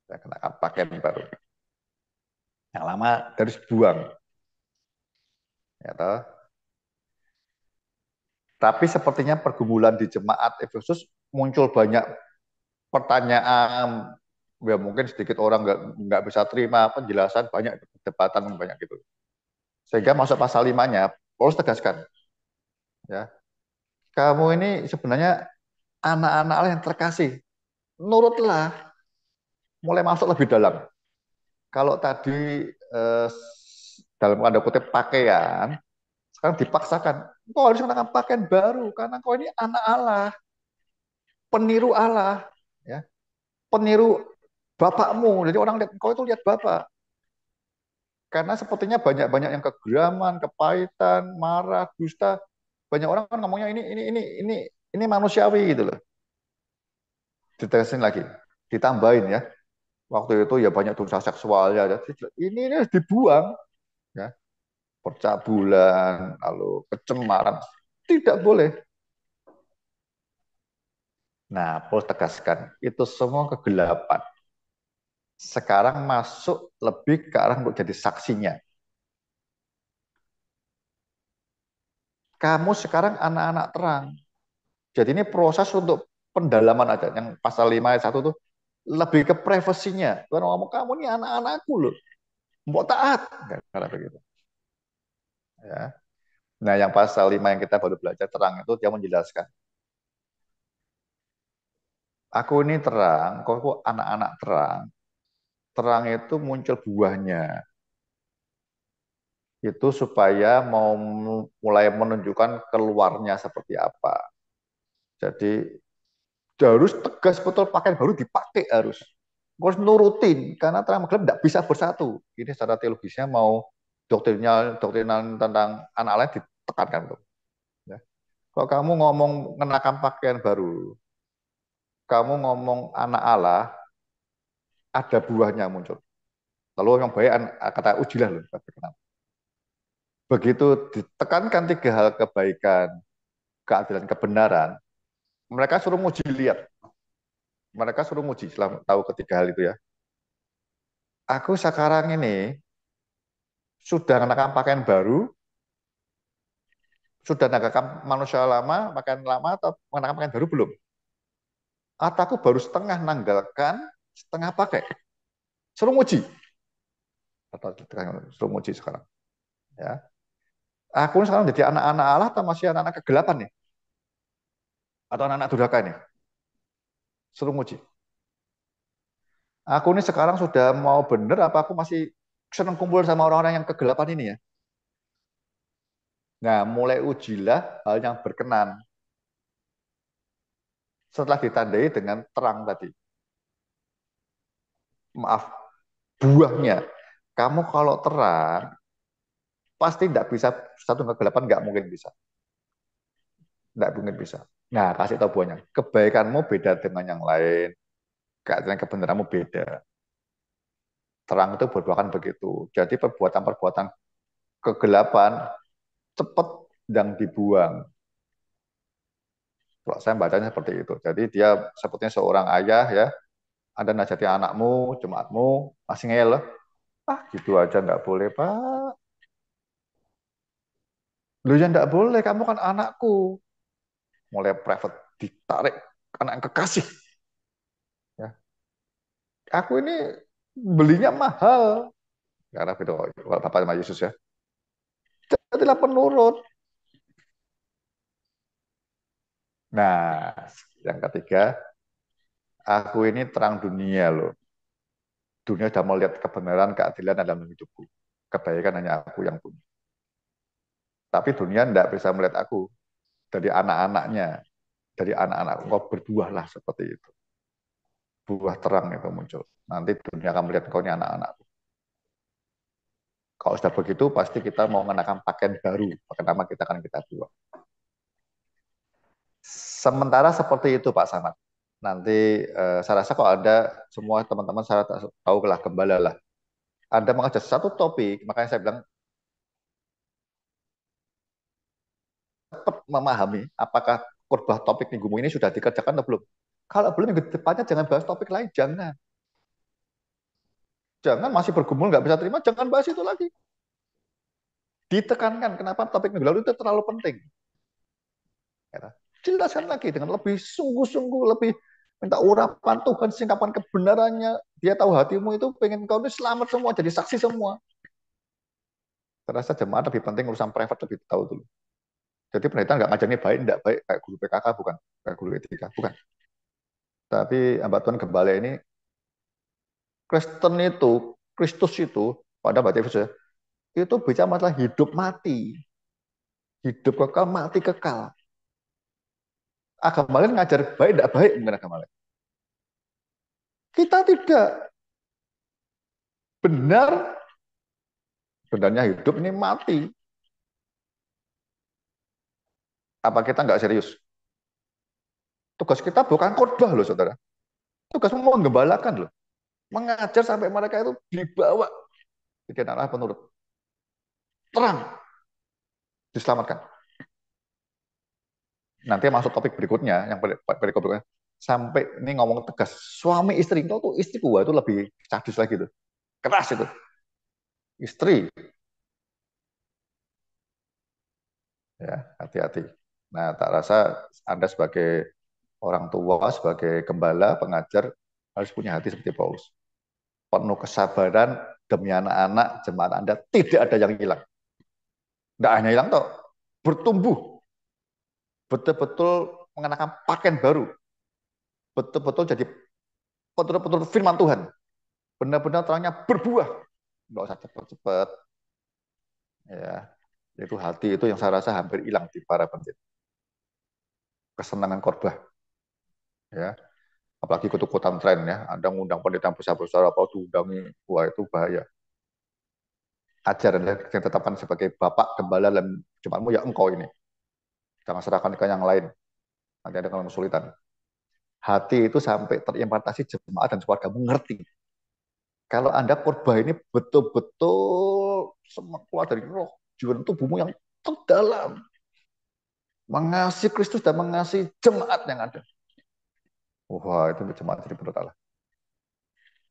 Saya kenakan pakaian baru. Yang lama harus buang. Ya, toh? Tapi sepertinya pergumulan di jemaat Efesus muncul banyak pertanyaan. Ya mungkin sedikit orang nggak bisa terima penjelasan, banyak perdebatan banyak gitu. Sehingga masuk pasal 5-nya, Paulus tegaskan, ya, kamu ini sebenarnya anak-anak Allah yang terkasih. Nurutlah, mulai masuk lebih dalam. Kalau tadi dalam tanda kutip pakaian, sekarang dipaksakan. Kau harus mengenakan pakaian baru karena kau ini anak Allah, peniru Allah, ya, peniru bapakmu. Jadi orang lihat kau itu lihat bapak. Karena sepertinya banyak-banyak yang kegeraman, kepahitan, marah, dusta. Banyak orang kan ngomongnya ini manusiawi gitu loh. Ditegasin lagi, ditambahin ya. Waktu itu ya banyak dosa seksual ya. Ini harus dibuang ya. Percabulan, lalu kecemaran tidak boleh. Nah, Paul tegaskan itu semua kegelapan. Sekarang masuk lebih ke arah untuk jadi saksinya. Kamu sekarang anak-anak terang. Jadi ini proses untuk pendalaman aja. Yang pasal 5 ayat 1 tuh lebih ke privasinya. Tuhan ngomong, kamu ini anak-anakku loh. Mau taat. Karena begitu. Ya. Nah, yang pasal 5 yang kita baru belajar terang itu dia menjelaskan. Aku ini terang, kau anak-anak terang. Terang itu muncul buahnya. Itu supaya mau mulai menunjukkan keluarnya seperti apa. Jadi harus tegas betul, pakaian baru dipakai harus. Harus nurutin karena terang gelap tidak bisa bersatu. Ini secara teologisnya mau doktrinal tentang anak lain ditekankan tuh. Ya. Kalau kamu ngomong mengenakan pakaian baru, kamu ngomong anak Allah, ada buahnya muncul. Lalu yang baik kata ujilah loh. Begitu ditekankan 3 hal kebaikan, keadilan, kebenaran, mereka suruh muji lihat. Mereka suruh muji setelah tahu 3 hal itu ya. Aku sekarang ini sudah mengenakan pakaian baru, sudah mengenakan manusia lama, pakaian lama, atau mengenakan pakaian baru belum? Atau aku baru setengah nanggalkan, setengah pakai. Suruh muji. Atau suruh muji sekarang. Ya. Aku sekarang jadi anak-anak Allah atau masih anak-anak kegelapan nih? Atau anak-anak durhaka nih? Suruh muji. Aku ini sekarang sudah mau bener apa aku masih senang kumpul sama orang-orang yang kegelapan ini ya? Nah, mulai ujilah hal yang berkenan. Setelah ditandai dengan terang tadi. Maaf, buahnya. Kamu kalau terang, pasti tidak bisa, satu kegelapan nggak mungkin bisa. Nggak mungkin bisa. Nah, kasih tahu buahnya. Kebaikanmu beda dengan yang lain. Keadilan kebenaranmu beda. Terang itu berbuahkan begitu. Jadi perbuatan-perbuatan kegelapan cepat yang dibuang. Kalau saya bacanya seperti itu. Jadi dia sepertinya seorang ayah ya, Anda nasihati anakmu, jemaatmu, masih ngeyel loh. Ah gitu aja nggak boleh Pak. Lu ya nggak boleh, kamu kan anakku. Mulai private ditarik anak yang kekasih. Ya. Aku ini belinya mahal. Karena itu kalau Bapak sama Yesus ya. Jadilah penurut. Nah, yang ketiga, aku ini terang dunia loh. Dunia sudah melihat kebenaran, keadilan dalam hidupku. Kebaikan hanya aku yang punya. Tapi dunia tidak bisa melihat aku dari anak-anaknya. Dari anak-anak engkau berbuahlah seperti itu. Buah terang itu muncul. Nanti dunia akan melihat engkau ini anak-anakku. Kalau sudah begitu, pasti kita mau mengenakan pakaian baru. Pakaian lama kita akan kita buang. Sementara seperti itu Pak Samad. Nanti saya rasa kalau ada semua teman-teman saya tahu lah gembala lah. Anda mengajar satu topik, makanya saya bilang cepat memahami apakah khotbah topik minggumu ini sudah dikerjakan atau belum. Kalau belum minggu depannya jangan bahas topik lain, jangan. Jangan masih bergumul nggak bisa terima, jangan bahas itu lagi. Ditekankan kenapa topik minggu lalu itu terlalu penting. Jelaskan lagi dengan lebih sungguh-sungguh, lebih minta urapan Tuhan, singkapan kebenarannya. Dia tahu hatimu itu pengen kau itu selamat semua, jadi saksi semua. Terasa jemaat lebih penting urusan private lebih tahu dulu. Jadi pendeta nggak ngajarnya baik, enggak baik kayak guru PKK bukan, kayak guru etika bukan. Tapi hamba Tuhan Gembala ini Kristen itu, Kristus itu pada Bapak Ibu itu bicara masalah hidup mati, hidup kekal, mati kekal. Agama lain ngajar baik, enggak baik mungkin agama lain. Kita tidak benar, benarnya hidup ini mati. Apa kita nggak serius? Tugas kita bukan khotbah loh, saudara. Tugas menggembalakan loh. Mengajar sampai mereka itu dibawa jadi anak penurut. Terang, diselamatkan. Nanti masuk topik berikutnya, yang berikutnya. Sampai ini ngomong tegas, suami istri itu tuh istri gua itu lebih sadis lagi tuh. Keras itu. Istri, ya hati-hati. Nah, tak rasa Anda sebagai orang tua, sebagai gembala, pengajar, harus punya hati seperti Paulus. Penuh kesabaran demi anak-anak jemaat Anda, tidak ada yang hilang. Tidak hanya hilang toh, bertumbuh, betul-betul mengenakan pakaian baru, betul-betul jadi betul-betul firman Tuhan, benar-benar terangnya berbuah, nggak usah cepat-cepat, ya. Itu hati itu yang saya rasa hampir hilang di para pendeta. Kesenangan khotbah, ya. Apalagi ikut-ikutan tren ya. Anda ngundang pendeta besar-besar apa diundangi, wah itu bahaya. Ajaran yang ditetapkan sebagai bapak gembala dan jemaatmu ya engkau ini. Jangan serahkan ke yang lain. Nanti ada kesulitan. Hati itu sampai terimpartasi jemaat dan keluarga mengerti. Kalau Anda khotbah ini betul-betul semua keluar dari roh, jiwa tubuhmu yang terdalam. Mengasihi Kristus dan mengasihi jemaat yang ada. Wah, itu jemaat jadi benar Allah.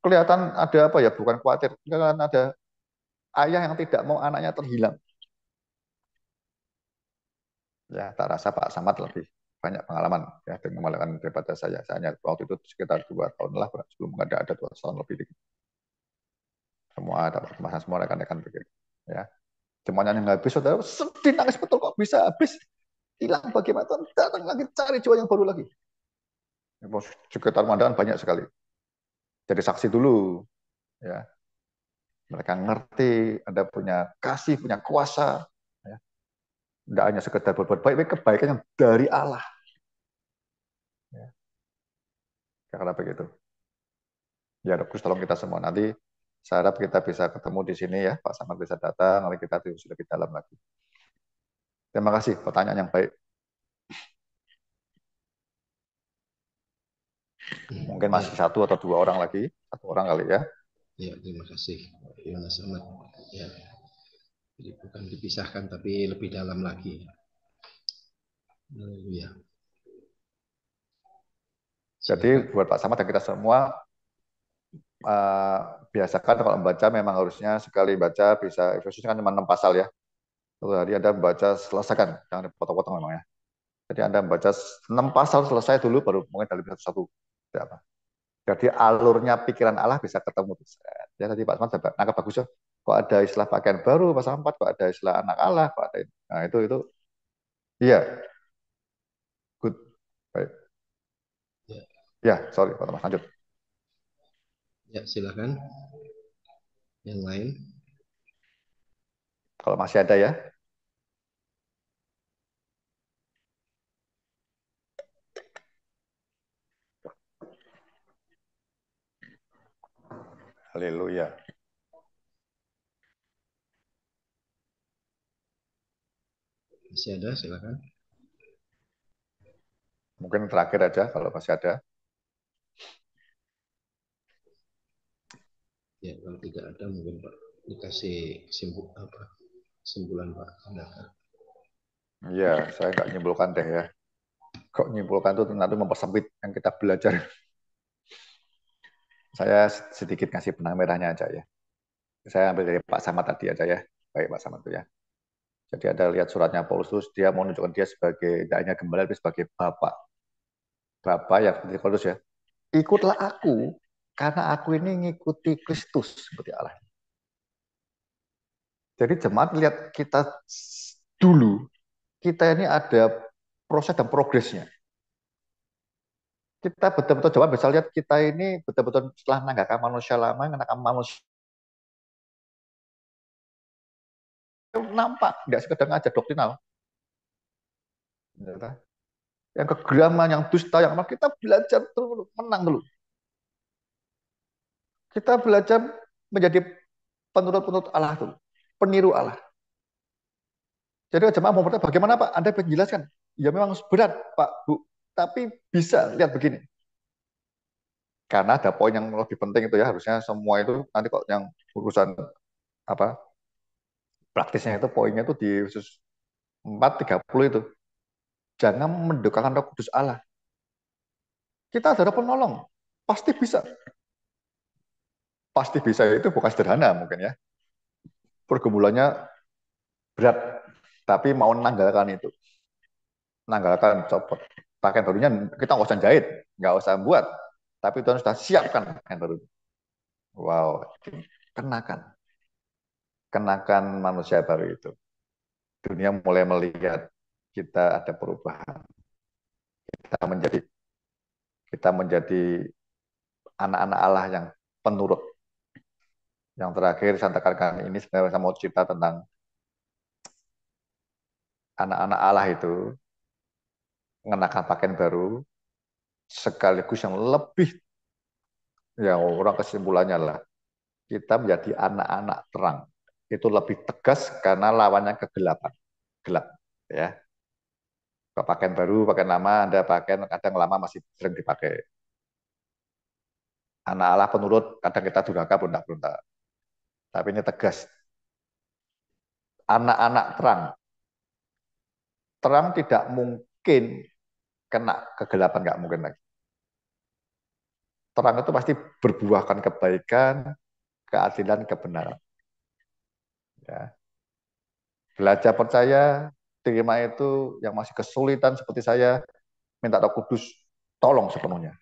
Kelihatan ada apa ya, bukan khawatir. Kelihatan ada ayah yang tidak mau anaknya terhilang. Ya, tak rasa Pak Samad lebih banyak pengalaman ya dengan melakukan daripada saya. Saya hanya waktu itu sekitar 2 tahun lah sebelum ada 2 tahun lebih dikit. Semua ada permasalahan semua rekan-rekan begitu. Ya, semuanya yang habis, saudara sedih nangis betul kok bisa habis hilang bagaimana Tuhan datang lagi cari jiwa yang baru lagi. Sekitar Mandakan banyak sekali. Jadi saksi dulu, ya. Mereka ngerti, Anda punya kasih, punya kuasa, ya. Tidak hanya sekedar berbuat baik, tapi kebaikan yang dari Allah. Ya. Karena begitu. Ya, Rob Kus, tolong kita semua nanti. Saya harap kita bisa ketemu di sini ya, Pak Samad bisa datang, nanti kita sudah lebih dalam lagi. Terima kasih, pertanyaan yang baik. Mungkin masih satu atau dua orang lagi, satu orang kali ya. Ya, terima kasih Yohanes Ahmad. Ya, jadi bukan dipisahkan tapi lebih dalam lagi. Haleluya. Jadi buat Pak Samad dan kita semua, biasakan kalau membaca memang harusnya sekali baca bisa, Efesus kan cuma 6 pasal ya. Satu hari Anda membaca selesaikan, jangan dipotong-potong memang ya. Jadi Anda membaca 6 pasal selesai dulu, baru mungkin dari satu-satu. Jadi alurnya pikiran Allah bisa ketemu. Ya tadi Pak Samad nangkap bagus ya. Kok ada istilah pakaian baru, pasal 4, kok ada istilah anak Allah, kok ada. Nah itu iya, good. Baik. Ya, sorry Pak Thomas, lanjut. Ya, silakan. Yang lain. Kalau masih ada ya. Haleluya. Masih ada, silakan. Mungkin terakhir aja kalau masih ada. Ya, kalau tidak ada mungkin Pak dikasih kesimpulan Pak. Iya, saya nggak nyimpulkan deh ya. Kok nyimpulkan itu nanti mempersempit yang kita belajar. Saya sedikit ngasih benang merahnya aja ya. Saya ambil dari Pak Samad tadi aja ya. Baik Pak Samad itu ya. Jadi ada lihat suratnya Paulus, terus dia mau menunjukkan dia sebagai, tidak hanya gembala, tapi sebagai Bapak. Bapak yang seperti Paulus ya. Ikutlah aku, karena aku ini ngikuti Kristus seperti Allah. Jadi jemaat lihat kita dulu, kita ini ada proses dan progresnya. Kita betul-betul jemaat bisa lihat kita ini betul-betul setelah menanggalkan manusia lama, menanggalkan manusia nampak, tidak sekedar ngajar doktrinal. Yang kegeraman, yang dusta, yang apa, kita belajar dulu, menang dulu. Kita belajar menjadi penurut-penurut Allah dulu, peniru Allah. Jadi jemaah mau bertanya, bagaimana Pak? Anda menjelaskan. Ya memang berat Pak, Bu. Tapi bisa lihat begini. Karena ada poin yang lebih penting itu ya, harusnya semua itu nanti kok yang urusan apa praktisnya itu poinnya itu di Yesus 4:30 itu. Jangan mendukakan Roh Kudus Allah. Kita ada penolong, pasti bisa. Pasti bisa itu bukan sederhana mungkin ya. Pergumulannya berat, tapi mau menanggalkan itu. Menanggalkan, copot. Pakaian barunya kita nggak usah jahit, nggak usah buat. Tapi Tuhan sudah siapkan pakaian baru. Wow, kenakan. Kenakan manusia baru itu. Dunia mulai melihat kita ada perubahan. Kita menjadi anak-anak Allah yang penurut. Yang terakhir saya tekankan ini sebenarnya saya mau cerita tentang anak-anak Allah itu mengenakan pakaian baru sekaligus yang lebih, ya orang kesimpulannya lah, kita menjadi anak-anak terang. Itu lebih tegas karena lawannya kegelapan. Gelap ya. Pakaian baru, pakaian lama, ada pakaian kadang lama masih sering dipakai. Anak Allah penurut, kadang kita durhaka berontak-berontak. Tapi ini tegas. Anak-anak terang. Terang tidak mungkin kena kegelapan, nggak mungkin lagi. Terang itu pasti berbuahkan kebaikan, keadilan, kebenaran. Ya. Belajar percaya, terima itu, yang masih kesulitan seperti saya, minta Roh Kudus, tolong sepenuhnya.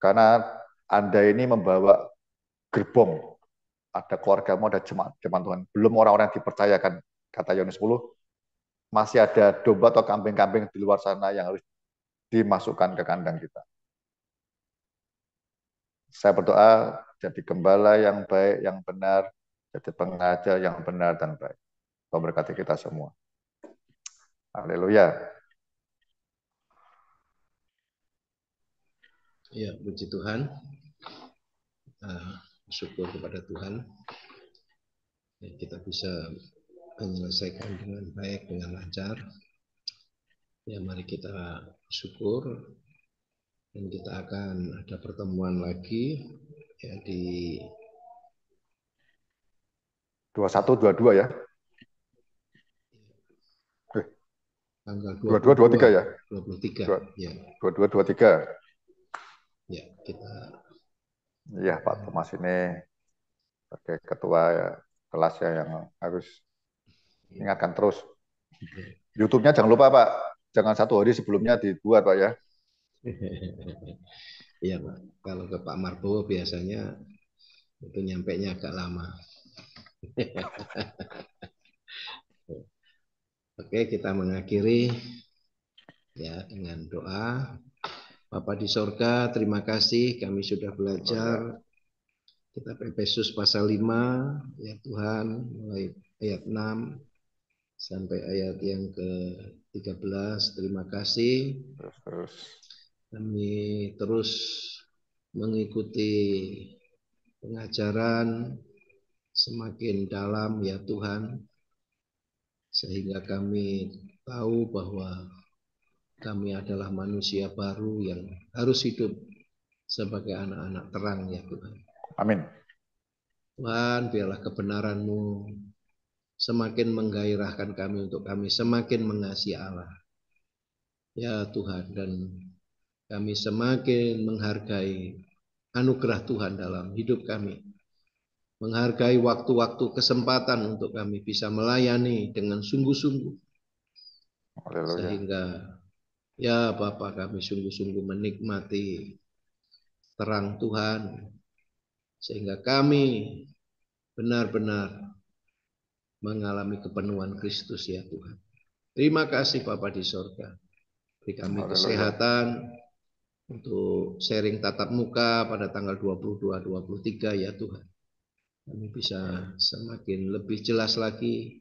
Karena Anda ini membawa gerbong, ada keluargamu, ada jemaat Tuhan. Belum orang-orang yang dipercayakan, kata Yohanes 10, masih ada domba atau kambing-kambing di luar sana yang harus dimasukkan ke kandang kita. Saya berdoa jadi gembala yang baik, yang benar, jadi pengajar yang benar dan baik. Memberkati kita semua. Haleluya. Ya, puji Tuhan. Syukur kepada Tuhan. Ya, kita bisa menyelesaikan dengan baik, dengan lancar. Ya, mari kita syukur. Dan kita akan ada pertemuan lagi ya di 21, 22 ya. tanggal 22, 23 ya. 23 ya. 22, 23. Ya, kita. Iya, Pak Thomas ini sebagai ketua kelas ya yang harus ingatkan terus. YouTube-nya jangan lupa Pak, jangan 1 hari sebelumnya dibuat Pak ya. Iya Pak, kalau ke Pak Marbowo biasanya itu nyampainya agak lama. Oke, kita mengakhiri ya dengan doa. Bapa di sorga, terima kasih kami sudah belajar kitab Efesus pasal 5, ya Tuhan, mulai ayat 6 sampai ayat yang ke-13. Terima kasih. Terus. Kami terus mengikuti pengajaran semakin dalam ya Tuhan, sehingga kami tahu bahwa kami adalah manusia baru yang harus hidup sebagai anak-anak terang ya Tuhan. Amin. Tuhan, biarlah kebenaran-Mu semakin menggairahkan kami untuk kami semakin mengasihi Allah. Ya Tuhan, dan kami semakin menghargai anugerah Tuhan dalam hidup kami. Menghargai waktu-waktu kesempatan untuk kami bisa melayani dengan sungguh-sungguh. Sehingga ya Bapa, kami sungguh-sungguh menikmati terang Tuhan. Sehingga kami benar-benar mengalami kepenuhan Kristus ya Tuhan. Terima kasih Bapa di sorga. Beri kami kesehatan untuk sharing tatap muka pada tanggal 22-23 ya Tuhan. Kami bisa semakin lebih jelas lagi.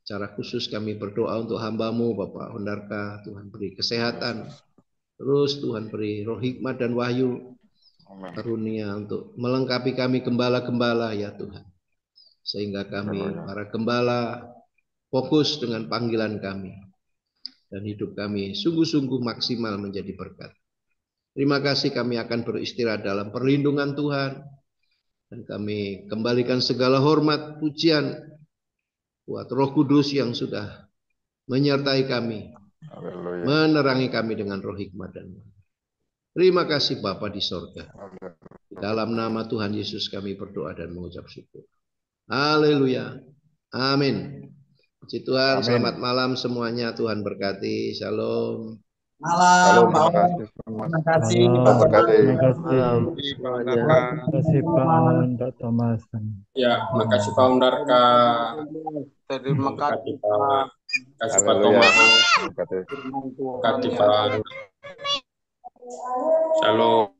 Secara khusus kami berdoa untuk hamba-Mu Bapak Hondarka. Tuhan beri kesehatan. Terus Tuhan beri roh hikmat dan wahyu. Karunia untuk melengkapi kami gembala-gembala ya Tuhan. Sehingga kami para gembala fokus dengan panggilan kami. Dan hidup kami sungguh-sungguh maksimal menjadi berkat. Terima kasih, kami akan beristirahat dalam perlindungan Tuhan. Dan kami kembalikan segala hormat, pujian buat Roh Kudus yang sudah menyertai kami. Menerangi kami dengan roh hikmat dan terima kasih Bapa di sorga. Di dalam nama Tuhan Yesus kami berdoa dan mengucap syukur. Haleluya. Amin. Puji Tuhan. Amin. Selamat malam semuanya. Tuhan berkati. Shalom. Malam, terima kasih. Terima kasih Pak Thomas. Ya, terima kasih Pak Undarka. Terima kasih Pak. Terima kasih Pak Thomas. Terima kasih Pak. Shalom.